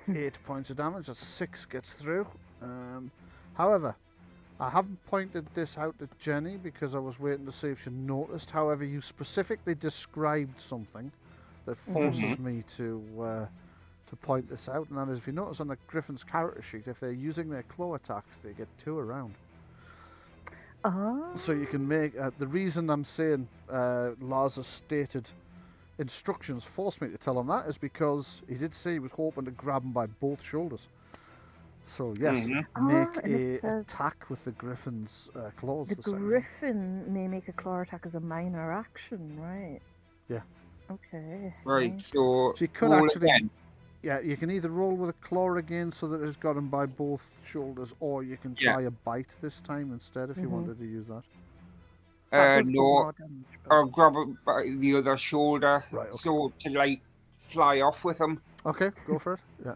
That's 8 points of damage, that's 6 gets through. However, I haven't pointed this out to Jenni because I was waiting to see if she noticed. However, you specifically described something that forces me to point this out, and that is if you notice on the Griffin's character sheet, if they're using their claw attacks, they get 2 around.
Oh.
So you can make the reason I'm saying Lars' stated instructions forced me to tell him that is because he did say he was hoping to grab him by both shoulders. So yes, make
and it
a
says
attack with the Griffin's claws.
the
second round.
griffin may make a claw attack as a minor action, right?
Yeah.
Okay.
Right,
nice.
so...
So you could
roll
actually,
again.
yeah, you can either roll with a claw again so that it's got him by both shoulders, or you can try a bite this time instead if you wanted to use that.
That does
No,
more damage, but-
I'll grab it by the other shoulder,
Right, okay.
so to like fly off with him.
Okay, go for it. Yeah.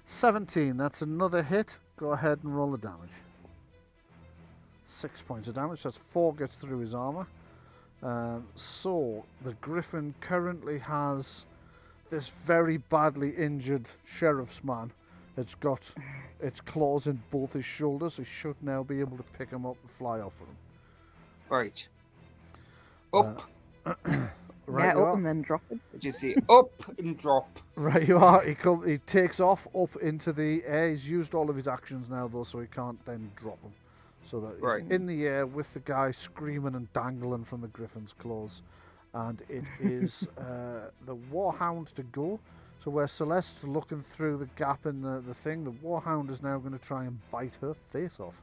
17, that's another hit. Go ahead and roll the damage. 6 points of damage, that's 4 gets through his armor. So, the Griffin currently has this very badly injured sheriff's man. It's got its claws in both his shoulders. He should now be able to pick him up and fly off with him.
Right. Up.
Right,
yeah,
you
up
are.
and then drop it.
Just say up and drop.
Right, you are. He takes off up into the air. He's used all of his actions now, though, so he can't then drop them. So that he's
Right.
in the air with the guy screaming and dangling from the Griffin's claws. And it is the Warhound to go. So where Celeste's looking through the gap in the thing, the Warhound is now going to try and bite her face off.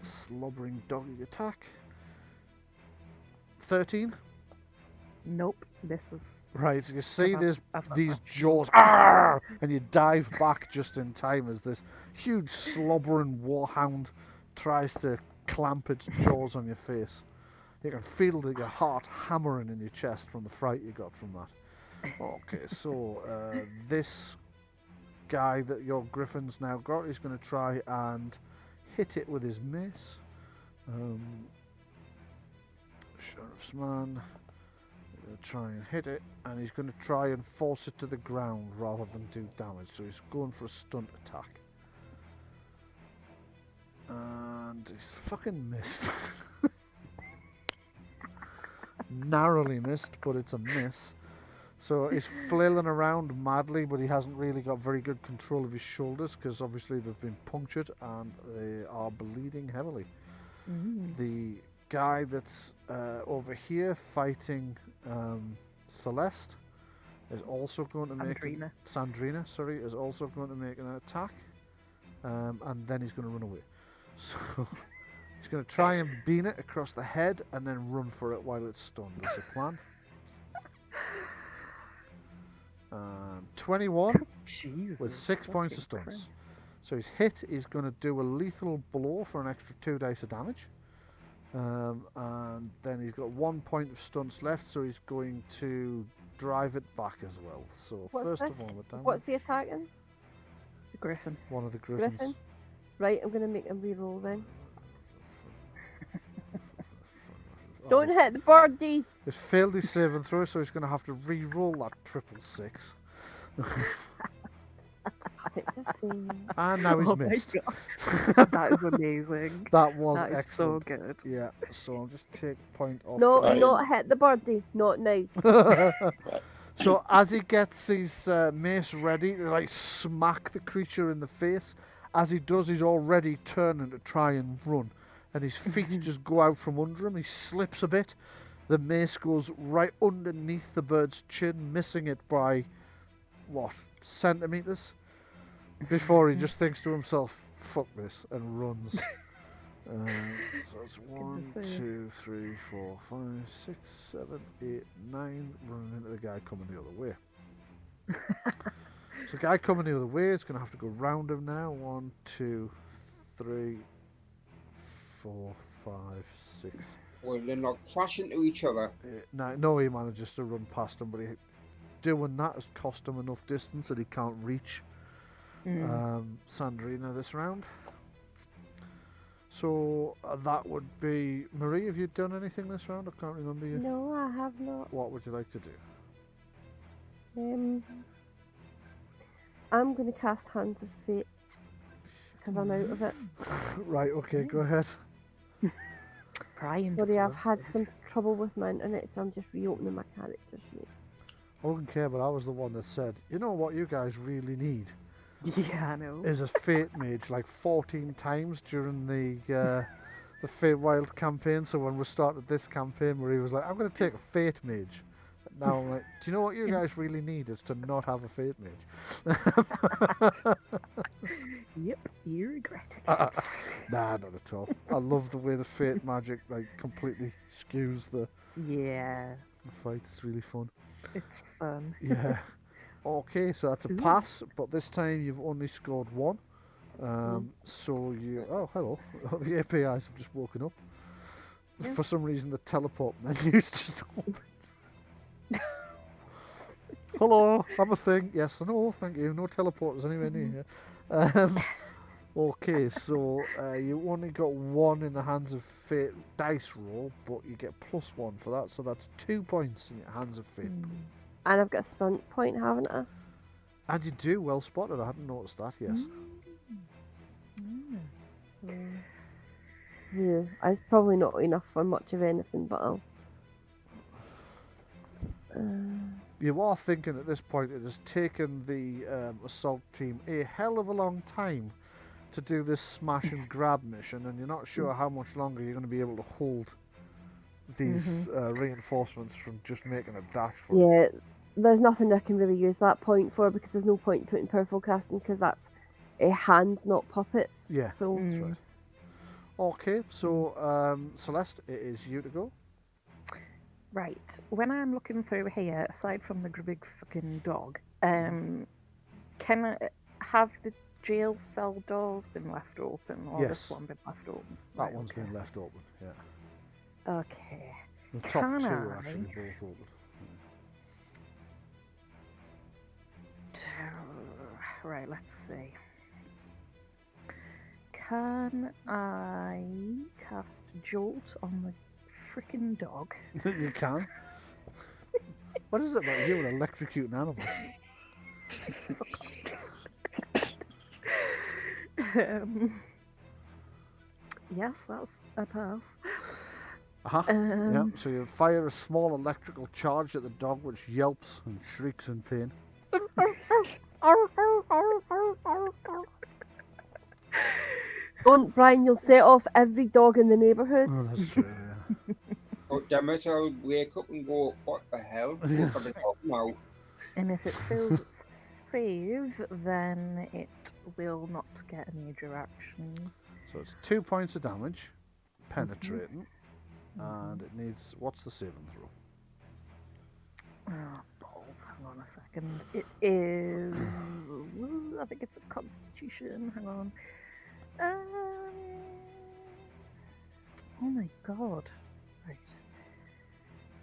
Slobbering doggy attack. 13?
Nope, misses.
Right, you see
I've-
this,
I've got
these
that.
jaws, "Arr!" and you dive back just in time as this huge slobbering warhound tries to clamp its jaws on your face. You can feel your heart hammering in your chest from the fright you got from that. Okay, so this guy that your griffin's now got is going to try and hit it with his mace. Sheriff's man. Going to try and hit it, and he's going to try and force it to the ground rather than do damage. So he's going for a stunt attack. And he's fucking missed. Narrowly missed, but it's a miss. So he's flailing around madly, but he hasn't really got very good control of his shoulders because obviously they've been punctured and they are bleeding heavily. The guy that's over here fighting Celeste is also going to make Sandreena, sorry, is also going to make an attack, and then he's going to run away. So he's going to try and bean it across the head and then run for it while it's stunned. That's the plan. 21
Jesus,
with 6 points of
fucking
stuns.
Christ.
So he's hit. He's going to do a lethal blow for an extra 2 dice of damage. And then he's got 1 point of stunts left, so he's going to drive it back as well. So
What's
first of
this?
all, the damage.
What's he attacking?
The griffin.
One of the griffins.
Griffin? Right, I'm going to make him re-roll then.
Oh,
Don't hit the birdies!
He's failed his saving throw, so he's going to have to re-roll that 666.
It's a fail.
And now he's
Oh my
missed.
God. That is amazing.
That was
That is so
excellent.
good.
Yeah, so I'll just take point off.
No,
Right.
not hit the birdie. Not now.
So as he gets his mace ready to like smack the creature in the face, as he does, he's already turning to try and run, and his feet just go out from under him. He slips a bit. The mace goes right underneath the bird's chin, missing it by what, centimeters, before he just thinks to himself, "Fuck this," and runs. So it's 1, 2, 3, 4, 5, 6, 7, 8, 9, running into the guy coming the other way. So the guy coming the other way is going to have to go round him now. 1, 2, 3, 4, 5, 6.
Well, they're not crashing into each other.
9. No, he manages to run past him, but doing that has cost him enough distance that he can't reach Sandreena this round. So that would be Marie. Have you done anything this round? I can't remember you.
No, I have not.
What would you like to do?
I'm going to cast Hands of Fate because I'm out of it.
Right. Okay. Go ahead.
Bryan.
Sorry, I've had some trouble with my internet, so I'm just reopening my character sheet.
I wouldn't care, but I was the one that said, you know what you guys really need
Yeah, I know.
is a Fate Mage like 14 times during the Feywild campaign. So when we started this campaign, Marie was like, I'm going to take a Fate Mage. Now I'm like, do you know what you guys really need is to not have a Fate Mage?
Yep, you regret it.
Nah, not at all. I love the way the Fate magic like completely skews the
Yeah,
fight. It's really fun.
it's fun.
Yeah. Okay, so that's a pass, but this time you've only scored 1. So you... Oh, hello. The APIs have just woken up.
Yeah.
For some reason, the teleport menu's just opened. Hello, I'm a thing. Yes, I know, thank you. No teleporters anywhere near here. Okay, so you only got 1 in the Hands of Fate dice roll, but you get +1 for that, so that's 2 points in your Hands of Fate.
And I've got a stunt point, haven't I?
And you do, well spotted. I hadn't noticed that. Yes.
Yeah, it's probably not enough for much of anything, but I'll...
You are thinking at this point it has taken the assault team a hell of a long time to do this smash and grab mission, and you're not sure how much longer you're going to be able to hold these reinforcements from just making a dash for it.
Yeah, there's nothing I can really use that point for because there's no point in putting powerful casting because that's a hand, not puppets.
Yeah,
So
that's right. Okay, so Celeste, it is you to go.
Right. When I'm looking through here, aside from the big fucking dog, can I have the jail cell doors been left open, or
Yes.
this one been left open?
That
Right,
one's
okay.
been left open, yeah.
Okay.
The top
Can
two
I?
are actually both open.
Right, let's see. Can I cast Jolt on the freaking dog?
You can. What is it about you and electrocuting animals?
Yes, that's a pass.
Yeah, so you fire a small electrical charge at the dog, which yelps and shrieks in pain.
Don't, Brian, you'll set off every dog in the neighbourhood.
Oh, that's true, yeah.
Oh, damn it, I'll wake up and go, what the hell? Look at the dog now.
And if it fails its save, then it will not get a major action.
So it's 2 points of damage, penetrating, and it needs. What's the saving throw?
Oh, balls. Hang on a second. It is. I think it's a constitution. Hang on. Oh my god. Right.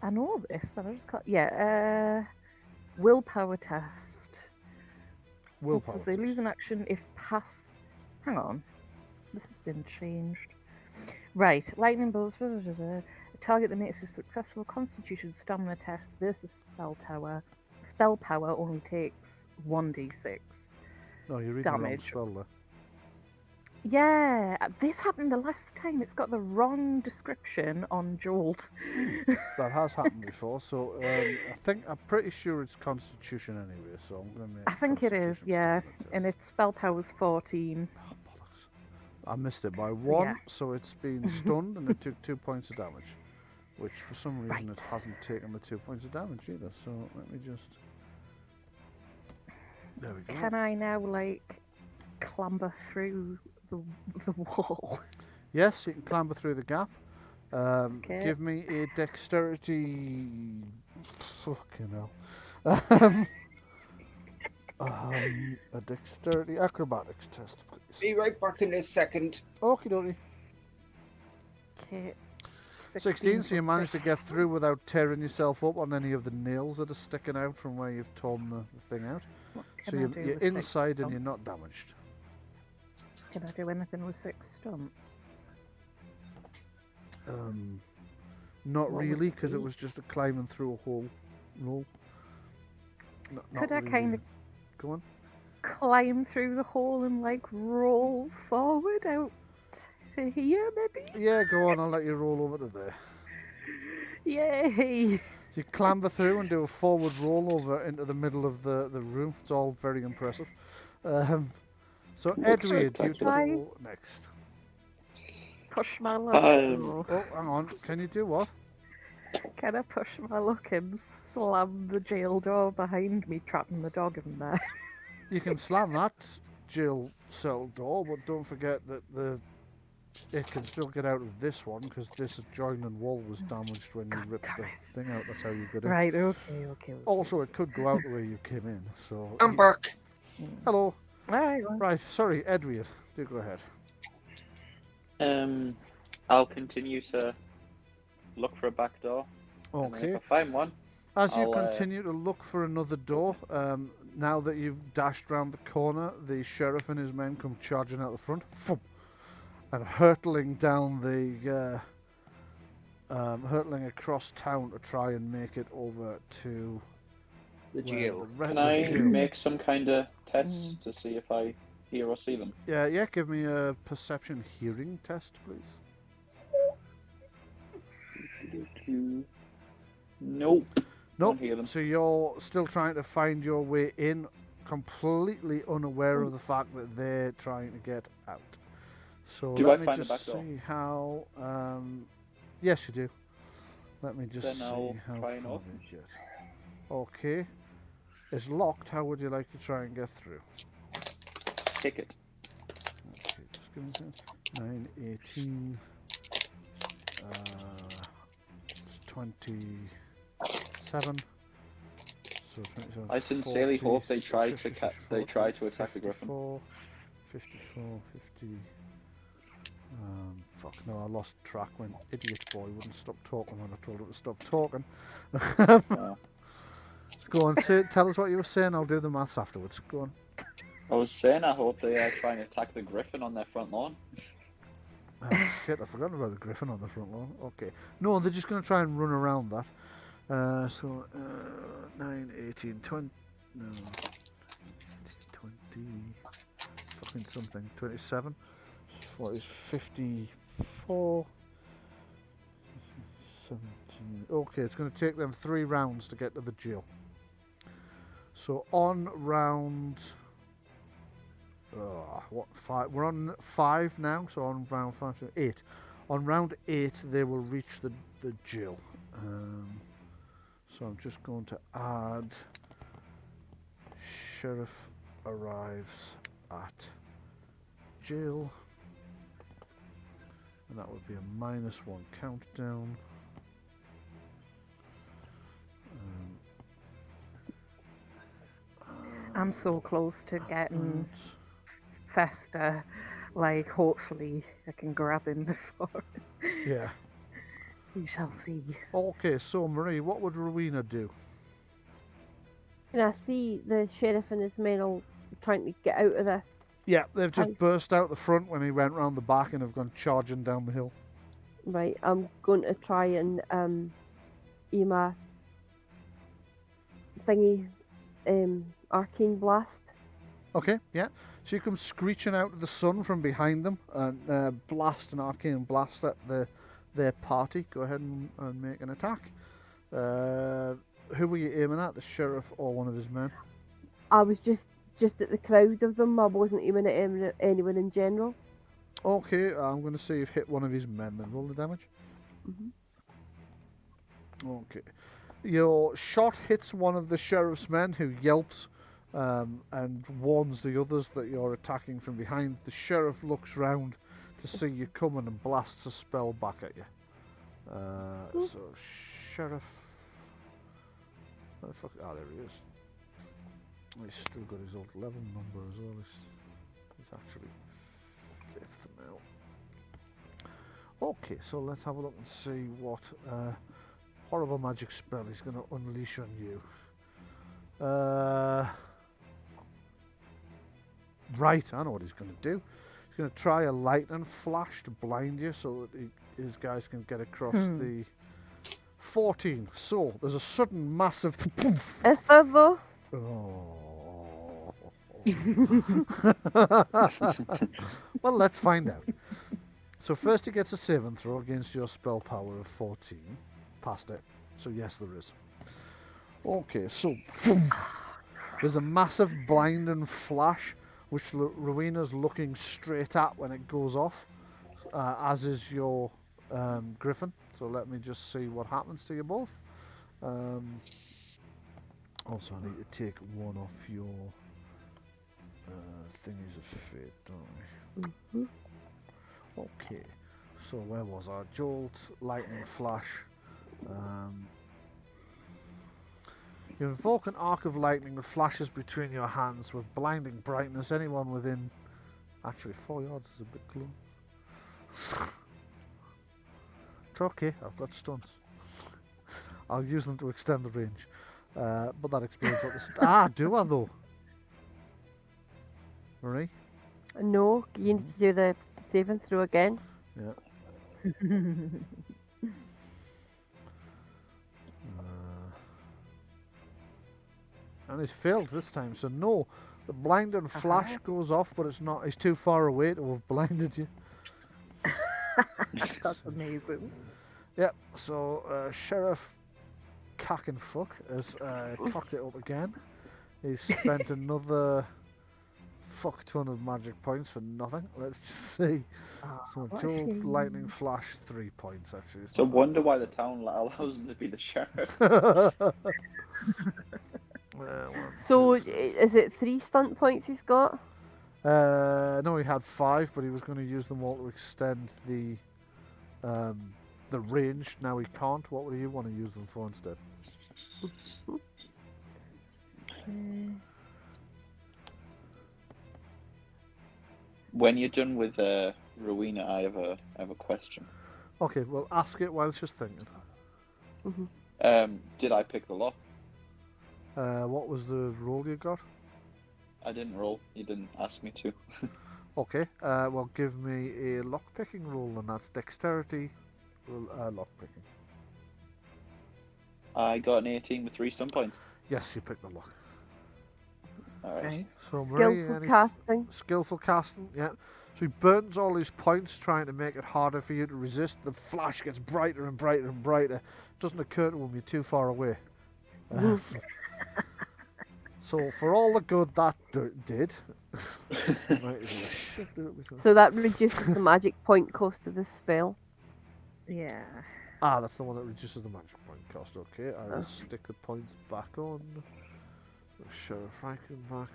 I know this, but I just can't. Yeah, willpower test.
Willpower.
Says they lose
test.
an action if pass. Hang on. This has been changed. Right. Lightning bolts. A target that makes a successful constitution stamina test versus spell power only takes 1d6.
No, you're reading the wrong
damage.
spell there.
Yeah, this happened the last time. It's got the wrong description on Jolt.
That has happened before, so I'm pretty sure it's Constitution anyway, so I'm going to make
I think it is,
Constitution
yeah.
stamina
And
test.
its spell power's 14.
Oh, bollocks. I missed it by
So,
one,
yeah.
so it's been stunned and it took 2 points of damage, which for some reason it
Right.
hasn't taken the 2 points of damage either, so let me just... There we go.
Can I now, clamber through the wall?
Yes, you can clamber through the gap.
Okay.
Give me a dexterity... Fucking hell. A dexterity acrobatics test, please.
Be right back in a second.
Okie dokie.
Okay.
16, so you
plus
managed to get through without tearing yourself up on any of the nails that are sticking out from where you've torn the thing out.
What
So
can I
you're,
do
you're
with 6
inside and
stumps?
you're not damaged.
Can I do anything with 6 stumps?
Not
What would
really,
it
because it
be?
was just a climbing through a hole roll. Not
Could I
really.
kind of
Go on.
climb through the hole and roll forward out to here, maybe?
Yeah, go on, I'll let you roll over to there.
Yay!
You clamber through and do a forward roll over into the middle of the room. It's all very impressive. So Edwyrd, you
spectacular.
go next.
Push my luck.
Um,
Oh, hang on. Can you do what?
Can I push my luck and slam the jail door behind me, trapping the dog in there?
You can slam that jail cell door, but don't forget that it can still get out of this one because this adjoining wall was damaged when you
God
ripped
damn
the
it.
thing out. That's how you got in.
Right, okay.
Also, it could go out the way you came in. So.
I'm back.
Hello.
Alright, well,
Right. Sorry, Edwyrd. Do go ahead.
I'll continue to look for a back door. And then
Okay.
if I find one,
As you
I'll,
continue to look for another door, now that you've dashed round the corner, the sheriff and his men come charging out the front, and hurtling down hurtling across town to try and make it over to
The
where
jail.
can
the
I
jail.
make some kind of test to see if I hear or see them?
Yeah, give me a perception hearing test, please.
Nope.
Nope.
Don't hear them.
So you're still trying to find your way in, completely unaware of the fact that they're trying to get out. So
Do
let
I
me
find the
just
back door?
see how. Yes, you do. Let me just
Then
see
I'll
how
try and
far
open.
they get. Okay. It's locked. How would you like to try and get through?
Ticket.
Okay, just give me a second. 9, 18. It's 20. 27. So 27.
I sincerely
40,
hope they try to
50,
they try to attack the griffin.
54, 50. Fuck no, I lost track when idiot boy wouldn't stop talking when I told him to stop talking.
Yeah.
Go on, tell us what you were saying. I'll do the maths afterwards. Go on.
I was saying I hope they try and attack the griffin on their front lawn.
Oh, shit, I forgot about the griffin on the front lawn. Okay. No, they're just going to try and run around that. 9, 18, 20. No. 20. Fucking something. 27. What is 54? 17. Okay, it's going to take them 3 rounds to get to the jail. So on round. What 5? We're on 5 now, so on round 5 to 8. On round 8, they will reach the jail. So I'm just going to add. Sheriff arrives at jail, and that would be a -1 countdown.
I'm so close to getting Festor. Like, hopefully I can grab him before.
Yeah.
We shall see.
Okay, so Marie, what would Rowena do?
Can I see the sheriff and his men all trying to get out of this?
Yeah, they've just
Nice.
burst out the front when he went round the back and have gone charging down the hill.
Right, I'm going to try and aim a thingy, arcane blast.
Okay, yeah. So you come screeching out of the sun from behind them and blast an arcane blast at their party. Go ahead and make an attack. Who were you aiming at? The sheriff or one of his men?
I was just at the crowd of them. I wasn't aiming at anyone in general.
Okay, I'm going to say you've hit one of his men. Then roll the damage. Okay. Your shot hits one of the sheriff's men, who yelps and warns the others that you're attacking from behind. The sheriff looks round to see you coming and blasts a spell back at you. So, sheriff... Where the fuck? Ah, there he is. He's still got his old level number as well. He's actually 5th now. Okay, so let's have a look and see what horrible magic spell he's going to unleash on you. Right, I know what he's going to do. He's going to try a lightning flash to blind you so that his guys can get across the 14. So there's a sudden massive poof.
Is there though?
Oh. Well, let's find out. So first he gets a saving throw against your spell power of 14. Passed it. So yes, there is. Okay, so there's a massive blinding flash which Rowena's looking straight at when it goes off, as is your griffin. So let me just see what happens to you both. Also, I need to take one off your thingies of fate, don't we? Okay, so where was I? Jolt, lightning flash. You invoke an arc of lightning that flashes between your hands with blinding brightness. Anyone within... Actually, 4 yards is a bit close. It's okay, I've got stuns. I'll use them to extend the range. But that explains what the... do I though? Marie?
No, you need to do the saving throw again.
Yeah. And he's failed this time, so no. The blinding flash goes off, but it's not. He's too far away to have blinded you.
That's amazing.
Yep, so Sheriff Cack and Fuck has cocked it up again. He's spent another fuck ton of magic points for nothing. Let's just see. So Jolt, Lightning Flash, 3 points actually.
So wonder why the town allows him to be the sheriff.
So is it 3 stunt points he's got?
No, he had 5, but he was going to use them all to extend the range. Now he can't. What would you want to use them for instead?
When you're done with Rowena, I have a question.
Okay, well, ask it while she's thinking.
Did I pick the lock?
What was the roll you got?
I didn't roll. You didn't ask me to.
Okay, well, give me a lock-picking roll, and that's dexterity lock-picking.
I got an 18 with 3 stun points.
Yes, you picked the lock.
Alright.
Nice.
So, Marie,
Skillful
any
casting.
skillful casting, yeah. So he burns all his points trying to make it harder for you to resist. The flash gets brighter and brighter and brighter. Doesn't occur to him you're too far away. So for all the good that did, might as well shift it up with that.
So that reduces the magic point cost of the spell.
Yeah.
Ah, that's the one that reduces the magic point cost. Okay, I will stick the points back on. Sheriff Reichenbach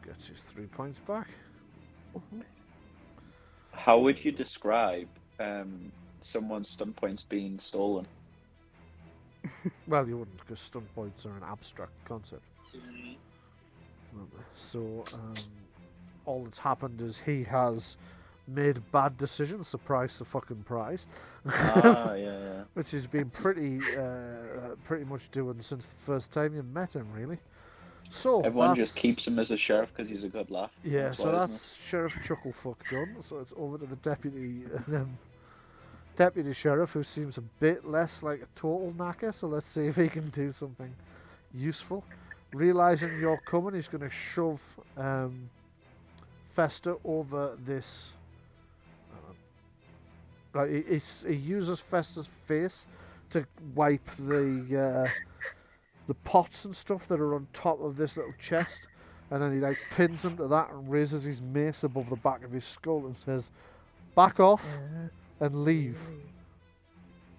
gets his 3 points back.
How would you describe someone's stun points being stolen?
Well, you wouldn't, because stun points are an abstract concept. So, all that's happened is he has made bad decisions, surprise the fucking prize.
Yeah.
Which he's been pretty much doing since the first time you met him, really. So
Everyone just keeps him as a sheriff because he's a good laugh.
Yeah,
That's
so
why,
that's Sheriff Chucklefuck done. So it's over to the deputy sheriff, who seems a bit less like a total knacker. So let's see if he can do something useful. Realizing you're coming, he's going to shove Festor over this. He uses Festor's face to wipe the pots and stuff that are on top of this little chest, and then he like pins him to that and raises his mace above the back of his skull and says, "Back off and leave,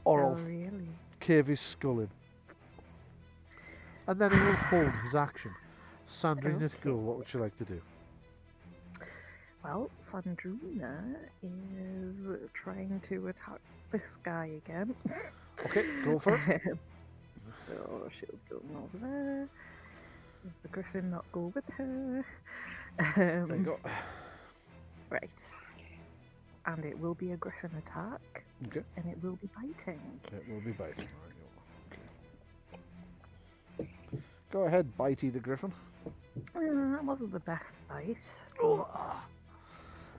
or I'll cave his skull in." And then he will hold his action. Sandreena, to go. What would you like to do?
Well, Sandreena is trying to attack this guy again.
Okay, go for it.
So she'll go over there. Does the griffin not go with her?
There you go.
Right. And it will be a griffin attack.
Okay.
And it will be biting.
It will be biting. Okay. Go ahead, bitey the griffin.
That wasn't the best bite.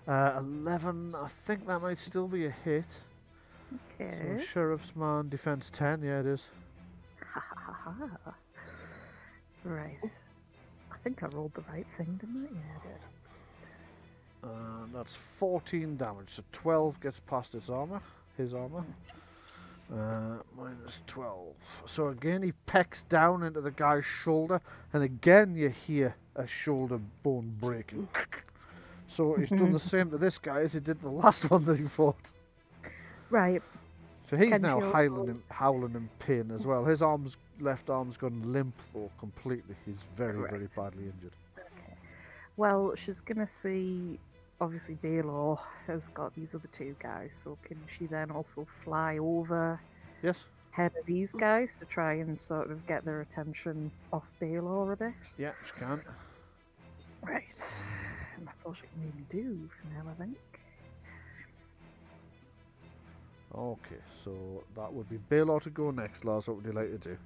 11. I think that might still be a hit.
Okay.
So Sheriff's Man, defense 10. Yeah, it is.
Ha ha ha ha. Right. I think I rolled the right thing, didn't I? Yeah, I did.
That's 14 damage. So 12 gets past his armor. Minus 12. So again, he pecks down into the guy's shoulder, and again you hear a shoulder bone breaking. So he's done the same to this guy as he did the last one that he fought.
Right.
So he's
Can
now
she
howling in pain as well. His left arm's gone limp though completely. He's very, very badly injured.
Okay. Well, she's gonna see. Obviously, Balore has got these other two guys, so can she then also fly over
Yes.
ahead of these guys to try and sort of get their attention off Balore a bit?
Yeah, she can.
Right. And that's all she can really do for now, I think.
Okay, so that would be Balore to go next. Lars, what would you like to do?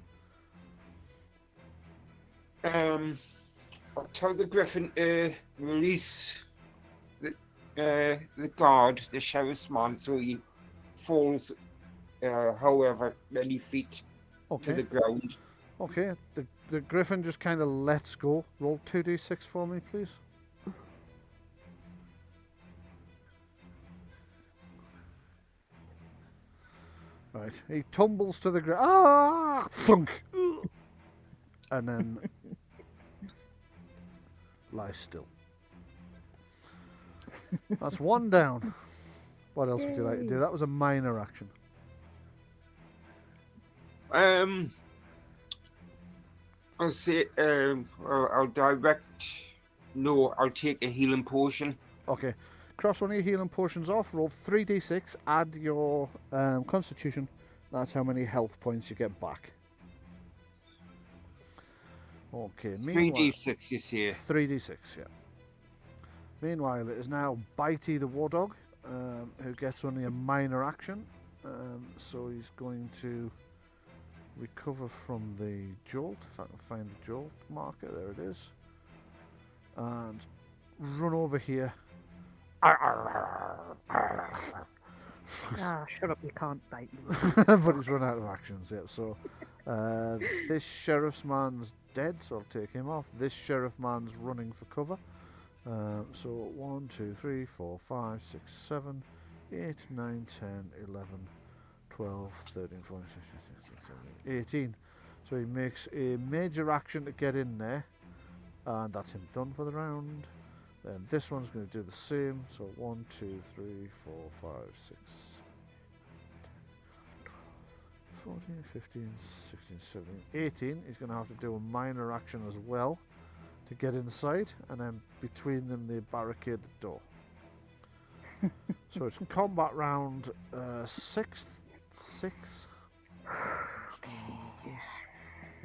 I'll tell the griffin to release the guard, the sheriff's man, so he falls however many feet to the
Okay.
ground.
Okay, the griffin just kind of lets go. Roll 2d6 for me, please. Right, he tumbles to the ground. Ah! Thunk! And then lies still. That's one down. What else would you like to do? That was a minor action.
I'll say, I'll direct. No, I'll take a healing potion.
Okay, cross one of your healing potions off. Roll 3d6. Add your constitution That's how many health points you get back. Okay,
3d6, you see.
3d6, yeah. Meanwhile, it is now Bitey the War Dog, who gets only a minor action. So he's going to recover from the jolt, if I can find the jolt marker, there it is. And run over here.
Shut up, you can't bite me.
But he's run out of actions, yeah. So this sheriff's man's dead, so I'll take him off. This sheriff man's running for cover. So 1, 2, 3, 4, 5, 6, 7, 8, 9, 10, 11, 12, 13, 14, 15, 16, 17, 18. So he makes a major action to get in there. And that's him done for the round. Then this one's going to do the same. So 1, 2, 3, 4, 5, 6, 14, 15, 16, 17, 18. He's going to have to do a minor action as well to get inside, and then between them they barricade the door. So it's combat round 6.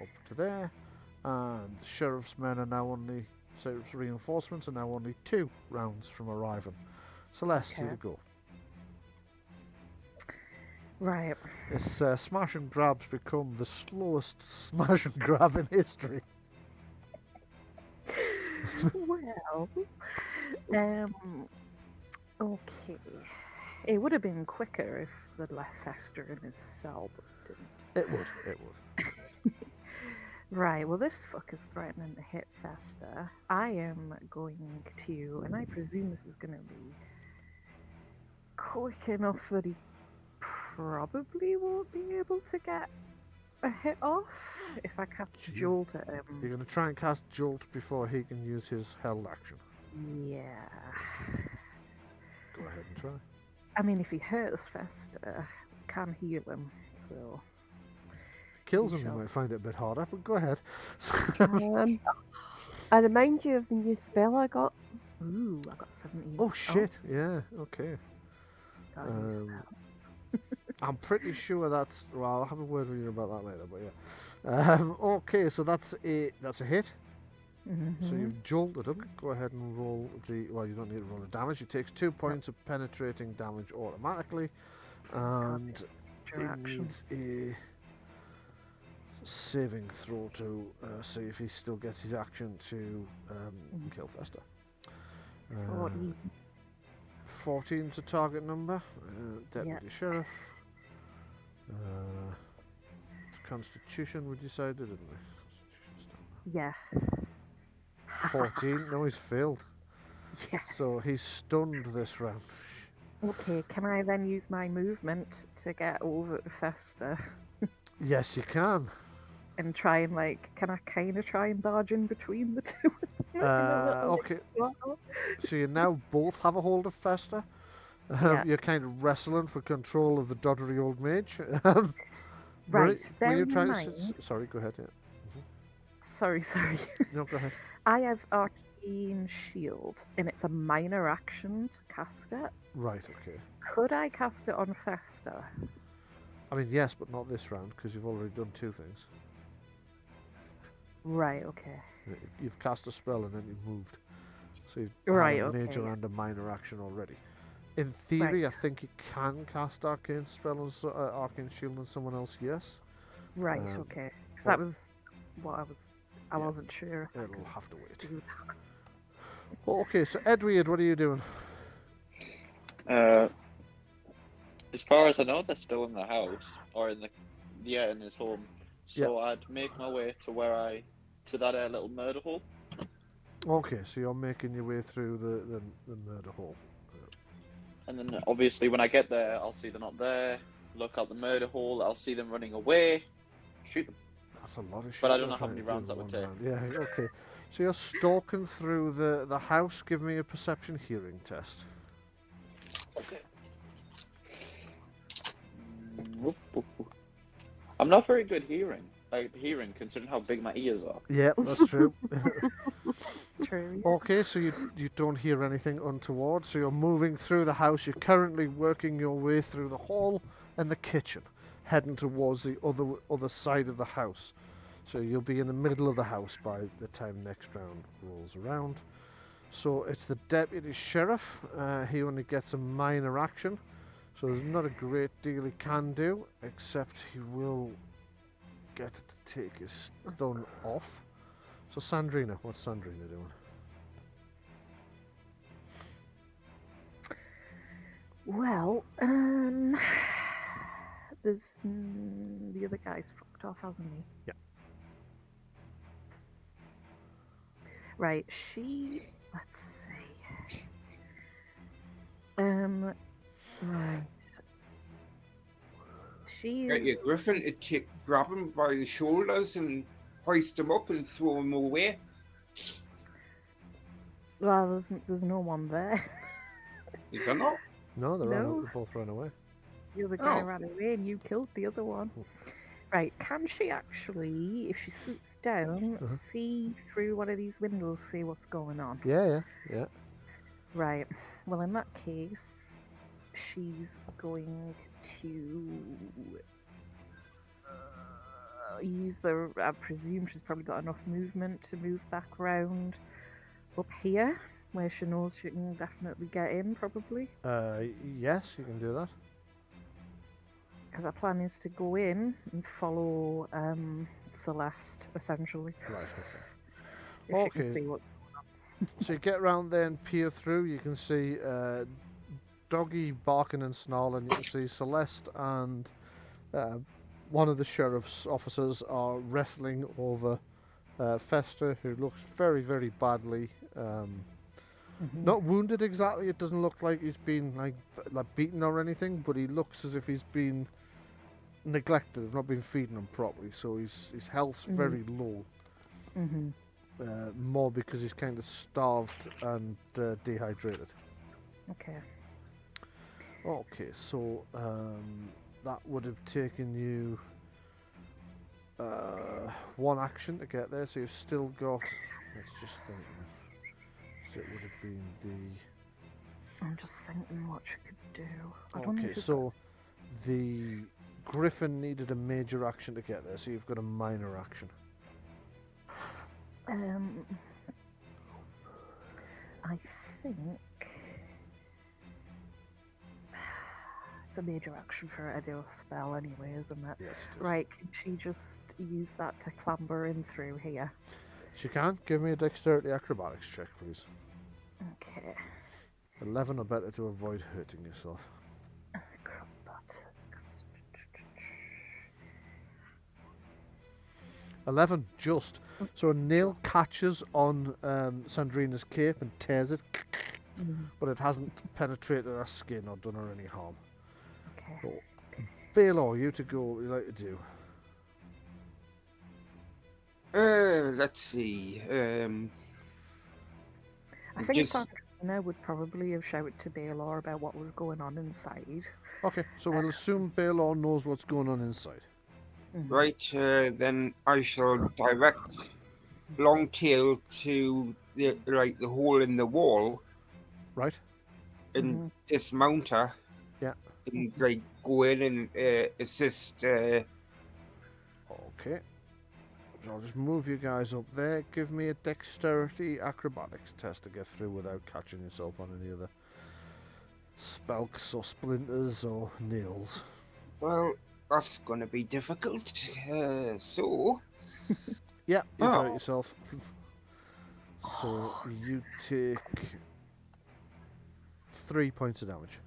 Up to there, and sheriff's men are now only, sheriff's reinforcements are now only 2 rounds from arriving. Celeste, here you go.
Right.
This smash and grab's become the slowest smash and grab in history.
Well, okay. It would have been quicker if they'd left Festor in his cell, but didn't.
It would.
Right, well, this fucker's threatening to hit Festor. I am going to, and I presume this is going to be quick enough that he probably won't be able to get a hit off if I cast Jolt at him.
You're going to try and cast Jolt before he can use his held action.
Yeah.
Go ahead and try.
I mean, if he hurts Festor, can heal him, so...
Kills him, you might find it a bit harder, but go ahead.
I remind you of the new spell I got.
Ooh, I got 17.
Oh shit, yeah, okay.
Got a new spell.
I'm pretty sure that's... Well, I'll have a word with you about that later, but yeah. Okay, so that's a hit. So you've jolted him. Go ahead and roll the... Well, you don't need to roll the damage. He takes 2 points of penetrating damage automatically. And he needs a saving throw to see if he still gets his action to kill Festor. 14's a target number. Deputy Sheriff. Constitution, would you say, didn't we?
Yeah.
14. No, he's failed.
Yes.
So he's stunned this round.
Okay, can I then use my movement to get over to Festor?
Yes, you can.
And try and, like, can I kind of try and dodge in between the two?
Okay. So you now both have a hold of Festor. You're kind of wrestling for control of the doddery old mage.
Right.
Were you trying to... Sorry, go ahead. Yeah.
Sorry.
No, go ahead.
I have Arcane Shield, and it's a minor action to cast it.
Right, okay.
Could I cast it on Festor?
I mean, yes, but not this round, because you've already done 2 things.
Right, okay.
You've cast a spell and then you've moved. So you've
Right,
had a
okay,
major
yeah.
and a minor action already. In theory,
Right.
I think you can cast Arcane Spell and Arcane Shield on someone else, yes.
Right, okay. Because that was what I wasn't sure. If I
It'll
could
have to wait.
do that.
Okay, so Edwyrd, what are you doing?
As far as I know, they're still in the house or in his home. So I'd make my way to that little murder hole.
Okay, so you're making your way through the murder hole.
And then obviously when I get there, I'll see they're not there. Look out the murder hole. I'll see them running away. Shoot them.
That's a lot of shit.
But I don't know
you're
how many
trying to
rounds
do
that would
in
take.
one round. Yeah, okay. So you're stalking through the house. Give me a perception hearing test.
Okay. I'm not very good hearing considering how big my ears are.
Yeah, that's true.
True.
Okay, so you don't hear anything untoward. So you're moving through the house. You're currently working your way through the hall and the kitchen, heading towards the other side of the house. So you'll be in the middle of the house by the time next round rolls around. So it's the deputy sheriff. He only gets a minor action, so there's not a great deal he can do, except he will get to take his stun off. So Sandreena, what's Sandreena doing?
Well, there's the other guy's fucked off, hasn't he?
Yeah.
Right, let's see. Right.
Get your griffin to grab him by the shoulders and hoist him up and throw him away.
Well, there's no one there.
Is there not?
No, they
No.
both ran away.
The other guy
Oh.
ran away and you killed the other one. Right, can she actually, if she swoops down, see through one of these windows, see what's going on?
Yeah.
Right, well in that case, she's going to use I presume she's probably got enough movement to move back round up here, where she knows she can definitely get in, probably.
Yes, you can do that.
Because our plan is to go in and follow Celeste, essentially.
Right,
If she can
Okay.
see what.
So you get round there and peer through. You can see Doggy barking and snarling. You can see Celeste and one of the sheriff's officers are wrestling over Festor, who looks very, very badly. Not wounded exactly. It doesn't look like he's been like beaten or anything, but he looks as if he's been neglected. He's not been feeding him properly, so his health's very low. More because he's kind of starved and dehydrated.
Okay.
Okay, so that would have taken you one action to get there, so you've still got. Let's just think. So it would have been the.
I'm just thinking what she could do. I don't know
Okay,
if she's
so the Griffin needed a major action to get there, so you've got a minor action.
I think it's a major action for her to do a spell anyway, isn't it?
Yes, it is.
Right, can she just use that to clamber in through here?
She can. Give me a dexterity acrobatics check, please.
Okay.
11 or better to avoid hurting yourself.
Acrobatics.
11, just. So a nail catches on Sandreena's cape and tears it, but it hasn't penetrated her skin or done her any harm.
Okay.
Valor, you to go. What would you like to do?
Let's see.
I think
just-
Sandreena would probably have shouted to Balore about what was going on inside.
Okay, so we'll assume Balor knows what's going on inside.
Right, then I shall direct Longtail to the hole in the wall
Right?
and dismount her.
Yeah.
And go in and assist.
Okay. So I'll just move you guys up there. Give me a dexterity acrobatics test to get through without catching yourself on any other spelks or splinters or nails.
Well, that's going to be difficult. So.
Yeah, you've hurt
Oh.
yourself. So you take 3 points of damage.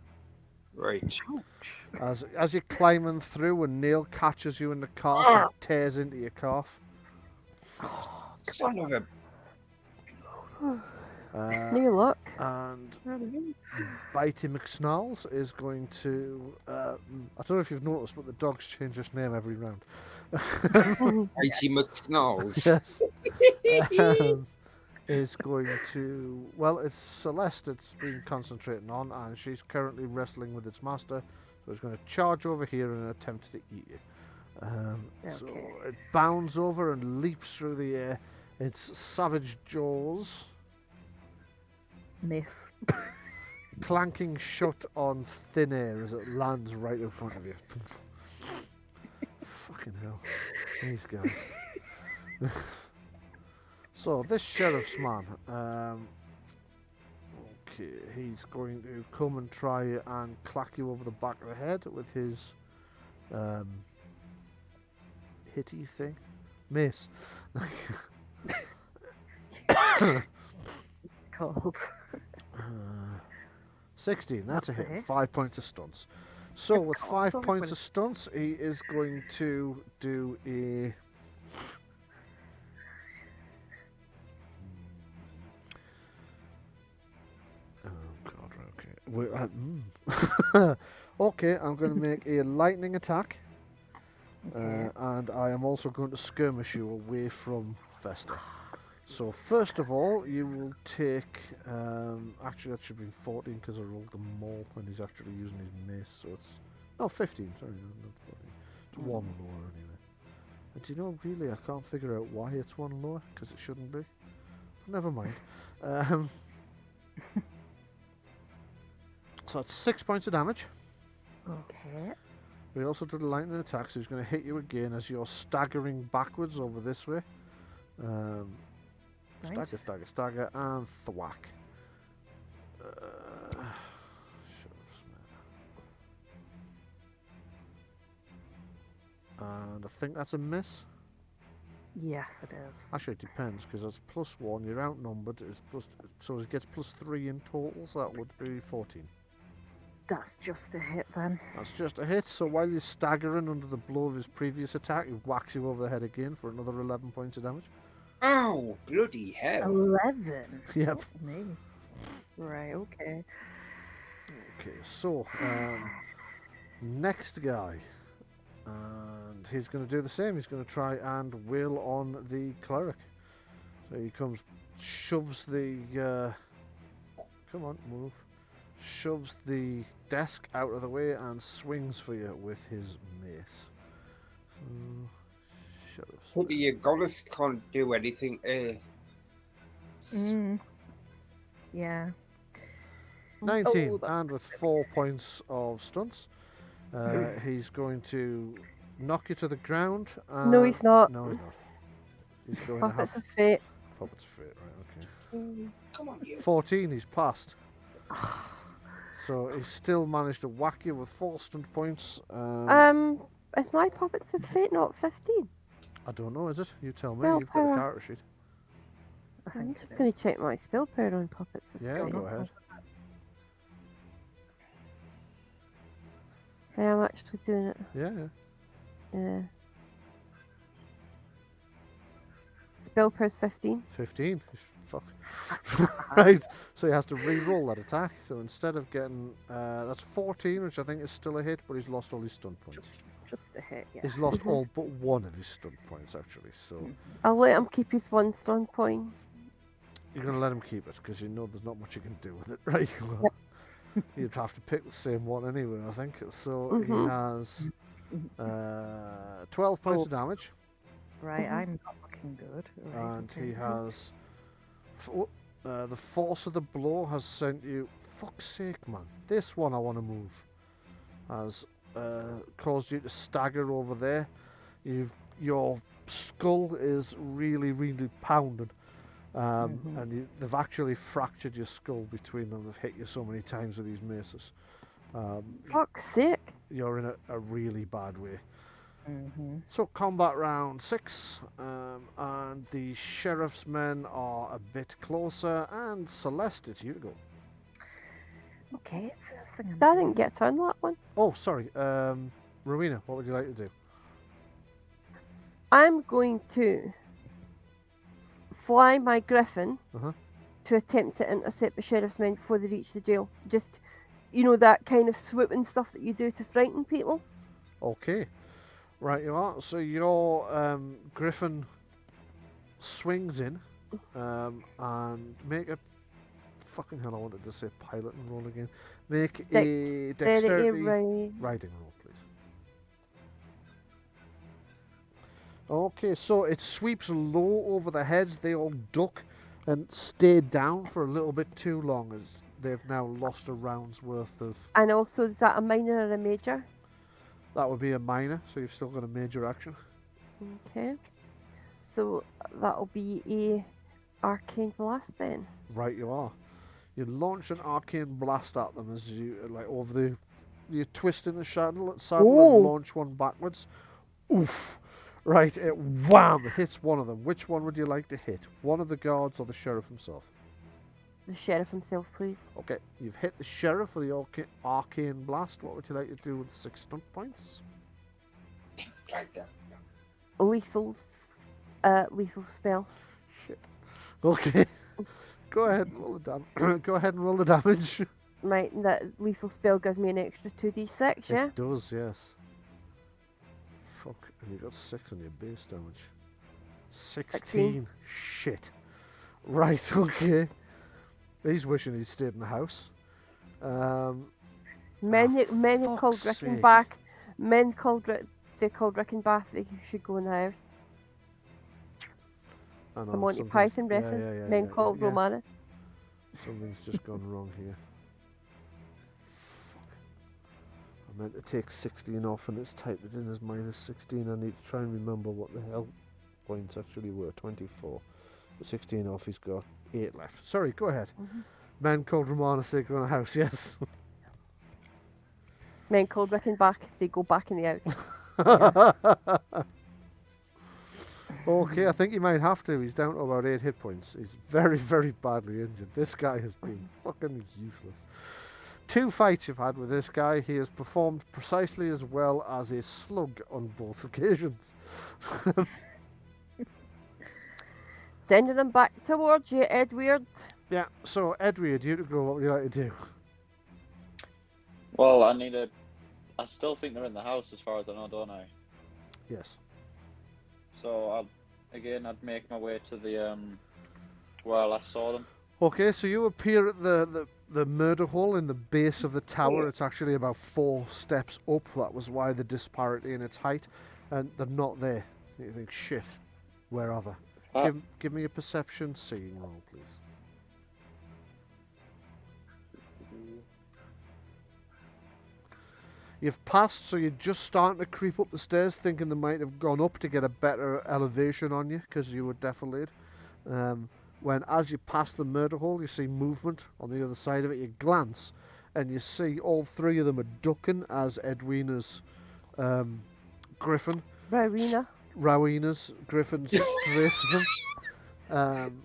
Right.
Ouch.
As you're climbing through, a nail catches you in the calf and tears into your calf.
Son of a.
New luck.
And Bitey McSnarls is going to. I don't know if you've noticed, but the dogs change its name every round.
Mighty McSnarls.
Yes. Is going to. Well, it's Celeste it's been concentrating on, and she's currently wrestling with its master. So it's going to charge over here and attempt to eat you. So
Okay.
it bounds over and leaps through the air. Its savage jaws
Miss.
clanking shut on thin air as it lands right in front of you. Fucking hell. These guys. So, this sheriff's man, okay, he's going to come and try and clack you over the back of the head with his hitty thing. Mace.
It's cold.
16, that's a
That's a
hit.
hit.
5 points of stunts. So, with
course,
5
only
points
when
of stunts, he is going to do a. Oh, God, right, okay. Okay, I'm going to make a lightning attack. And I am also going to skirmish you away from Festor. So first of all, you will take. Actually, that should be 14 because I rolled them all, and he's actually using his mace. So it's 15. Sorry, not 14. It's one lower anyway. And do you know, really, I can't figure out why it's one lower because it shouldn't be. Never mind. So it's 6 points of damage.
Okay.
We also did a lightning attack, so he's going to hit you again as you're staggering backwards over this way.
Right.
Stagger, and thwack. And I think that's a miss.
Yes, it is.
Actually, it depends, because it's +1, you're outnumbered, so it gets +3 in total, so that would be 14.
That's just a hit then.
That's just a hit, so while you're staggering under the blow of his previous attack, he whacks you over the head again for another 11 points of damage.
Oh, bloody hell.
11.
Yep.
Oh, me. Right, okay.
Okay, so, next guy. And he's going to do the same. He's going to try and wail on the cleric. So he comes, shoves the... come on, move. Shoves the desk out of the way and swings for you with his mace. So, sheriff's.
But your goddess can't do anything.
Yeah.
19,
Oh,
and with 4 points of stunts, he's going to knock you to the ground.
No, he's not.
No, he's not. He's going to
Puppets
have
of fate.
puppets of fate, right? Okay.
Come on, you.
14, he's passed. So he's still managed to whack you with 4 stunt points.
Is my puppets of fate not 15?
I don't know, is it? You tell me.
Spell
You've got the
power.
character sheet.
I
I'm
think
just
it
going to check my spell power on puppets of
Yeah,
fate.
go ahead.
I am actually doing it.
Yeah.
Yeah. Spell power's 15.
15. Fuck. Right. So he has to re-roll that attack. So instead of getting that's 14, which I think is still a hit, but he's lost all his stunt points.
Just a hit, yeah.
He's lost all but one of his stunt points actually. So
I'll let him keep his 1 stun point.
you're gonna let him keep it because you know there's not much you can do with it, right? Well, you'd have to pick the same one anyway, I think. So he has 12 points of damage,
Right, I'm not looking good. Right,
and
okay.
he has the force of the blow has sent you. Fuck's sake, man! This one I want to move has caused you to stagger over there. Your skull is really, really pounded. And they've actually fractured your skull between them. They've hit you so many times with these maces.
Fuck's sake.
You're in a really bad way.
Mm-hmm.
So combat round 6, and the sheriff's men are a bit closer, and Celeste, it's you to go.
Okay, first thing
I didn't get a turn that one.
Oh, sorry, Rowena, what would you like to do?
I'm going to fly my griffin
Uh-huh.
to attempt to intercept the sheriff's men before they reach the jail. Just, that kind of swooping stuff that you do to frighten people.
Okay, right you are. So your griffin swings in, and make a fucking hell. I wanted to say pilot and roll again. Make a dexterity
Right.
riding roll, please. Okay, so it sweeps low over the heads. They all duck and stay down for a little bit too long, as they've now lost a round's worth of.
And also, is that a minor or a major?
That would be a minor, so you've still got a major action.
Okay. So that'll be a arcane blast then.
Right, you are. You launch an arcane blast at them as you over the. You twist in the saddle
Ooh.
and launch one backwards. Oof! Right, it wham hits one of them. Which one would you like to hit? One of the guards or the sheriff himself?
The sheriff himself, please.
Okay, you've hit the sheriff with the arcane blast. What would you like to do with the 6 stunt points?
Lethal spell.
Shit. Okay. Go ahead and roll the Go ahead and roll the damage.
Right, that lethal spell gives me an extra 2d6, yeah?
It does, yes. Fuck, and you got 6 on your base damage. 16. Shit. Right, okay. He's wishing he'd stayed in the house.
Men called
fuck's sake.
Reichenbach. Men called Reichenbach. They should go in the house.
I know,
Some Monty
something's-
Python
yeah,
reference.
yeah,
Men
yeah,
called
yeah.
Romana.
Something's just gone wrong here. Fuck. I meant to take 16 off and it's typed it in as minus 16. I need to try and remember what the hell points actually were. 24. But 16 off, he's got 8 left. Sorry, go ahead. Men called Romana say go in the house, yes.
Men called Reichenbach. They go back in the house.
Okay, I think he might have to. He's down to about 8 hit points. He's very, very badly injured. This guy has been fucking useless. 2 fights you've had with this guy. He has performed precisely as well as a slug on both occasions.
Sending them back towards you, Edwyrd.
Yeah, so Edwyrd, you to go. What would you like to do?
Well, I still think they're in the house as far as I know, don't I?
Yes.
So I'd make my way to the where I last saw them.
Okay, so you appear at the murder hole in the base of the tower. It's actually about 4 steps up. That was why the disparity in its height. And they're not there. You think, shit, where are they? Give me a perception seeing roll, please. You've passed, so you're just starting to creep up the stairs, thinking they might have gone up to get a better elevation on you, because you were defilade. When as you pass the murder hole, you see movement on the other side of it. You glance, and you see all 3 of them are ducking as Edwina's griffin. Rowena's griffin strafes them.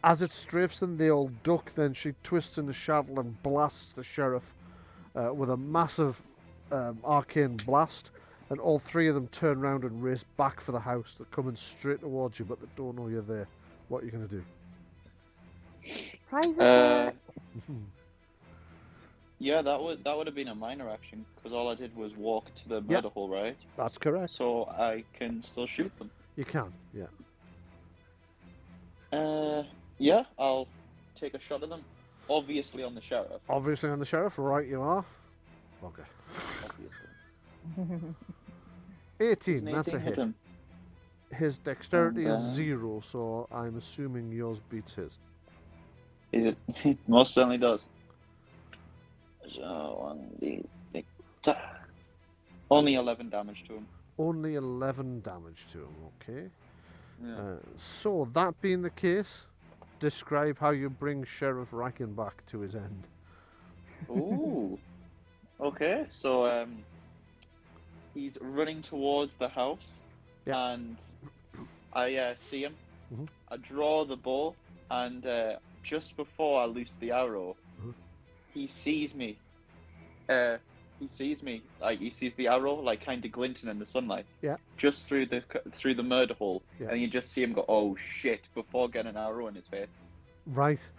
As it strafes them, they all duck. Then she twists in the saddle and blasts the sheriff with a massive arcane blast, and all 3 of them turn around and race back for the house. They're coming straight towards you, but they don't know you're there. What are you going to do?
Surprise attack.
Yeah, that would have been a minor action because all I did was walk to the murder hole, right?
That's correct.
So I can still shoot them.
You can, yeah.
Yeah, I'll take a shot at them. Obviously on the sheriff.
Obviously on the sheriff, right you are. Okay.
Obviously.
18, that's a hit.
Him.
His dexterity is 0, so I'm assuming yours beats his.
It most certainly does. So, only 11 damage to him.
Only 11 damage to him, okay.
Yeah.
So, that being the case, describe how you bring Sheriff Reichenbach to his end.
Ooh. Okay, so he's running towards the house, and I see him.
Mhm.
I draw the bow, and just before I loose the arrow, he sees me. He sees me, like he sees the arrow, like kind of glinting in the sunlight.
Yeah.
Just through the murder hole,
Yeah.
and you just see him go, "Oh shit!" before getting an arrow in his face.
Right.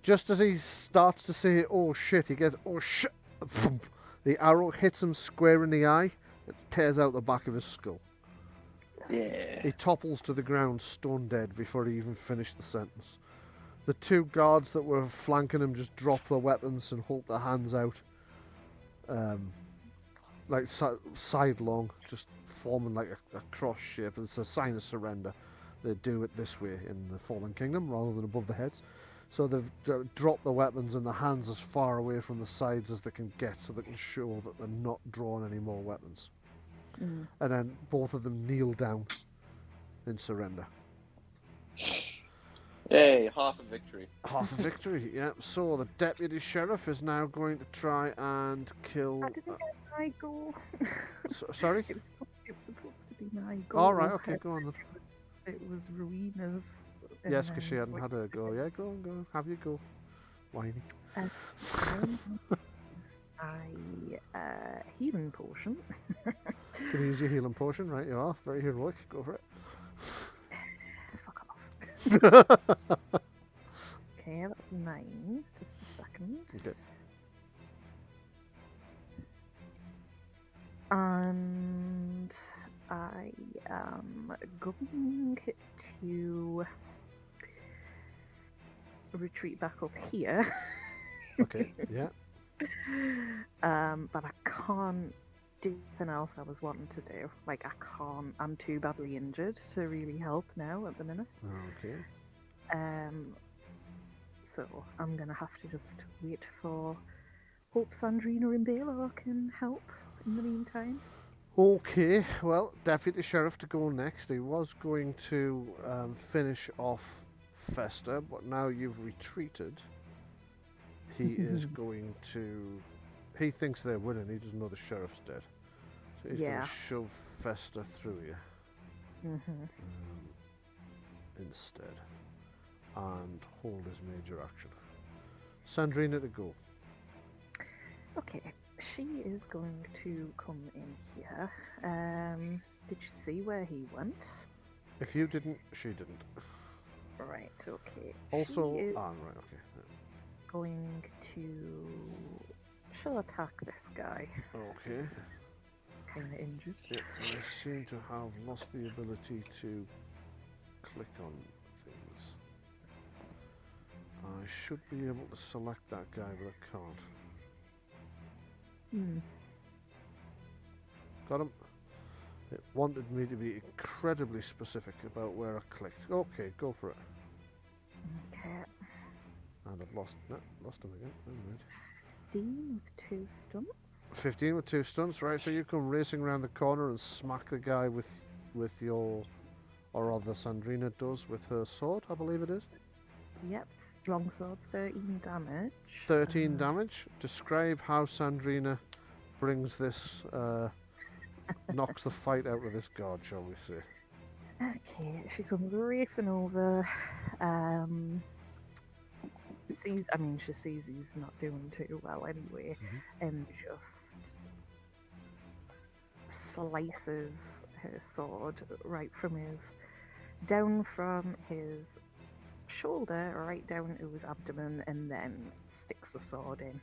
Just as he starts to say, oh shit, he gets, oh shit. Thump. The arrow hits him square in the eye. It tears out the back of his skull.
Yeah.
He topples to the ground stone dead before he even finished the sentence. The 2 guards that were flanking him just drop their weapons and hold their hands out. Like sidelong, just forming like a cross shape. It's a sign of surrender. They do it this way in the Fallen Kingdom rather than above the heads. So they've dropped their weapons and their hands as far away from the sides as they can get so they can show that they're not drawing any more weapons.
Mm.
And then both of them kneel down in surrender.
Hey, half a victory.
Half a victory, yeah. So the deputy sheriff is now going to try and kill.
How did it get my goal?
Sorry?
It was supposed to be my goal.
All right, okay, go on then.
It was Rowena's.
Yes, because she hadn't had her go. Yeah, go on, have you go. Whiny.
My healing potion.
Can you use your healing potion? Right, you are. Very heroic. Go for it.
Fuck off. Okay, that's 9. Just a second.
Okay.
And I am going to retreat back up here.
Okay, yeah.
But I can't do anything else I was wanting to do. Like, I can't. I'm too badly injured to really help now at the minute.
Okay.
So I'm gonna have to just wait for hope Sandreena and Balore can help in the meantime.
Okay, well, Deputy Sheriff to go next. He was going to finish off Festor, but now you've retreated. He is going to... He thinks they're winning. He doesn't know the sheriff's dead. So he's going to shove Festor through you instead. And hold his major action. Sandreena to go.
Okay, she is going to come in here. Did you see where he went?
If you didn't, she didn't.
Right, okay.
Also,
She is
right, okay.
going to... She'll attack this guy.
Okay.
Kind of injured.
Yeah, I seem to have lost the ability to click on things. I should be able to select that guy, but I can't. Got him. It wanted me to be incredibly specific about where I clicked. Okay, go for it.
Okay.
And I've lost him again. Never mind.
15 with 2 stunts.
15 with 2 stunts, right? So you come racing around the corner and smack the guy with your, or rather Sandreena does with her sword, I believe it is.
Yep, strong sword, 13 damage.
13 damage. Describe how Sandreena brings this, knocks the fight out of this guard, shall we say.
Okay, she comes racing over. She sees he's not doing too well anyway, and just slices her sword down from his shoulder right down to his abdomen, and then sticks the sword in.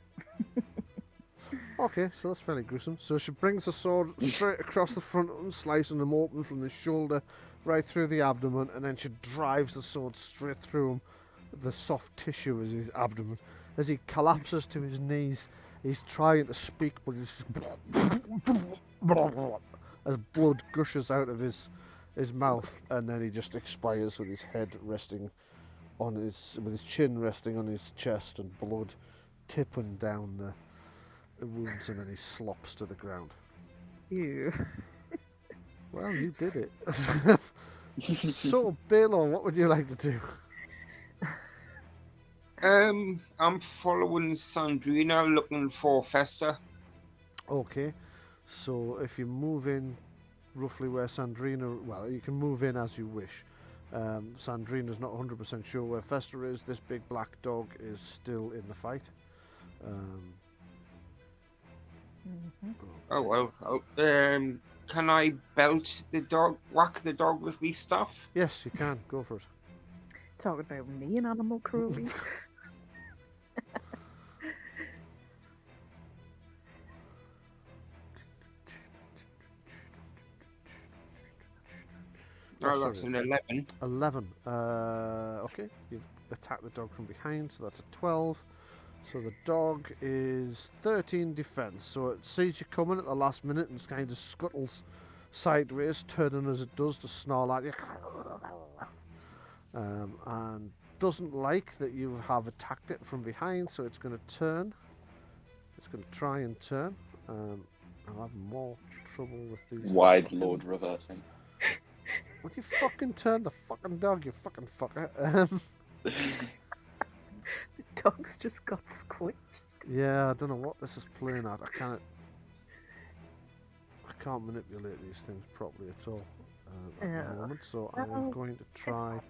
Okay, so that's fairly gruesome. So she brings the sword straight across the front of him, slicing him open from the shoulder right through the abdomen, and then she drives the sword straight through him, the soft tissue of his abdomen. As he collapses to his knees, he's trying to speak, but he's just as blood gushes out of his mouth, and then he just expires with his head resting on with his chin resting on his chest, and blood tipping down the wounds, and then he slops to the ground.
Ew.
Well, you did it. So, Balore, what would you like to do?
I'm following Sandreena, looking for Festor.
Okay, so if you move in roughly where Sandreena, well, you can move in as you wish. Sandreena's not 100% sure where Festor is. This big black dog is still in the fight.
Oh well. Can I belt the dog, whack the dog with me stuff?
Yes, you can. Go for it.
Talking about me and animal cruelty.
Oh, that's an 11.
11. Okay, you've attacked the dog from behind, so that's a 12. So the dog is 13 defense. So it sees you coming at the last minute and kind of scuttles sideways, turning as it does to snarl at you. And doesn't like that you have attacked it from behind, so it's going to turn. It's going to try and turn. I'm having more trouble with these.
Wide
fucking-
load reversing.
Would you fucking turn the fucking dog, you fucking fucker?
The dog's just got squished.
Yeah, I don't know what this is playing at. I can't manipulate these things properly at all at
Yeah.
the moment. So I'm
Well,
going to try
Mind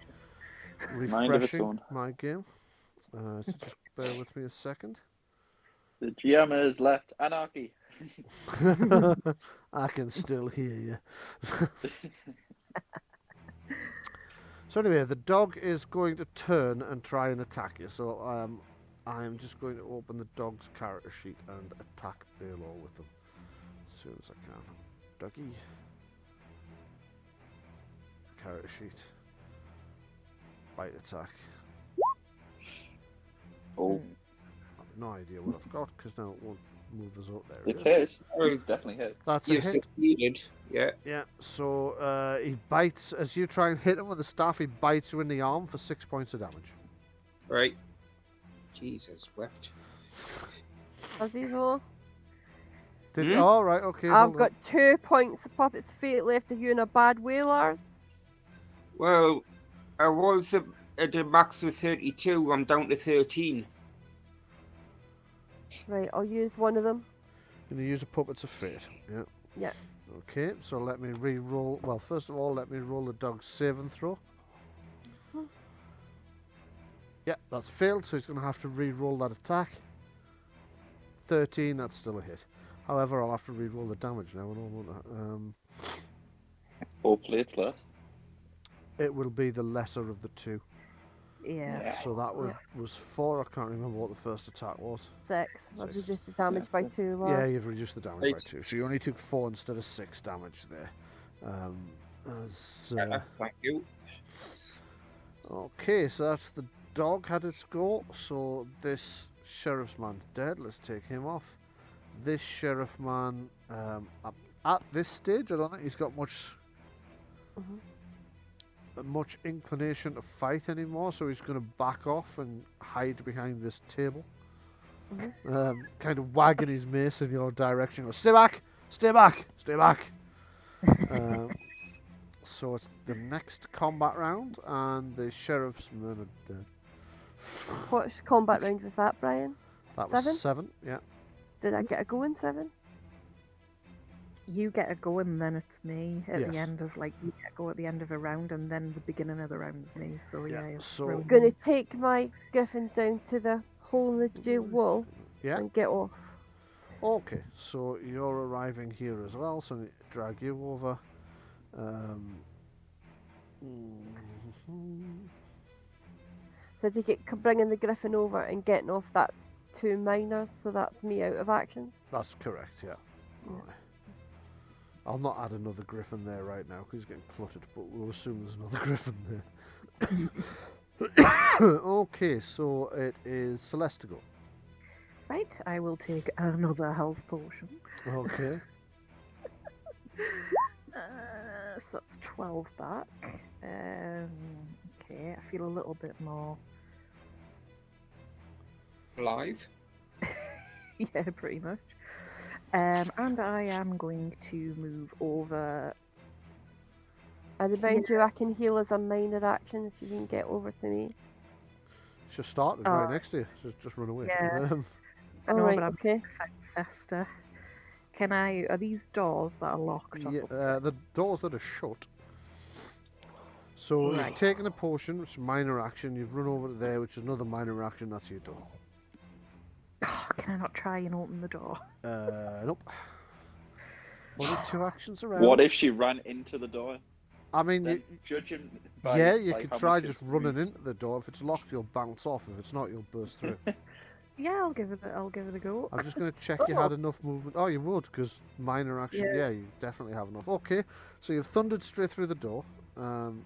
of its
refreshing
own.
my game. So just bear with me a second.
The GM has left anarchy.
I can still hear you. So anyway, the dog is going to turn and try and attack you. So I'm just going to open the dog's character sheet and attack Balore with them as soon as I can. Doggy. Character sheet. Bite attack.
Oh,
I've no idea what I've got because now it won't move us up there.
it's
It is.
his. It's definitely his.
That's a
You've
hit.
succeeded. Yeah.
Yeah, so he bites, as you try and hit him with the staff, he bites you in the arm for 6 points of damage.
Right. Jesus wept.
As usual.
Did you? Oh, right, okay.
I've
hold on.
got 2 points of Puppet's fate left of you in a bad way, Lars.
Well, I was at a max of 32. I'm down to 13.
Right, I'll use one of them.
Going to use a Puppets of Fate. Yeah.
Yeah.
Okay, so let me re-roll. Well, first of all, let me roll the dog's save and throw. Yeah, that's failed, so he's going to have to re-roll that attack. 13, that's still a hit. However, I'll have to re-roll the damage now and all, won't I?
Hopefully it's less.
It will be the lesser of the two.
Yeah.
So that was 4. I can't remember what the first attack was.
6. I've reduced the damage by 2,
Yeah,
Lars.
you've reduced the damage by 2. So you only took 4 instead of 6 damage there.
Thank you.
Okay, so that's the dog had its go. So this sheriff's man's dead. Let's take him off. This sheriff man, at this stage, I don't think he's got much inclination to fight anymore. So he's going to back off and hide behind this table, kind of wagging his mace in your direction. Go, stay back, stay back, stay back. So it's the next combat round, and the sheriff's men are dead.
What combat round was that, Brian?
That was
7?
7, yeah.
Did I get a go in 7?
You get a go and then it's me at
Yes.
the end of you get a go at the end of a round and then the beginning of the round's me. So
Yeah,
it's
so-
rolling.
Gonna take my griffin down to the hole in the jail wall
Yeah.
and get off.
Okay, so you're arriving here as well, so I need to drag you over.
So I take it bringing the griffin over and getting off, that's 2 minors, so that's me out of actions.
That's correct, yeah. Aye. I'll not add another griffin there right now because he's getting cluttered, but we'll assume there's another griffin there. Okay, so it is Celeste to go.
Right, I will take another health potion.
Okay.
So that's 12 back. Okay, I feel a little bit more.
Live.
Yeah, pretty much. And I am going to move over.
I remind you I can heal as a minor action if you can get over to me.
She started right next to you, so just run away.
Yeah. I know,
Alright,
but I'm
okay.
Festor. Are these doors that are locked or
Yeah,
something?
the doors that are shut. So you've
Right.
taken a potion, which is a minor action. You've run over to there, which is another minor action. That's your door.
Can I not try and open the door?
Nope. Only 2 actions around.
What if she ran into the door?
I mean,
Then judging by
yeah, you
like,
could
how
try
much
just
it's
running
moved.
into the door. If it's locked, you'll bounce off. If it's not, you'll burst through.
Yeah, I'll give it a go.
I'm just going to check you had enough movement. Oh, you would, because minor action. Yeah. You definitely have enough. Okay, so you've thundered straight through the door.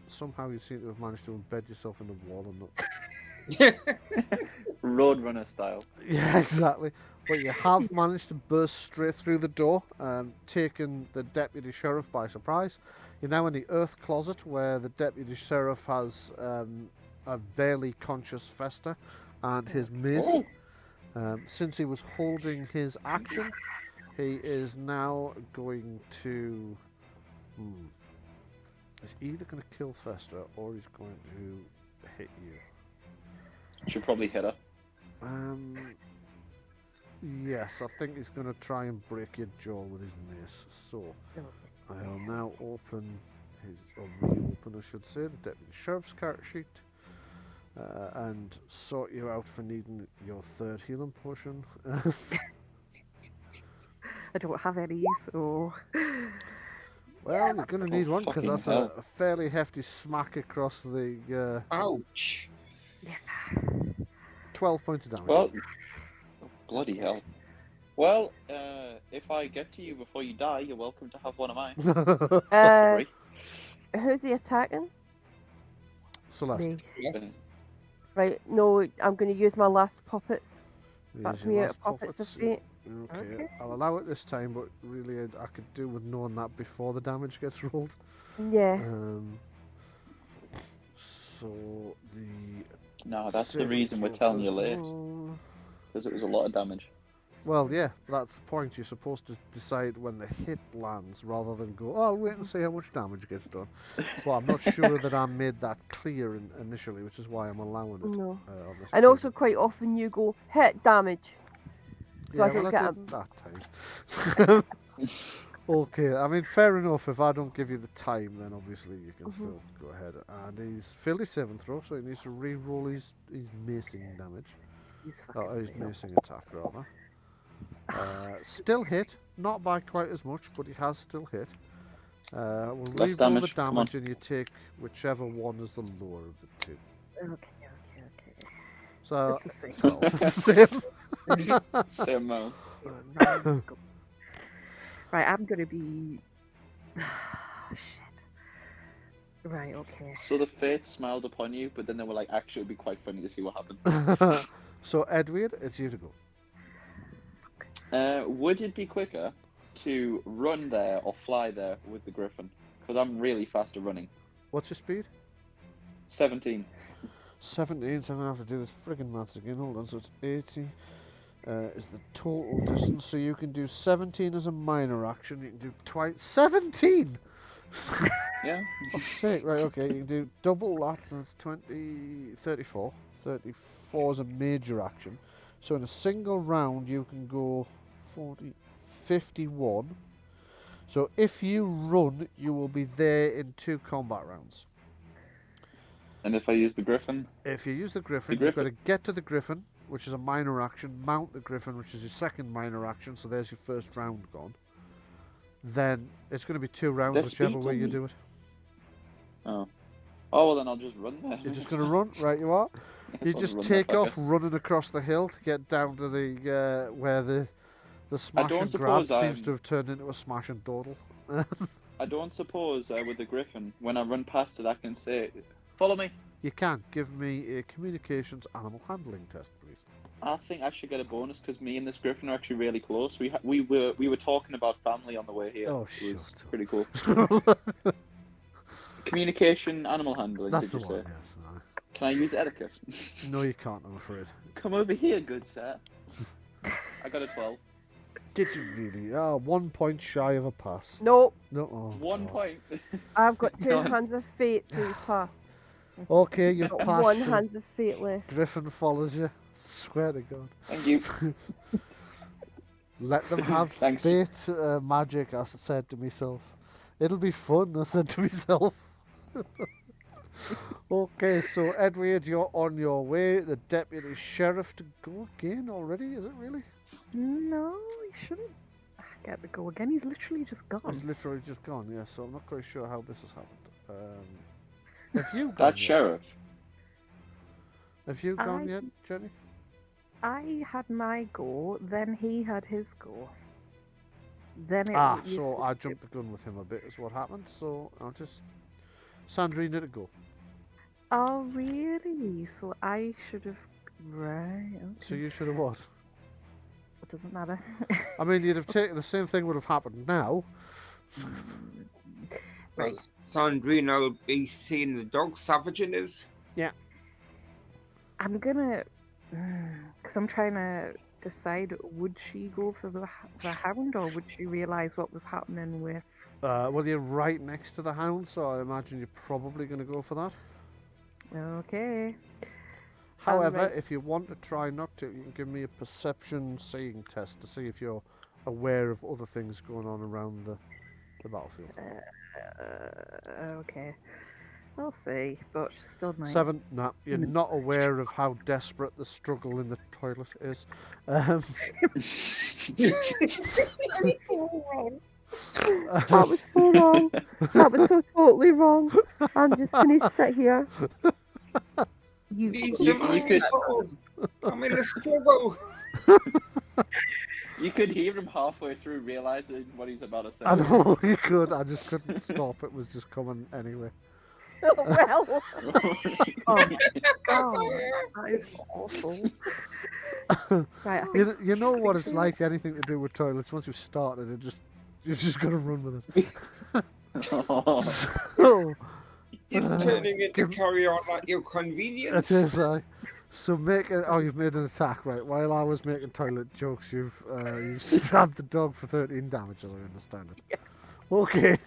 Somehow you seem to have managed to embed yourself in the wall and not.
Roadrunner style.
Yeah, exactly. But you have managed to burst straight through the door, taking the deputy sheriff by surprise. You're now in the earth closet where the deputy sheriff has a barely conscious Festor and his mace. Since he was holding his action, He is now going to. He's either going to kill Festor or he's going to hit you.
Should probably hit her.
Yes, I think he's going to try and break your jaw with his mace. So, I'll now open or reopen, I should say, the Deputy Sheriff's character sheet. And sort you out for needing your third healing potion.
I don't have any, so.
Well, you're going to need one because
fucking
that's
hell.
a fairly hefty smack across the
Ouch.
12 points of damage.
Well, bloody hell. Well, if I get to you before you die, you're welcome to have one of mine. Free.
Who's he attacking?
Celeste.
Me.
Right, no, I'm going to use my last puppets.
Use
That's
your
me
last
out puppets of
puppets.
fate.
Okay, I'll allow it this time, but really I could do with knowing that before the damage gets rolled.
Yeah.
So the
No, that's the
saving
reason we're
throw
telling you
first
late.
roll.
Because it was a lot of damage.
Well, yeah, that's the point. You're supposed to decide when the hit lands rather than go, oh, I'll wait and see how much damage gets done. Well, I'm not sure that I made that clear initially, which is why I'm allowing it.
No.
On this
And also
occasion.
quite often you go, hit damage. So I
Yeah,
don't
well,
get
I
him.
did that time. Okay, I mean, fair enough. If I don't give you the time, then obviously you can still go ahead. And he's failed his saving throw, so he needs to re-roll his macing damage.
He's
Oh,
fucking
his
real.
macing attack, rather. Still hit, not by quite as much, but he has still hit. We'll
Less
re-roll the
damage, come on.
damage, and you take whichever one is the lower of the two.
Okay.
So,
It's the same.
12. It's the same.
Same amount.
Right, I'm gonna be. Shit. Right, okay.
So the fates smiled upon you, but then they were like, actually, it'd be quite funny to see what happened.
So, Edwyrd, it's you to go.
Would it be quicker to run there or fly there with the Griffin? Because I'm really fast at running.
What's your speed?
17.
17, so I'm going to have to do this friggin' maths again. Hold on, so it's 80 is the total distance. So you can do 17 as a minor action. You can do twice. 17!
Yeah.
Fuck's sake. Right, okay. You can do double that, so that's 20, 34. 34 is a major action. So in a single round, you can go 40, 51. So if you run, you will be there in 2 combat rounds.
And if I use the Griffin?
If you use the Griffin,
The
you've got
Griffin.
to get to the Griffin, which is a minor action, mount the Griffin, which is your second minor action, so there's your first round gone. Then it's going to be 2 rounds,
Their
whichever
speed's
way you
only-
do it.
Oh. Oh, well then I'll just run there.
You're just going to run, right you are. You just take off running across the hill to get down to the where the smash
don't
and grab
suppose
seems
I'm-
to have turned into a smash and dawdle.
I don't suppose with the Griffin, when I run past it, I can say, follow me.
You can give me a communications animal handling test, please.
I think I should get a bonus because me and this Griffin are actually really close. We were talking about family on the way here.
Oh,
It was
shut up.
pretty cool. Communication, animal handling.
That's
did
the
you
one,
say?
yes.
Can I use etiquette?
No, you can't, I'm afraid.
Come over here, good sir. I got a 12.
Did you really? 1 point shy of a pass.
No,
No. Oh,
1
God.
point.
I've got 2
Done.
hands of fate, so you've passed.
Okay, you've
Got
passed.
1
and
hands of fate left.
Griffin follows you. Swear to God.
Thank you.
Let them have
Thanks.
fate magic, I said to myself. It'll be fun, I said to myself. Okay, so Edwyrd, you're on your way. The deputy sheriff to go again already, is it really?
No, he shouldn't get to go again. He's literally just
He's
gone.
literally just gone, yeah, so I'm not quite sure how this has happened. Have you gone
That
yet?
sheriff.
Have you gone
I-
yet, Jenny?
I had my go, then he had his go. Then it
So
used
I jumped the gun with him a bit is what happened, so I'll just... Sandreena to go.
Oh, really? So I should have. Right. Okay.
So you should have what?
It doesn't matter.
I mean, you'd have taken... The same thing would have happened now.
Right.
Sandreena will be seeing the dog savaging us.
I'm gonna. Because I'm trying to decide, would she go for the hound, or would she realise what was happening with...
Well, you're right next to the hound, so I imagine you're probably going to go for that.
Okay.
However,
right.
if you want to try not to, you can give me a perception seeing test to see if you're aware of other things going on around the battlefield.
Okay. I'll see, but still 9.
7. Nah, you're not aware of how desperate the struggle in the toilet is.
That was so wrong. That was so totally wrong. I'm just gonna sit here.
You
You could-
I'm in a struggle.
You could hear him halfway through realizing what he's about to say.
I know you could, I just couldn't stop. It was just coming anyway.
Oh, well.
Oh my god, that is awful. Right, I think
You know what it's like, anything to do with toilets. Once you've started it, you're just going to run with it.
Oh.
So,
It's turning into carry on at your
it
convenience.
is, so make it. Oh, you've made an attack, right? While I was making toilet jokes, you've stabbed the dog for 13 damage, as I understand it.
Yes.
Okay.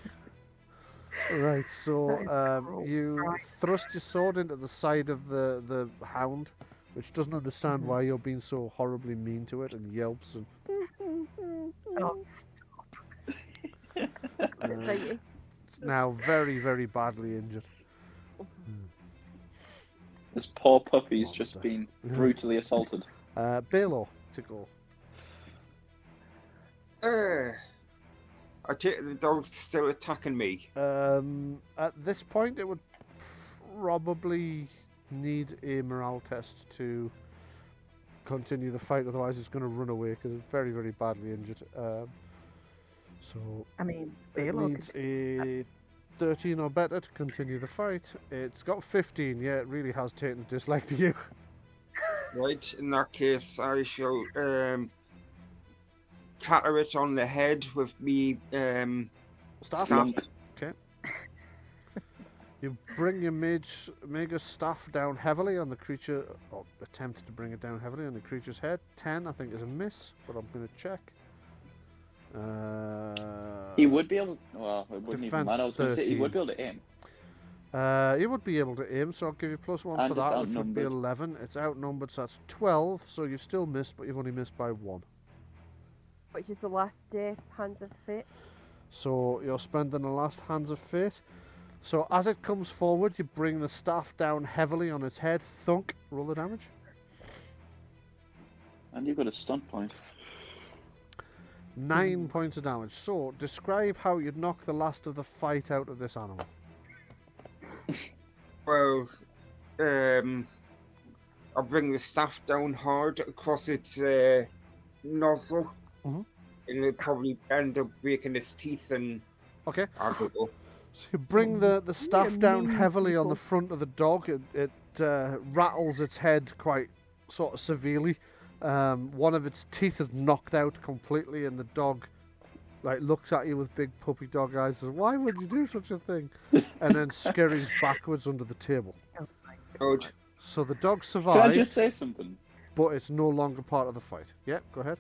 Right,
That
so
is cruel.
you
Right.
thrust your sword into the side of the hound, which doesn't understand why you're being so horribly mean to it, and yelps and.
Oh, stop.
Right.
It's now very, very badly injured.
This poor puppy's
Monster.
just been brutally assaulted.
Balore, to go.
I take it the dog's still attacking me.
At this point, it would probably need a morale test to continue the fight, otherwise it's going to run away because it's very, very badly injured. So
I mean,
it
Balore
needs
could...
a 13 or better to continue the fight. It's got 15, yeah, it really has taken a dislike to you.
Right, in that case, I shall clatter it on the head with me
Staff.
staff.
Okay. You bring your mega staff down heavily on the creature, or attempt to bring it down heavily on the creature's head. 10, I think, is a miss, but I'm going to check.
He would be able. Well, it wouldn't even
Defense
matter. I was going to say he
13.
would be able to aim.
You would be able to aim, so I'll give you +1
And
for
it's
that, which would be
outnumbered.
11. It's outnumbered, so that's 12. So you've still missed, but you've only missed by 1.
Which is the last Hands of Fate.
So you're spending the last Hands of Fate. So as it comes forward, you bring the staff down heavily on its head. Thunk. Roll the damage.
And you've got a stunt point.
9 points of damage. So describe how you'd knock the last of the fight out of this animal.
Well, I'll bring the staff down hard across its nozzle,
Mhm.
and it'll probably end up breaking its teeth, and
Okay.
I don't know.
So you bring the staff down
mean
heavily on
people.
the front of the dog. It rattles its head quite sort of severely. One of its teeth is knocked out completely, and the dog looks at you with big puppy dog eyes and says, "Why would you do such a thing?" And then scurries backwards under the table.
Good.
So the dog
Can I
survived,
just say something?
but it's no longer part of the fight. Yeah, go ahead.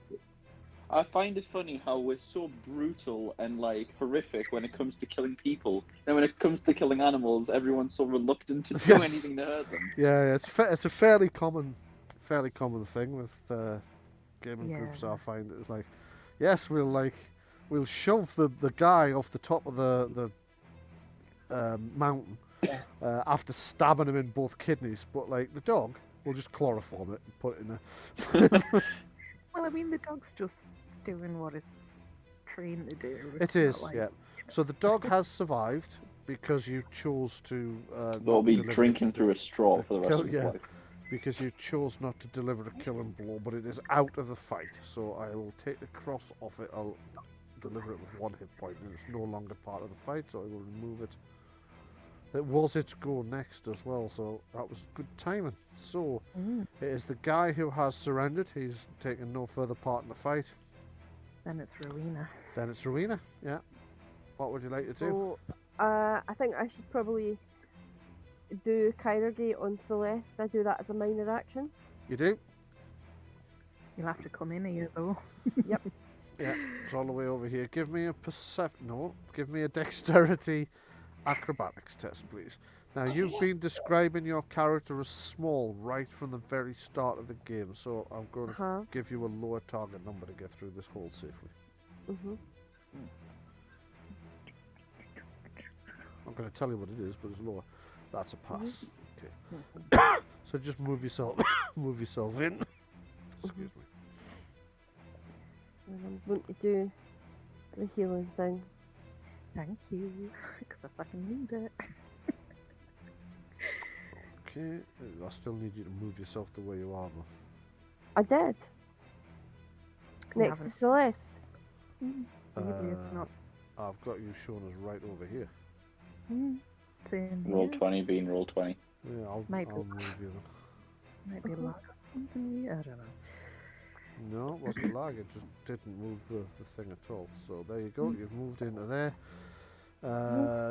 I find it funny how we're so brutal and horrific when it comes to killing people. Then when it comes to killing animals, everyone's so reluctant to do
Yes.
anything to hurt them.
Yeah, it's a fairly common thing with gaming
Yeah.
groups. I find it's like, yes, we'll shove the guy off the top of the mountain after stabbing him in both kidneys, but the dog, we'll just chloroform it and put it in a.
Well, I mean, the dog's just doing what it's trained to do.
It
It's
is,
not
yeah. So the dog has survived because you chose to.
They'll
not
be
deliver
drinking through a straw
the
for the rest
kill-
of his
yeah.
life.
because you chose not to deliver a killing blow, but it is out of the fight. So I will take the cross off it. I'll deliver it with 1 hit point, and it's no longer part of the fight, so I will remove it. It was its go next as well, so that was good timing. So it is the guy who has surrendered. He's taken no further part in the fight.
Then it's Rowena.
Then it's Rowena. Yeah. What would you like to do?
So, I think I should probably do Gate on Celeste. I do that as a minor action.
You do?
You'll have to come in here though.
Yeah, it's all the way over here. Give me a give me a dexterity acrobatics test, please. Now, you've been describing your character as small right from the very start of the game, so I'm going to give you a lower target number to get through this hole safely. I'm going to tell you what it is, but it's lower. That's a pass. Okay. So just move yourself in. Excuse me.
And I'm going to do the healing thing.
Thank you, because I fucking need it.
Okay, I still need you to move yourself to where you are, though.
I did. Next to Celeste.
Maybe it's not.
I've got you shown as right over here.
Same
Roll
here.
20 being roll 20.
Yeah, I'll
Might be.
move you.
Might be lag or something. I don't know.
No, it wasn't lag, it just didn't move the thing at all. So there you go, you've moved into there.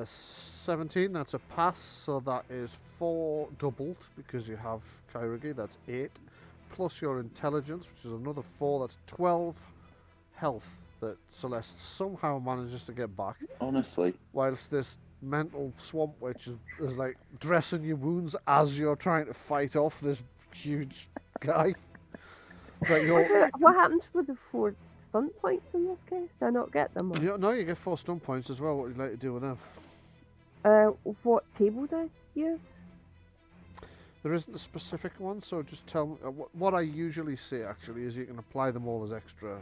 17, that's a pass, so that is 4 doubled because you have Kairagi, that's 8. Plus your intelligence, which is another 4, that's 12 health that Celeste somehow manages to get back.
Honestly.
Whilst this mental swamp witch is like dressing your wounds as you're trying to fight off this huge guy.
What happened with the 4 stunt points in this case? Did I not get them?
No, you get 4 stunt points as well. What would you like to do with them?
What table did I use?
There isn't a specific one, so just tell me. What I usually say actually is you can apply them all as extra,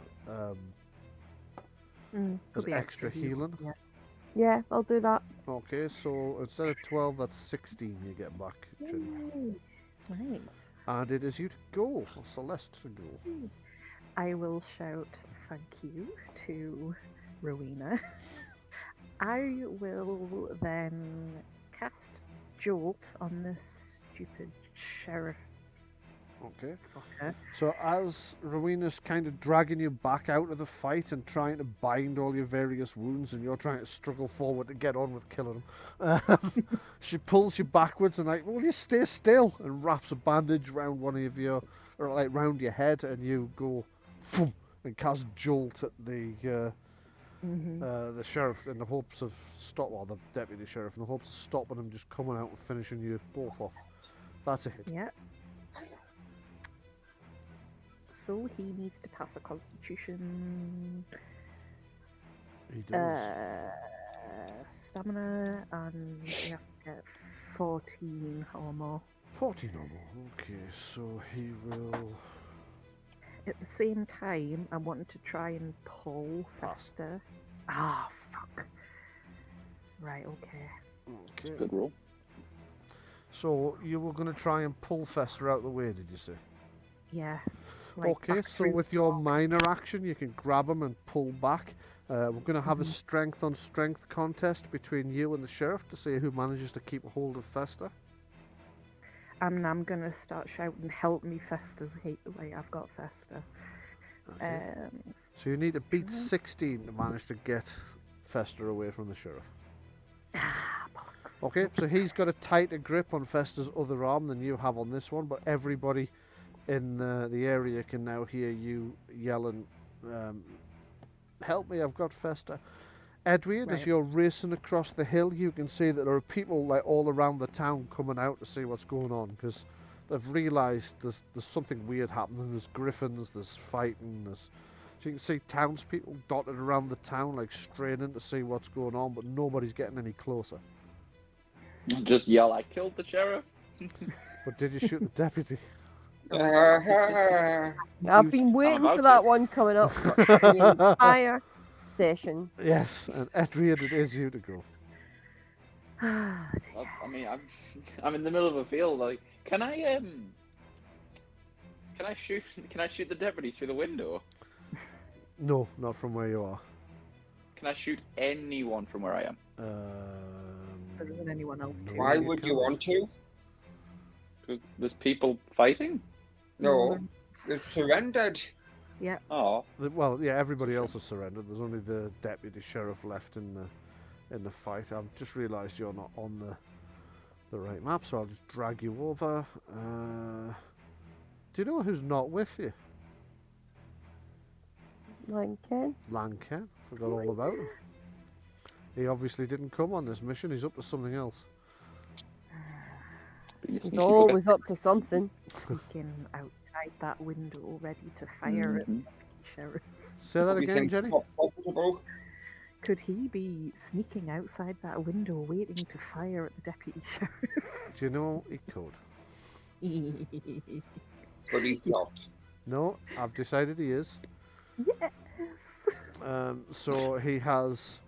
extra healing.
Yeah, I'll do that.
Okay, so instead of 12, that's 16 you get back. Jenni.
Right.
And it is you to go, or Celeste to go.
I will shout thank you to Rowena. I will then cast Jolt on this stupid sheriff.
Okay.
fucker.
So as Rowena's kind of dragging you back out of the fight and trying to bind all your various wounds, and you're trying to struggle forward to get on with killing them, she pulls you backwards and like, will you stay still? And wraps a bandage round one of your, or like round your head, and you go, phoom, and cast Jolt at the sheriff in the hopes of the deputy sheriff, in the hopes of stopping him just coming out and finishing you both off. That's a hit.
Yeah. So he needs to pass a constitution,
He does.
stamina, and he has to get 14 or more.
14 or more. Okay, so he will.
At the same time, I wanted to try and pull Festor. Ah, fuck. Right, okay.
Okay.
Good roll.
So you were going to try and pull Festor out of the way, did you say?
Yeah. Like
Okay,
back
so
through
with your minor action, you can grab him and pull back. We're going to have a strength on strength contest between you and the sheriff to see who manages to keep a hold of Festor.
And I'm gonna start shouting, "Help me, Festor's hate the way I've got Festor."
Okay. So you need to beat 16 to manage to get Festor away from the sheriff.
Bollocks.
Okay, so he's got a tighter grip on Festor's other arm than you have on this one, but everybody in the area can now hear you yelling, help me, I've got Festor. Edwyrd, as you're racing across the hill, you can see that there are people like all around the town coming out to see what's going on, because they've realised there's something weird happening. There's griffins, there's fighting, so you can see townspeople dotted around the town, like straining to see what's going on, but nobody's getting any closer.
Just yell, I killed the sheriff.
But did you shoot the deputy?
I've been waiting for that one coming up for the entire session.
Yes, and Edwyrd, it is you to go.
Ah,
I mean, I'm in the middle of a field. Like, can I shoot the deputy through the window?
No, not from where you are.
Can I shoot anyone from where I am?
There isn't anyone else to.
Why would you want to?
There's people fighting.
No, they've surrendered.
Yeah.
Oh,
Well, yeah, everybody else has surrendered. There's only the deputy sheriff left in the fight. I've just realised you're not on the right map, so I'll just drag you over. Do you know who's not with you?
Lankan.
Lankan. Forgot all about him. He obviously didn't come on this mission. He's up to something else.
But you
He's
sneaky bugger.
always up to something.
Sneaking outside that window, ready to fire at the
Mhm.
sheriff.
Say that
We
again,
think
Jenny.
not possible.
Could he be sneaking outside that window, waiting to fire at the deputy
Do you know he could?
sheriff?
But he's not.
No, I've decided he is.
Yes.
So he has,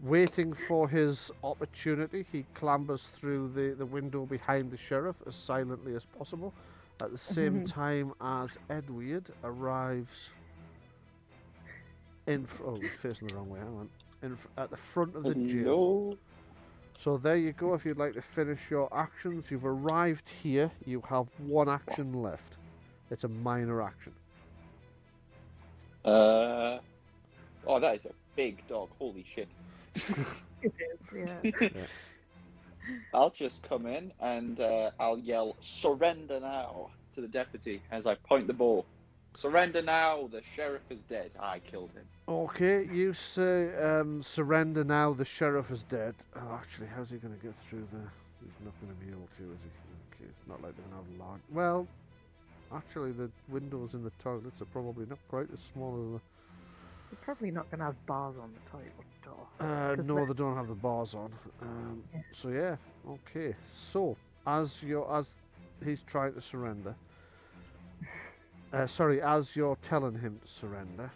waiting for his opportunity, he clambers through the window behind the sheriff as silently as possible. At the same time as Edwyrd arrives in. Oh, he's facing the wrong way. Hang on. At the front of the jail.
Hello.
So there you go. If you'd like to finish your actions, you've arrived here. You have one action left. It's a minor action.
Oh, that is a big dog. Holy shit.
It is, yeah.
I'll just come in and I'll yell, "Surrender now!" to the deputy as I point the bow. Surrender now! The sheriff is dead. I killed him.
Okay, you say surrender now. The sheriff is dead. Oh, actually, how's he going to get through there? He's not going to be able to, is he? Okay, it's not like they're going to have large. Well, actually, the windows in the toilets are probably not quite as small as the.
We're probably not going to have bars on the toilet door.
No, they don't have the bars on. So yeah, okay. So as he's trying to surrender, as you're telling him to surrender,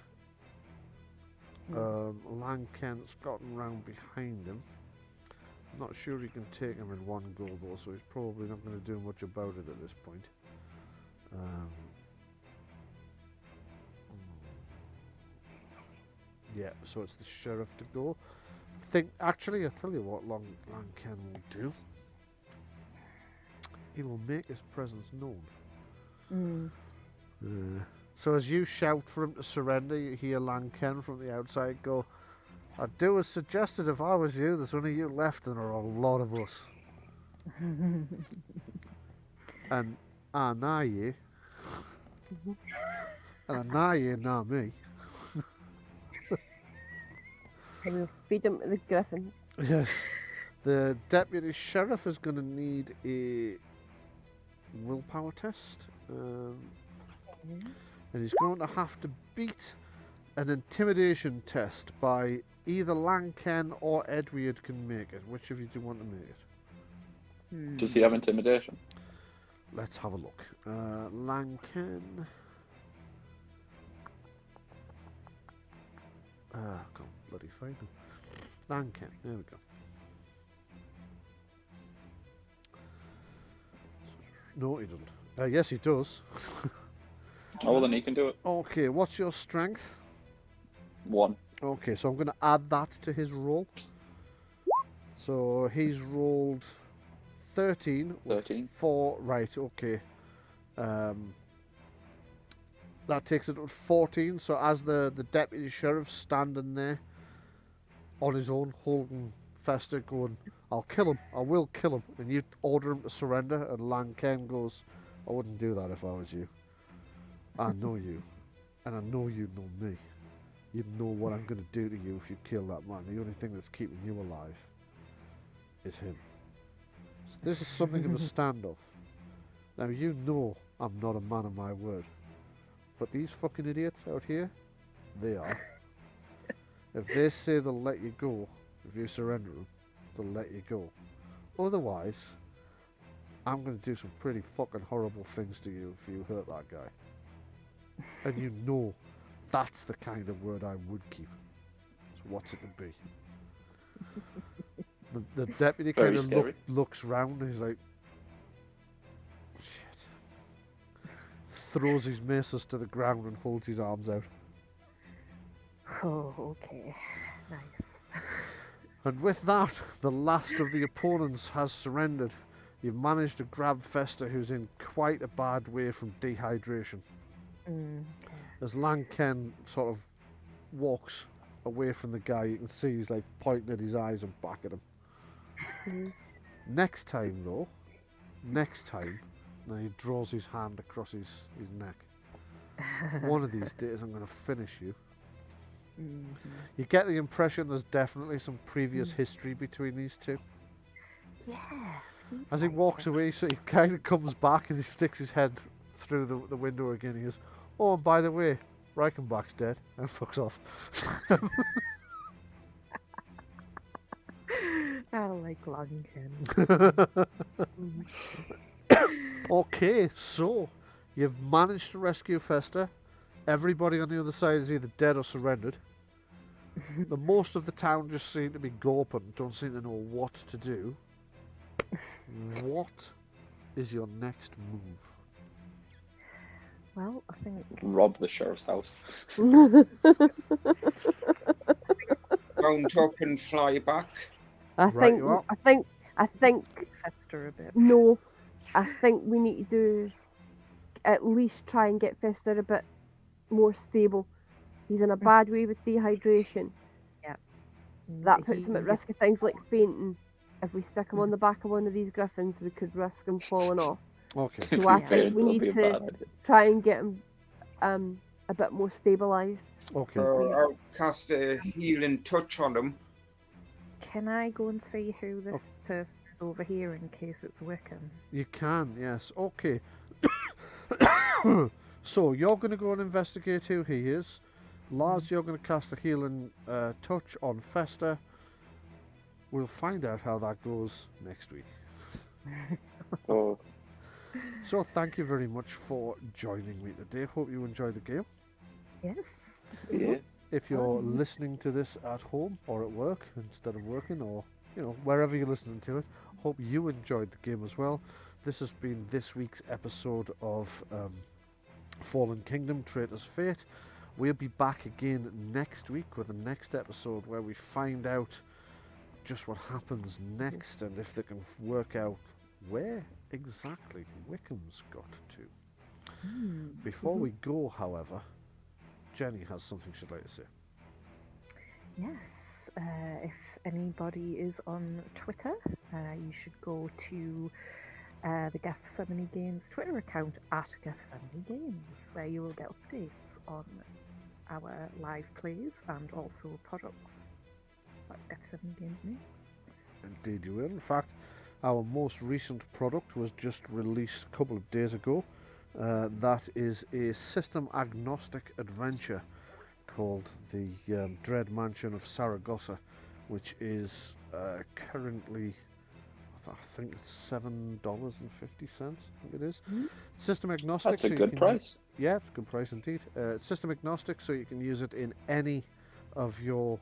Lanken's gotten round behind him. I'm not sure he can take him in one go though, so he's probably not going to do much about it at this point. Yeah, so it's the sheriff to go. Actually, I'll tell you what Lanken will do. He will make his presence known. So as you shout for him to surrender, you hear Lanken from the outside go, "I'd do as suggested if I was you. There's only you left and there are a lot of us." And I know you. And I know you know me.
I will feed him to the griffins.
Yes. The deputy sheriff is going to need a willpower test. And he's going to have to beat an intimidation test by either Lanken or Edwyrd can make it. Which of you do you want to make it?
Does he have intimidation?
Let's have a look. Lanken. I can't bloody find him. Lanken, there we go. No, he doesn't. Yes, he does.
Oh, well, then he can do it.
Okay, what's your strength?
1.
Okay, so I'm going to add that to his roll. So he's rolled 13.
13.
4, right, okay. That takes it to 14. So as the deputy sheriff standing there on his own, holding Festor, going, "I'll kill him, I will kill him," and you order him to surrender, and Lanken goes, "I wouldn't do that if I was you. I know you, and I know you know me. You'd know what I'm going to do to you if you kill that man. The only thing that's keeping you alive is him." So this is something of a standoff. Now you know I'm not a man of my word, but these fucking idiots out here, they are. If they say they'll let you go, if you surrender them, they'll let you go. Otherwise, I'm going to do some pretty fucking horrible things to you if you hurt that guy. And you know that's the kind of word I would keep. So what's it to be? The deputy
Very
kind of
scary.
looks round and he's like, shit. Throws his maces to the ground and holds his arms out.
Oh, okay. Nice.
And with that, the last of the opponents has surrendered. You've managed to grab Festor, who's in quite a bad way from dehydration. As Lanken sort of walks away from the guy, you can see he's like pointing at his eyes and back at him. Next time, now he draws his hand across his neck. One of these days I'm going to finish you. You get the impression there's definitely some previous history between these two.
Yes.
As he walks away, so he kind of comes back and he sticks his head through the window again. He goes, "Oh, and by the way, Reichenbach's dead," and fucks off.
I like Langton.
Okay, so you've managed to rescue Festor. Everybody on the other side is either dead or surrendered. The most of the town just seem to be gawping, don't seem to know what to do. What is your next move?
Well, I think
Rob the sheriff's house.
Mount up and fly back.
I think
Festor a bit.
no. I think we need to do at least try and get Festor a bit more stable. He's in a bad way with dehydration. That puts him at risk of things like fainting. If we stick him on the back of one of these griffins, we could risk him falling off.
Okay.
So I think we need to try and get him a bit more stabilised.
Okay.
So I'll cast a healing touch on him.
Can I go and see who this person is over here in case it's Wiccan?
You can, yes. Okay. So you're going to go and investigate who he is. Lars, you're going to cast a healing touch on Festor. We'll find out how that goes next week.
Oh,
So thank you very much for joining me today. Hope you enjoyed the game.
Yes.
yeah.
If you're listening to this at home or at work instead of working, or wherever you're listening to it, hope you enjoyed the game as well. This has been this week's episode of Fallen Kingdom, Traitors' Fate. We'll be back again next week with the next episode where we find out just what happens next and if they can work out where exactly Wickham's got to. Before we go, however, Jenni has something she'd like to say.
Yes. If anybody is on Twitter, you should go to the Gethsemane Games Twitter account at Gethsemane Games, where you will get updates on our live plays and also products that Gethsemane Games makes.
Indeed you will. In fact, our most recent product was just released a couple of days ago. That is a system-agnostic adventure called the Dread Mansion of Saragossa, which is currently, I think it's $7.50, I think it is. System agnostic.
That's a good price.
Yeah, it's a good price indeed. It's system agnostic, so you can use it in any of your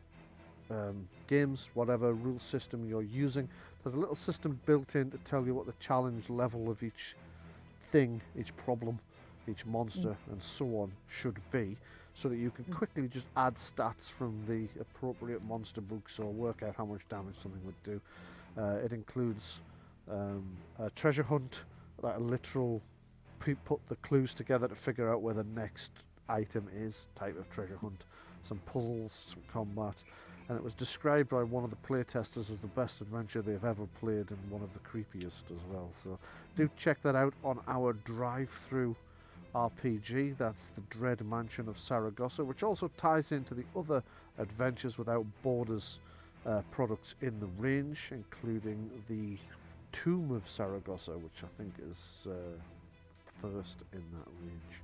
games, whatever rule system you're using. There's a little system built in to tell you what the challenge level of each thing, each problem, each monster, and so on should be, so that you can quickly just add stats from the appropriate monster books or work out how much damage something would do. It includes a treasure hunt, like a literal put the clues together to figure out where the next item is, type of treasure hunt, some puzzles, some combat, and it was described by one of the playtesters as the best adventure they've ever played and one of the creepiest as well. So do check that out on our drive-through RPG. That's the Dread Mansion of Saragossa, which also ties into the other Adventures Without Borders products in the range, including the Tomb of Saragossa, which I think is first in that range.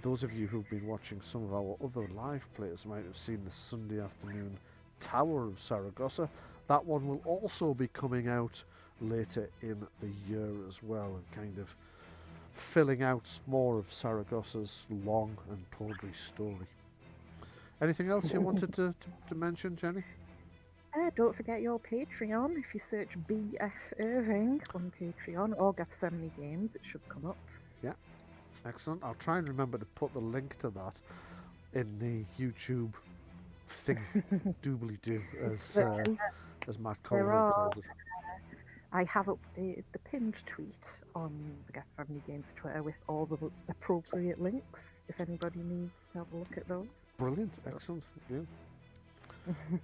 Those of you who've been watching some of our other live plays might have seen the Sunday afternoon Tower of Saragossa. That one will also be coming out later in the year as well, and kind of filling out more of Saragossa's long and tawdry story. Anything else you wanted to mention, Jenni?
Don't forget your Patreon. If you search BF Irving on Patreon or Gethsemane Games, it should come up.
Yeah, excellent. I'll try and remember to put the link to that in the YouTube thing, doobly-doo, as Matt Colville calls it.
I have updated the pinned tweet on the Gethsemane Games Twitter with all the appropriate links, if anybody needs to have a look at those.
Brilliant, excellent.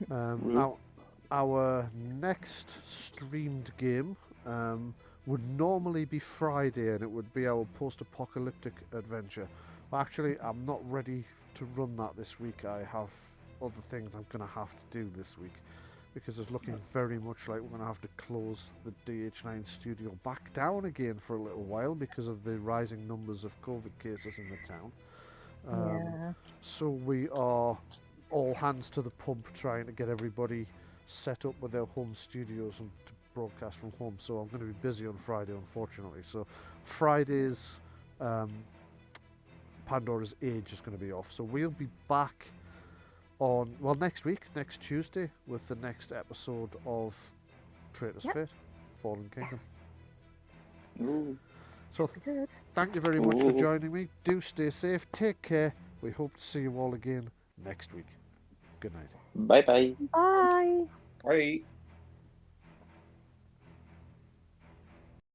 Yeah. Our next streamed game would normally be Friday, and it would be our post-apocalyptic adventure Actually, I'm not ready to run that this week. I have other things I'm going to have to do this week because it's looking very much like we're going to have to close the DH9 studio back down again for a little while because of the rising numbers of COVID cases in the town. So we are all hands to the pump trying to get everybody set up with their home studios and to broadcast from home. So I'm going to be busy on Friday, unfortunately. So Friday's Pandora's Age is going to be off. So we'll be back on, well, next week, next Tuesday, with the next episode of Traitors' Fate, Fallen Kingdom.
Ooh.
So thank you very much for joining me. Do stay safe. Take care. We hope to see you all again next week. Good night.
Bye-bye.
Bye.
Bye.